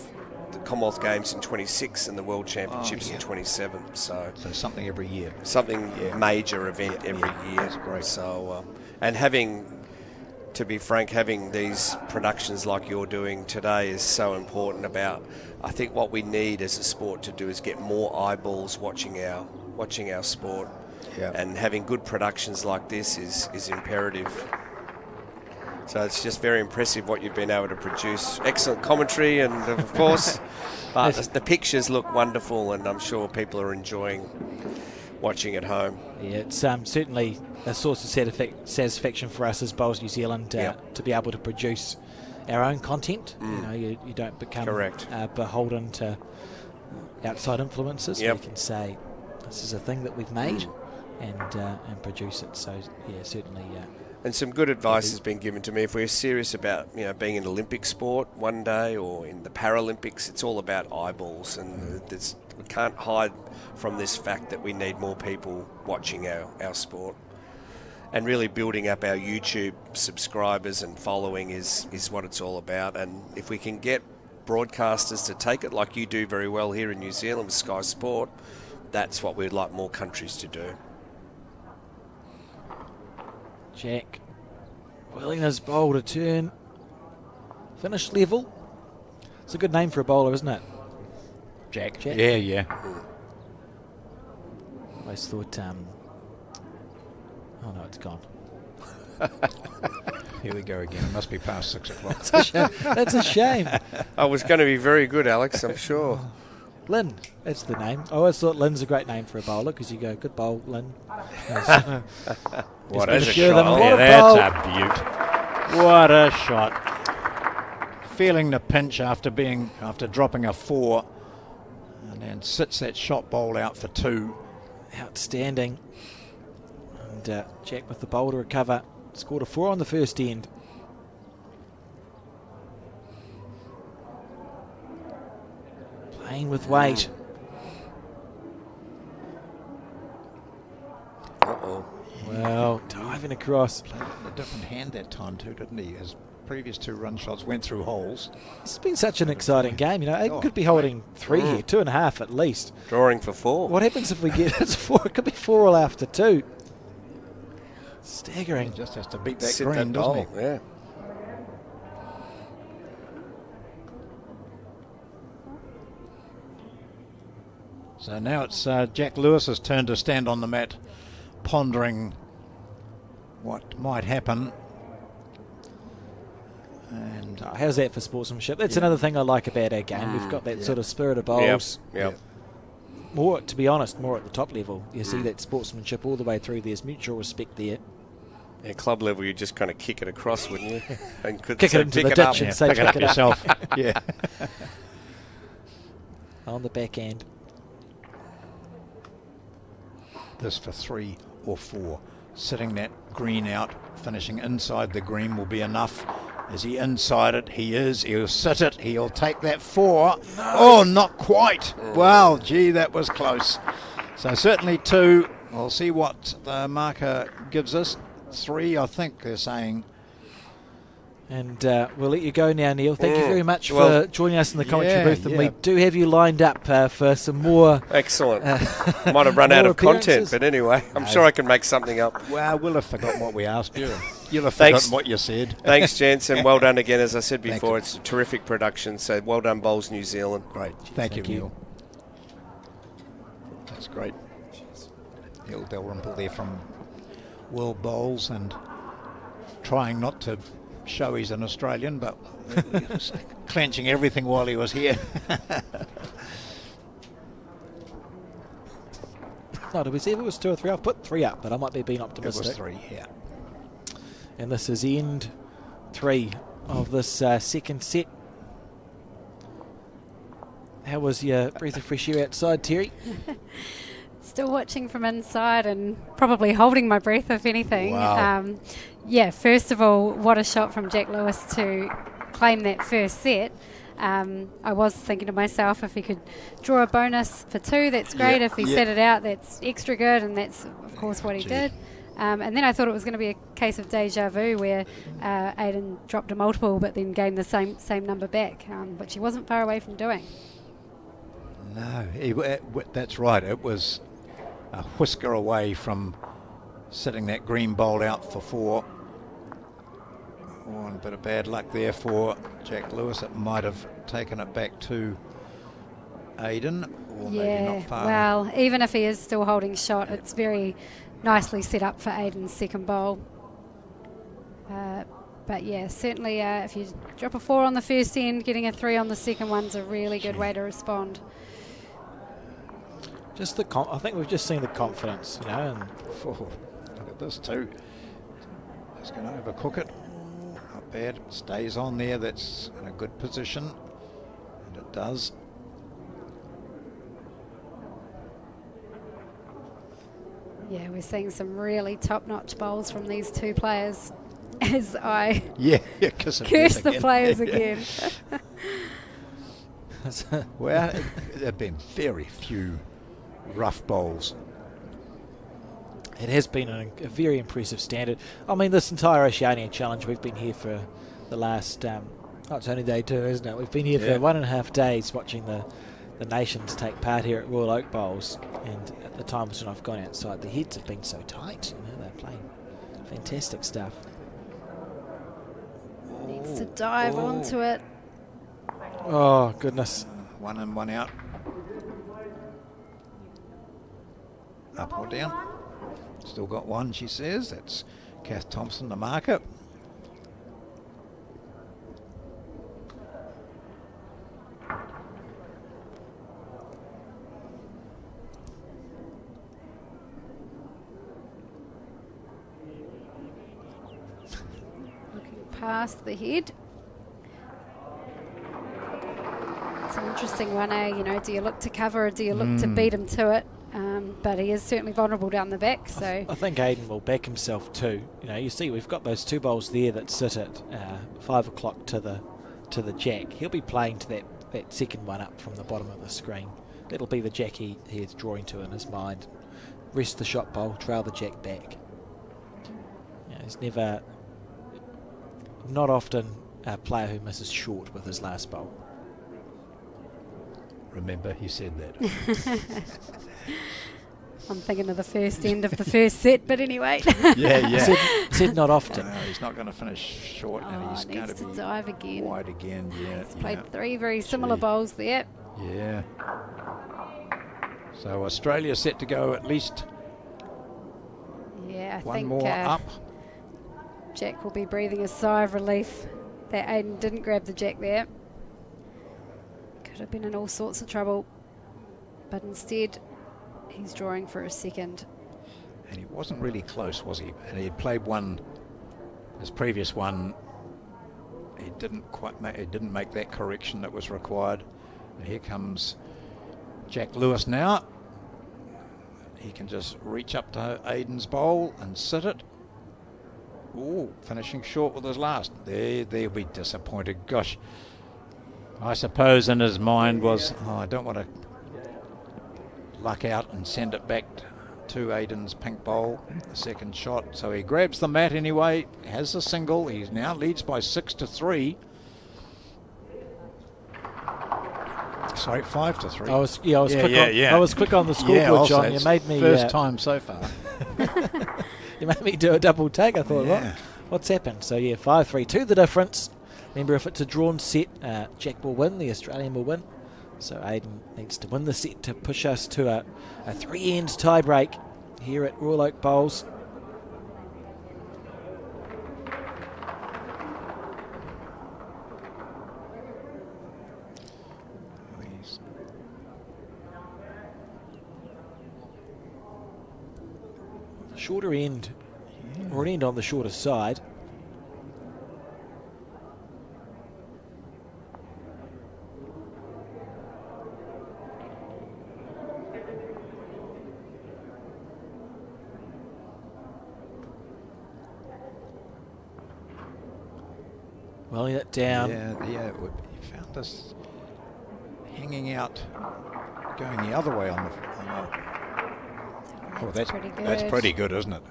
the Commonwealth Games in 26, and the World Championships in 27. So something every year. something major event every year. That's great. So and having. To be frank, having these productions like you're doing today is so important. I think what we need as a sport to do is get more eyeballs watching our sport, and having good productions like this is imperative. So it's just very impressive what you've been able to produce. Excellent commentary, and of course, but the pictures look wonderful, and I'm sure people are enjoying watching at home. Yeah, it's certainly a source of satisfaction for us as Bowls New Zealand to be able to produce our own content. You know, you don't become beholden to outside influences. We can say this is a thing that we've made and produce it. So yeah, certainly. And some good advice has been given to me. If we're serious about being an Olympic sport one day or in the Paralympics, it's all about eyeballs, and we can't hide from this fact that we need more people watching our sport. And really building up our YouTube subscribers and following is what it's all about. And if we can get broadcasters to take it like you do very well here in New Zealand with Sky Sport, that's what we'd like more countries to do. Jack willing his bowl to turn. Finish level. It's a good name for a bowler, isn't it? Jack. Jack. Yeah. Always thought, oh no, it's gone. Here we go again. It must be past 6 o'clock. That's a shame. I was going to be very good, Alex, I'm sure. Lynn, that's the name. I always thought Lynn's a great name for a bowler because you go, good bowl, Lynn. What been is a a few of them. shot? What a That's a beaut. What a shot. Feeling the pinch after dropping a 4, and then sits that shot bowl out for 2. Outstanding. And Jack with the bowl to recover. Scored a 4 on the first end. Playing with weight. Uh-oh. Well, diving across. Played a different hand that time too, didn't he? His previous 2 run shots went through holes. It's been such an exciting game. You know, Aiden could be holding 3 here, 2.5 at least. Drawing for 4. What happens if we get it's 4? It could be 4 all after 2. Staggering. He just has to beat that Sit green, that doesn't bowl, he? yeah. So now it's Jack Lewis's turn to stand on the mat, pondering what might happen. And How's that for sportsmanship? That's another thing I like about our game. We've got that sort of spirit of bowls. Yep. More, to be honest, more at the top level. You see that sportsmanship all the way through. There's mutual respect there. At club level, you just kind of kick it across, wouldn't you? And could Kick it into the ditch and say pick it up yourself. Yeah. On the back end. This for 3 or 4. Sitting that green out, finishing inside the green will be enough. Is he inside it? He is. He'll sit it. He'll take that 4. No. Oh, not quite. Wow, gee, that was close. So certainly 2. We'll see what the marker gives us. 3, I think they're saying. And we'll let you go now, Neil. Thank you very much for joining us in the commentary booth. And we do have you lined up for some more. Excellent. Might have run out of content, but anyway, I'm sure I can make something up. Well, we'll have forgotten what we asked you. You'll have forgotten what you said. Thanks, gents, and well done again. As I said before, it's a terrific production. So well done, Bowls New Zealand. Great. Thank you, Neil. That's great. Neil Dalrymple there from World Bowls, and trying not to show he's an Australian, but he was clenching everything while he was here. No, did we see if it was 2 or 3? I've put 3 up, but I might be being optimistic. It was 3, yeah. And this is end 3 of this second set. How was your breath of fresh air outside, Terry? Still watching from inside and probably holding my breath, if anything. Wow. First of all, what a shot from Jack Lewis to claim that first set. I was thinking to myself, if he could draw a bonus for 2, that's great. If he set it out, that's extra good, and that's, of course, what he did. And then I thought it was going to be a case of deja vu where Aiden dropped a multiple but then gained the same number back, which he wasn't far away from doing. No, that's right. It was a whisker away from sitting that green bowl out for 4. Oh, and a bit of bad luck there for Jack Lewis. It might have taken it back to Aiden, or maybe not far. Well, even if he is still holding shot, it's very nicely set up for Aiden's second bowl. But yeah, certainly if you drop a 4 on the first end, getting a 3 on the second one's a really good way to respond. Just I think we've just seen the confidence, you know. And Look at this too. Just going to overcook it. Not bad. Stays on there. That's in a good position, and it does. Yeah, we're seeing some really top-notch bowls from these 2 players as I curse the players again. Well, there have been very few rough bowls. It has been a very impressive standard. I mean, this entire Oceania challenge, we've been here for the last, it's only day 2, isn't it? We've been here for 1.5 days watching the nations take part here at Royal Oak Bowls, and at the times when I've gone outside, the heads have been so tight. You know, they're playing fantastic stuff. Needs to dive onto it. Oh, goodness. 1 in, 1 out. Up or down? Still got 1, she says. That's Kath Thompson, the marker. Looking past the head. It's an interesting one, You know, do you look to cover or do you look to beat him to it? But he is certainly vulnerable down the back. So I think Aiden will back himself too. You know, you see we've got those 2 bowls there that sit at 5 o'clock to the jack. He'll be playing to that second one up from the bottom of the screen. That'll be the jack he is drawing to in his mind. Rest the shot bowl, trail the jack back. He's never, not often a player who misses short with his last bowl. Remember, he said that. I'm thinking of the first end of the first set, but anyway. Said not often. He's not going to finish short, and he's going needs to to be dive again. wide again. Yeah, He's played 3 very similar bowls there. Yeah. So Australia set to go at least Yeah, I one think more up. Jack will be breathing a sigh of relief that Aiden didn't grab the jack there. Could have been in all sorts of trouble, but instead he's drawing for a second. And he wasn't really close, was he? And he had played one, his previous one, he didn't quite make that correction that was required. And here comes Jack Lewis now. He can just reach up to Aiden's bowl and sit it. Ooh, finishing short with his last. They'll be disappointed. Gosh, I suppose in his mind was, I don't want to luck out and send it back to Aiden's pink bowl, the second shot. So he grabs the mat anyway, has a single. He now leads by 6-3. Sorry, 5-3. I was quick on the scoreboard, John. You made me first time so far. You made me do a double take. I thought, what's happened? So 5-3, 2 the difference. Remember, if it's a drawn set, Jack will win. The Australian will win. So Aiden needs to win the set to push us to a 3-end tie break here at Royal Oak Bowls. Shorter end, or an end on the shorter side. Welling it down. Yeah, he found this hanging out, going the other way on the oh, that's pretty good. That's pretty good, isn't it?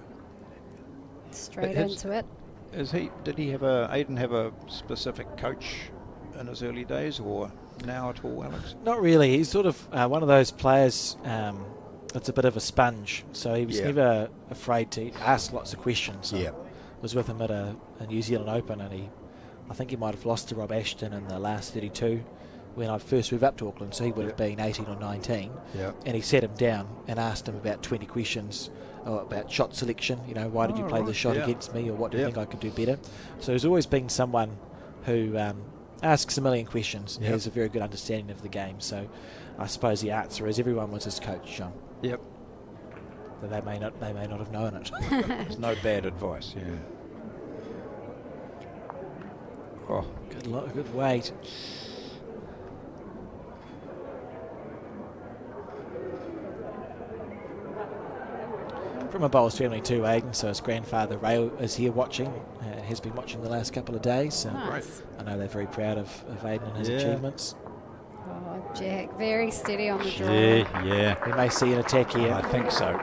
Straight into it. Did Aiden have a specific coach in his early days, or now at all, Alex? Not really. He's sort of one of those players that's a bit of a sponge. So he was never afraid to ask lots of questions. I was with him at a New Zealand Open, and I think he might have lost to Rob Ashton in the last 32 when I first moved up to Auckland, so he would have been 18 or 19. And he sat him down and asked him about 20 questions about shot selection. You know, why did you play the shot against me, or what do you think I could do better? So he's always been someone who asks a million questions and has a very good understanding of the game. So I suppose the answer is everyone was his coach, John. Yep. But they may not have known it. There's no bad advice. Oh, good weight. From a bowls family too, Aiden, so his grandfather Ray is here watching, has been watching the last couple of days. So Nice. I know they're very proud of Aiden and his achievements. Oh, Jack, very steady on the draw. Yeah. We may see an attack here. I think so.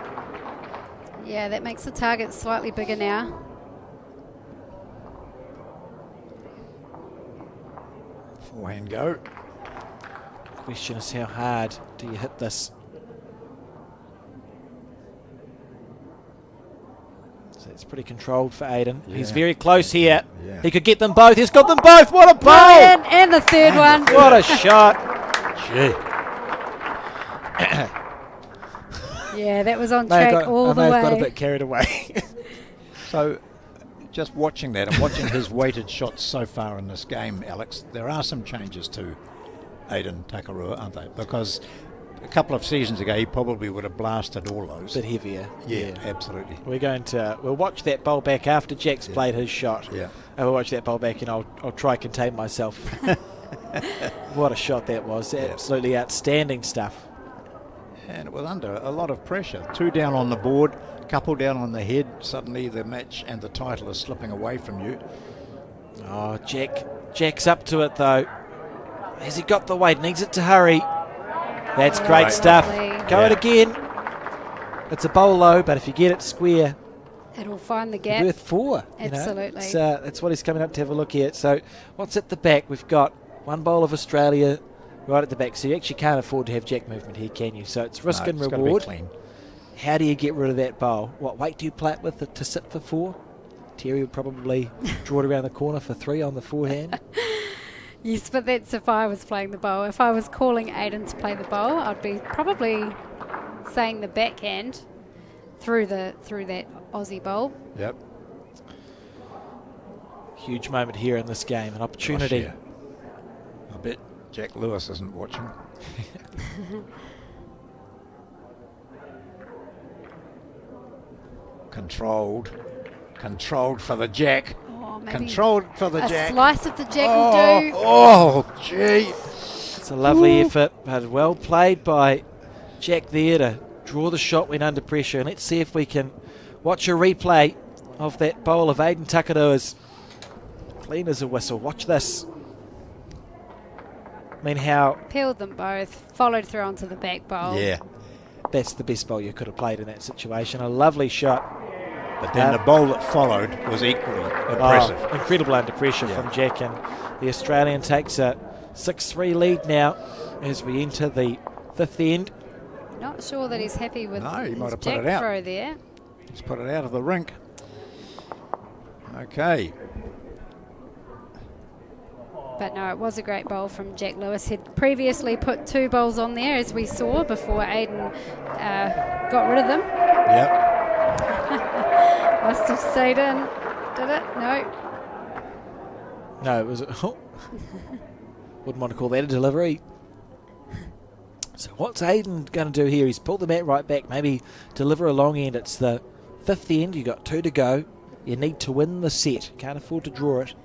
Yeah, that makes the target slightly bigger now. Forehand go. Question is, how hard do you hit this? So it's pretty controlled for Aiden. He's very close here. He could get them both. He's got them both. What a bowl! And the third one. What a shot! Gee. Yeah, that was on track all the way. I've got a bit carried away. So, just watching that and watching his weighted shots so far in this game, Alex, there are some changes to Aiden Takarua, aren't they? Because a couple of seasons ago, he probably would have blasted all those. Bit heavier. Yeah, absolutely. We'll watch that bowl back after Jack's played his shot. Yeah. I will watch that bowl back, and I'll try to contain myself. What a shot that was. Absolutely outstanding stuff. And it was under a lot of pressure. 2 down on the board, couple down on the head. Suddenly the match and the title is slipping away from you. Oh, Jack's up to it though. Has he got the weight? Needs it to hurry. That's great stuff. Lovely. Go it again. It's a bowl low, but if you get it square, It'll find the gap. Worth 4. Absolutely. So that's what he's coming up to have a look at. So what's at the back? We've got one bowl of Australia right at the back. So you actually can't afford to have jack movement here, can you? So it's risk and it's gotta be reward. clean. How do you get rid of that bowl? What weight do you play it with to sit for 4? Terry would probably draw it around the corner for 3 on the forehand. Yes, but that's if I was playing the bowl. If I was calling Aiden to play the bowl, I'd be probably saying the backhand through that Aussie bowl. Yep. Huge moment here in this game, an opportunity. Gosh, yeah. I bet Jack Lewis isn't watching. Controlled for the jack. Oh, maybe Controlled for the a jack. slice of the jack will do. Oh, gee. It's a lovely effort, but well played by Jack there to draw the shot when under pressure. And let's see if we can watch a replay of that bowl of Aiden Takarua's. Clean as a whistle. Watch this. I mean, how Peeled them both, followed through onto the back bowl. Yeah. that's the best bowl you could have played in that situation. A lovely shot. But then the bowl that followed was equally impressive. Oh, incredible under pressure from Jack, and the Australian takes a 6-3 lead now as we enter the 5th end. Not sure that he's happy with No, he might his have put jack it out. throw there. He's put it out of the rink. Okay. But no, it was a great bowl from Jack Lewis. He'd previously put 2 bowls on there, as we saw, before Aiden got rid of them. Yep. Must have stayed in. Did it? No. No, it was. Wouldn't want to call that a delivery. So what's Aiden going to do here? He's pulled the mat right back. Maybe deliver a long end. It's the 5th end. You got 2 to go. You need to win the set. Can't afford to draw it.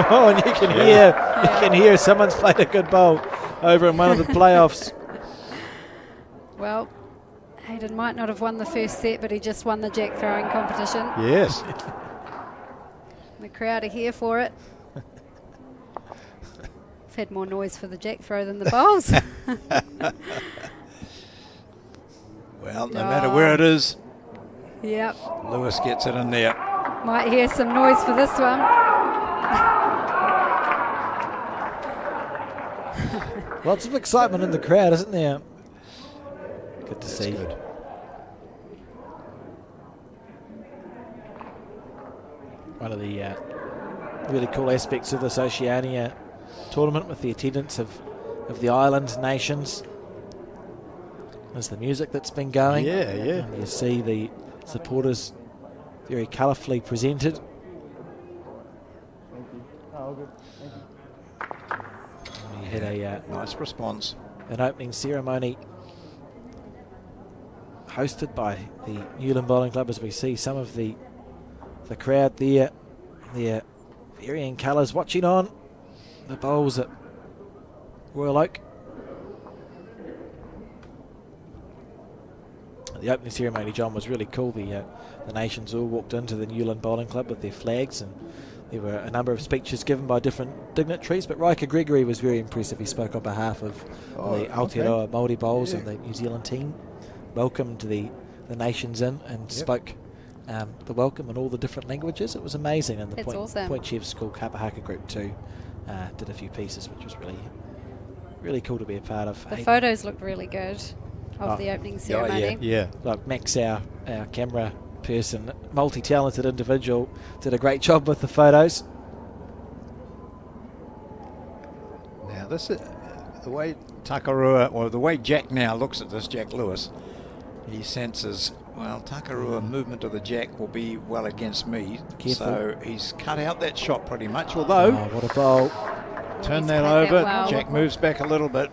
Oh, and you can hear someone's played a good bowl over in one of the playoffs. Well, Aiden might not have won the first set, but he just won the jack throwing competition. Yes. The crowd are here for it. I've had more noise for the jack throw than the bowls. Well, no matter where it is, Yep. Lewis gets it in there. Might hear some noise for this one. Lots of excitement in the crowd, isn't there? Good to see. Good. One of the really cool aspects of this Oceania tournament, with the attendance of the island nations, is the music that's been going. Yeah. And you see the supporters very colourfully presented. We had a Nice response. an opening ceremony hosted by the Newland Bowling Club, as we see some of the crowd there, their varying colours, watching on the bowls at Royal Oak. The opening ceremony, John, was really cool. The nations all walked into the Newland Bowling Club with their flags, and there were a number of speeches given by different dignitaries, but Riker Gregory was very impressive. He spoke on behalf of the Aotearoa Māori Bowls and the New Zealand team, welcomed the nations in and spoke the welcome in all the different languages. It was amazing. And the That's awesome. Point Chief School Kapahaka Group too did a few pieces, which was really, really cool to be a part of. The photos looked really good of the opening ceremony. Yeah. Like Max, our camera person, multi-talented individual, did a great job with the photos. Now this is the way Takarua, or the way Jack now looks at this, Jack Lewis, he senses, well, Takarua movement of the jack will be well against me. Careful. So he's cut out that shot pretty much, although What a bowl. turn He's that played that over, well. Jack moves back a little bit.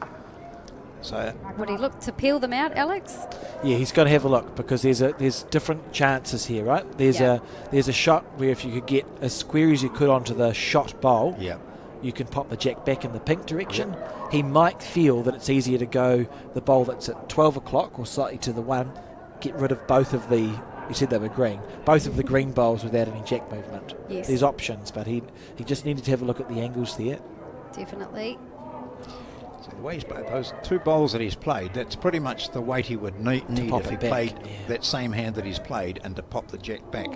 So Would he look to peel them out, Alex? Yeah, he's got to have a look, because there's different chances here, right? There's a shot where if you could get as square as you could onto the shot bowl, yeah, you can pop the jack back in the pink direction. He might feel that it's easier to go the bowl that's at 12 o'clock or slightly to the 1, get rid of both of the, you said they were green, both of the green bowls without any jack movement. Yes. There's options, but he just needed to have a look at the angles there. Definitely. so the way he's played, those 2 bowls that he's played, that's pretty much the weight he would need pop if he it back, played yeah. that same hand that he's played and to pop the jack back.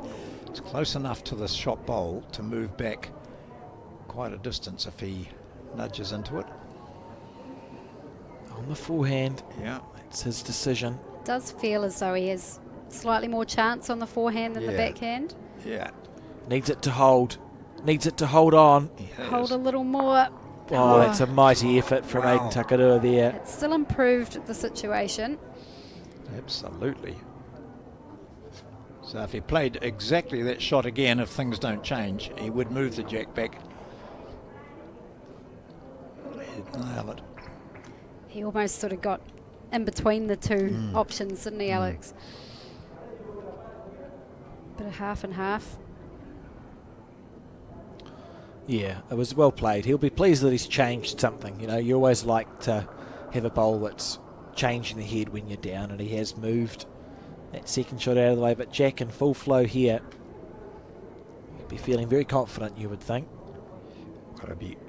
It's close enough to the shot bowl to move back quite a distance if he nudges into it. On the forehand, Yeah. it's his decision. Does feel as though he has slightly more chance on the forehand than the Yeah. backhand. Yeah. Needs it to hold. Needs it to hold on. He has. Hold a little more. Oh, that's a mighty effort from Wow. Aiden Takarua there. It's still improved the situation. Absolutely. So if he played exactly that shot again, if things don't change, he would move the jack back. He'd nail it. He almost sort of got in between the two options, didn't he, Alex? Bit of half and half. Yeah, it was well played. He'll be pleased that he's changed something. You know, you always like to have a bowl that's changing the head when you're down, and he has moved that second shot out of the way. But Jack in full flow here, he'll be feeling very confident, you would think.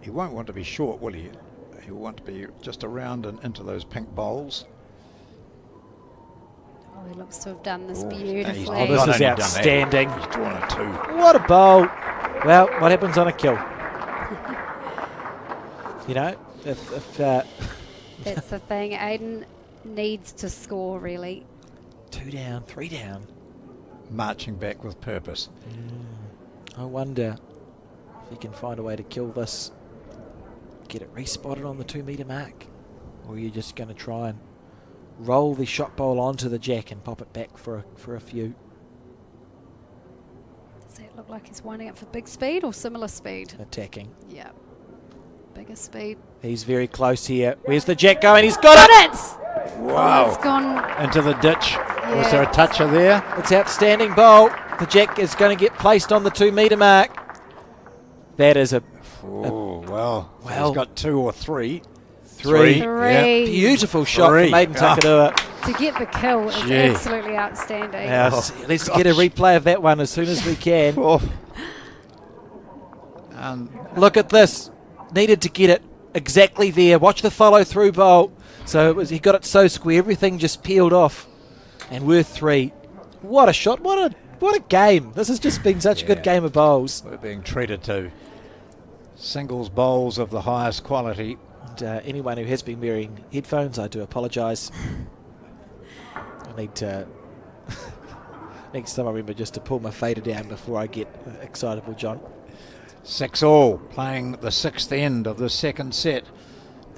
He won't want to be short, will he? He'll want to be just around and into those pink bowls. Oh, he looks to have done this Oh, beautifully. he's Oh, not this is only done that, outstanding. He's drawn a 2. What a bowl. Well, what happens on a kill? You know, if That's the thing. Aiden needs to score, really. 2 down, 3 down. Marching back with purpose. I wonder if he can find a way to kill this, get it respotted on the 2 metre mark, or are you just going to try and roll the shot bowl onto the jack and pop it back for a few? Does that look like he's winding up for big speed or similar speed? Attacking. Yeah. Bigger speed. He's very close here. Where's the jack going? He's got it! Wow. Oh, it's gone. Into the ditch. Was there a Yeah. toucher there? It's outstanding bowl. The jack is going to get placed on the 2 metre mark. That is a Oh, well. So Well. he's got 2 or 3. Three. Three. beautiful shot Three. from Aiden Takarua. To get the kill is Gee. absolutely outstanding. Now, let's get a replay of that one as soon as we can. Oh. Look at this. Needed to get it exactly there. Watch the follow through bowl. So he got it so square, everything just peeled off. And worth 3. What a shot. What a game. This has just been such a good Yeah. game of bowls. We're being treated to singles bowls of the highest quality. And anyone who has been wearing headphones, I do apologise. I need to next time I remember just to pull my fader down before I get excitable, John. 6-all, playing the 6th end of the second set.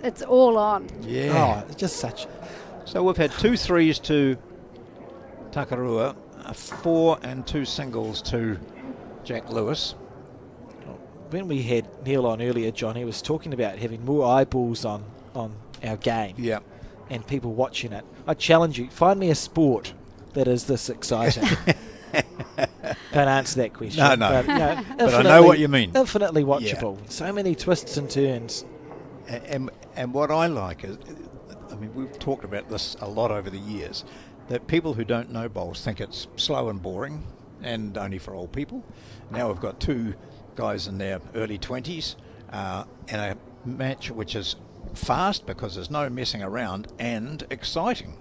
It's all on. Yeah. Oh, it's just such. So we've had 2 threes to Takarua, a 4 and 2 singles to Jack Lewis. When we had Neil on earlier, John, he was talking about having more eyeballs on our game Yeah. and people watching it. I challenge you, find me a sport that is this exciting. Don't answer that question. No, no. But, you know, But I know what you mean. Infinitely watchable. So many twists and turns. And what I like is, I mean, we've talked about this a lot over the years, that people who don't know bowls think it's slow and boring and only for old people. Now we've got 2 guys in their early 20s and a match which is fast because there's no messing around and exciting.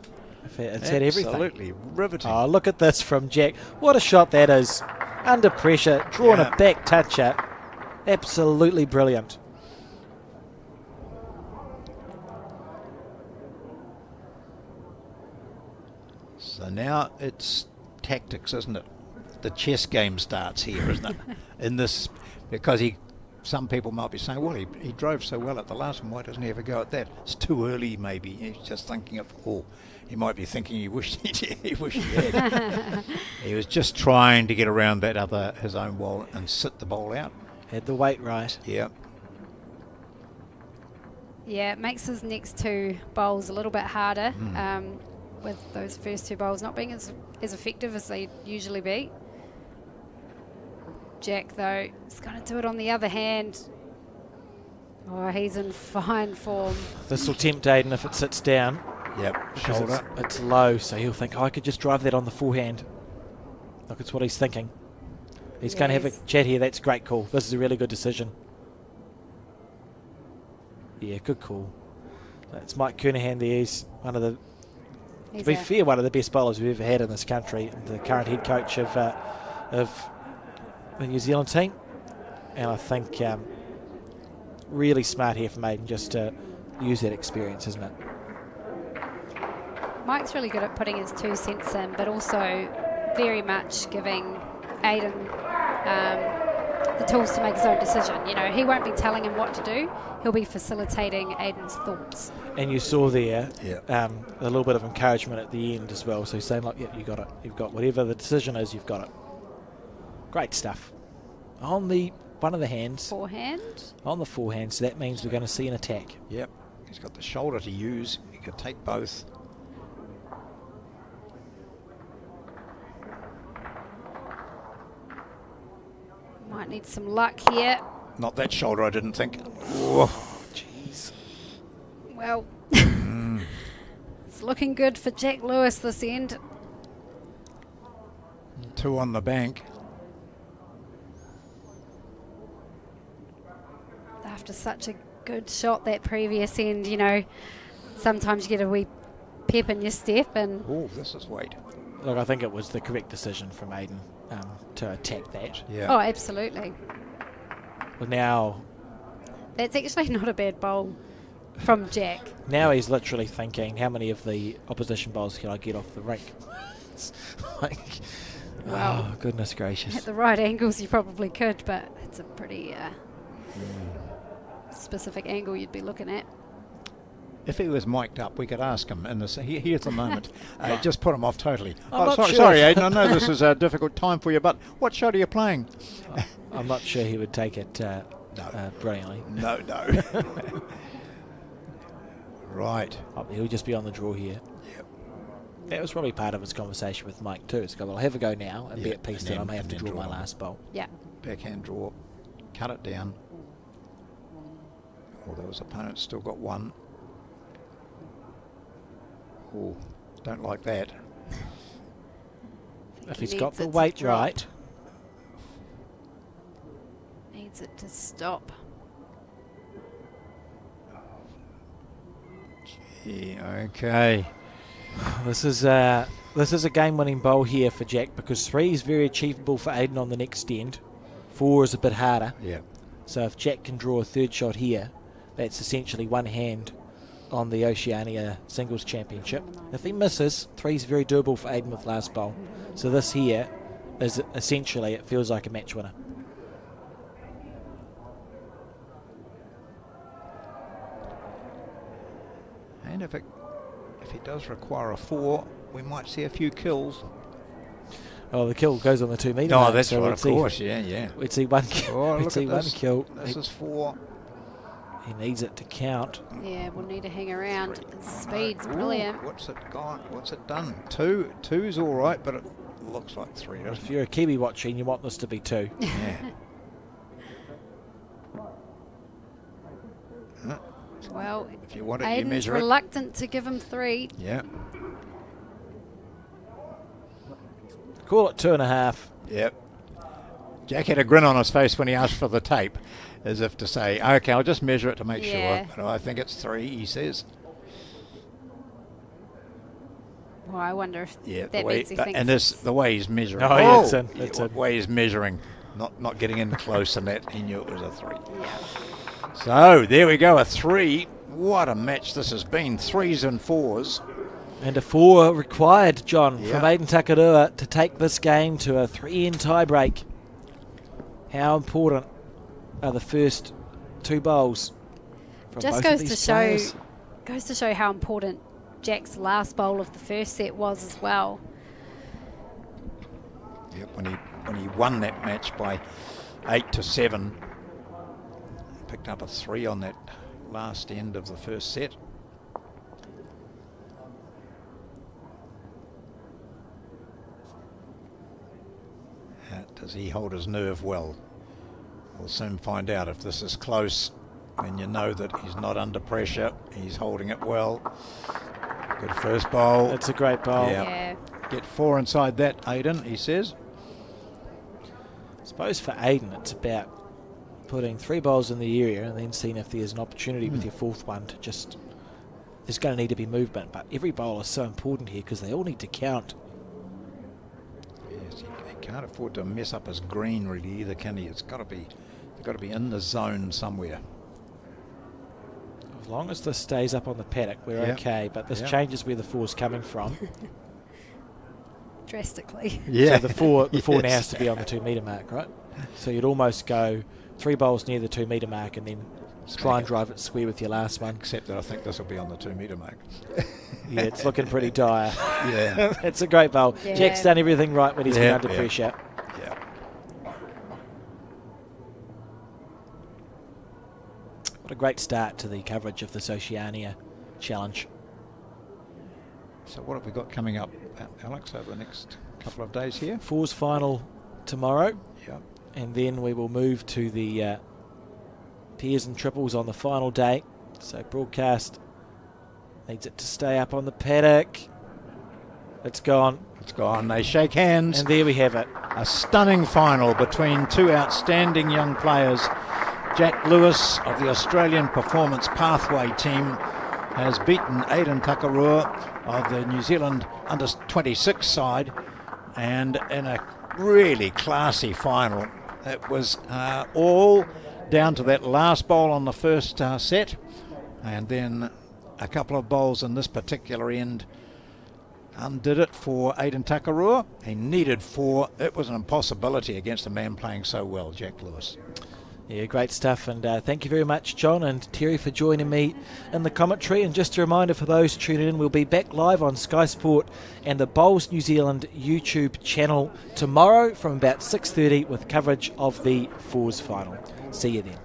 It's had everything. Absolutely riveting. Oh, look at this from Jack. What a shot that is. Under pressure, drawn Yeah. a back toucher. Absolutely brilliant. So now it's tactics, isn't it? The chess game starts here, isn't it? In this, because some people might be saying, well, he drove so well at the last one, why doesn't he ever go at that? It's too early, maybe. He's just thinking of, he might be thinking he wished he had. He was just trying to get around his own wall and sit the ball out. Had the weight right. Yeah. Yeah, it makes his next 2 bowls a little bit harder, with those first 2 bowls not being as effective as they usually be. Jack, though, is going to do it on the other hand. Oh, he's in fine form. This will tempt Aiden if it sits down. Yep. Because Shoulder. it's low, so he'll think, I could just drive that on the forehand. Look, it's what he's thinking. He's going to have a Yes. chat here. That's a great call. This is a really good decision. Yeah, good call. That's Mike Kernahan there. He's one of the, to He's be a- fair, one of the best bowlers we've ever had in this country. The current head coach of the New Zealand team. And I think really smart here from Aiden just to use that experience, isn't it? Mike's really good at putting his 2 cents in, but also very much giving Aiden the tools to make his own decision. You know, he won't be telling him what to do. He'll be facilitating Aiden's thoughts. And you saw there Yeah. a little bit of encouragement at the end as well. So he's saying, like, yeah, you got it. You've got whatever the decision is, you've got it. Great stuff. On the one of the hands, Forehand. on the forehand, so that means we're going to see an attack. Yep. He's got the shoulder to use. He could take both. Might need some luck here. Not that shoulder, I didn't think. Whoa. Jeez. Well, it's looking good for Jack Lewis this end. 2 on the bank. After such a good shot that previous end, you know, sometimes you get a wee pep in your step, and Oh, this is weight. Look, I think it was the correct decision from Aiden to attack that. Yeah. oh, absolutely. Well, now That's actually not a bad bowl from Jack. he's literally thinking, how many of the opposition bowls can I get off the rink? It's like, Wow. oh, goodness At gracious. the right angles, you probably could, but it's a pretty specific angle you'd be looking at. If he was mic'd up, we could ask him. And here's the moment. Just put him off totally. I'm not sorry, sure. sorry, Aiden. I know this is a difficult time for you, but what shot are you playing? I'm not sure he would take it brilliantly. No. Right. Oh, he'll just be on the draw here. Yep. That was probably part of his conversation with Mike too. It's go, well, I'll have a go now and be Yeah, at peace and that I then- may have and to then draw my draw. last bowl. Yeah. Backhand draw. Cut it down. Although his opponent's still got 1. Oh, don't like that. If he he's got needs the it to weight drop. right, Needs it to stop. Yeah, okay. this is a game-winning bowl here for Jack because 3 is very achievable for Aiden on the next end. 4 is a bit harder. Yeah. So if Jack can draw a 3rd shot here, that's essentially 1 hand on the Oceania Singles Championship. If he misses, 3 is very doable for Aiden with last bowl. So this here is essentially, it feels like a match winner. And if he does require a 4, we might see a few kills. Oh, the kill goes on the 2 metre. No, mark, that's so right, we'd of see- course. Yeah. We'd see one kill. Oh, We'd look see at one this. kill. This is 4. He needs it to count. Yeah, we'll need to hang around. His speed's brilliant. What's it got? What's it done? 2. 2's all right, but it looks like 3, If doesn't you're a Kiwi watching, you want this to be 2. it? Yeah. Well, If you want it, you Aiden's measure it. reluctant to give him 3. Yeah. Call it 2.5. Yep. Jack had a grin on his face when he asked for the tape, as if to say, okay, I'll just measure it to make Yeah. sure. But I think it's 3, he says. Well, I wonder if Yeah, that means he thinks and this the way he's measuring. Oh, yeah, it's in, it's the in. way he's measuring, not getting in close, and that he knew it was a 3. Yeah. So there we go, a 3. What a match this has been, 3s and 4s. And a 4 required, John, Yeah. from Aiden Takarua to take this game to a 3-end tiebreak. How important are the first 2 bowls? from Just both goes of to these show players? goes to show how important Jack's last bowl of the first set was as well. Yep, when he won that match by 8-7, picked up a 3 on that last end of the first set. Does he hold his nerve well? We'll soon find out if this is close. When you know that he's not under pressure, he's holding it well. Good first bowl. It's a great bowl. Yeah. Yeah. Get 4 inside that, Aiden, he says. I suppose for Aiden, it's about putting 3 bowls in the area and then seeing if there's an opportunity with your 4th one to just there's going to need to be movement, but every bowl is so important here because they all need to count. Yes, he can't afford to mess up his green really either, can he? They've got to be in the zone somewhere. As long as this stays up on the paddock, we're okay, but this changes where the 4's coming from. Drastically. So the 4 now has to be on the 2 metre mark, right? So you'd almost go 3 bowls near the 2 metre mark and then try and drive it square with your last one. Except that I think this will be on the 2 metre mark. Yeah, it's looking pretty dire. Yeah. It's a great bowl. Yeah. Jack's done everything right when he's been under Yeah. pressure. Yeah. What a great start to the coverage of this Oceania challenge. So what have we got coming up, Alex, over the next couple of days here? 4's final tomorrow, Yeah. and then we will move to the pairs and triples on the final day. So broadcast needs it to stay up on the paddock. It's gone. It's gone. They shake hands. And there we have it. A stunning final between two outstanding young players. Jack Lewis of the Australian Performance Pathway team has beaten Aidan Takarua of the New Zealand under-26 side, and in a really classy final. It was all down to that last bowl on the first set, and then a couple of bowls in this particular end undid it for Aidan Takarua. He needed 4. It was an impossibility against a man playing so well, Jack Lewis. Yeah, great stuff, and thank you very much, John and Terry, for joining me in the commentary. And just a reminder for those tuning in, we'll be back live on Sky Sport and the Bowls New Zealand YouTube channel tomorrow from about 6:30 with coverage of the 4's final. See you then.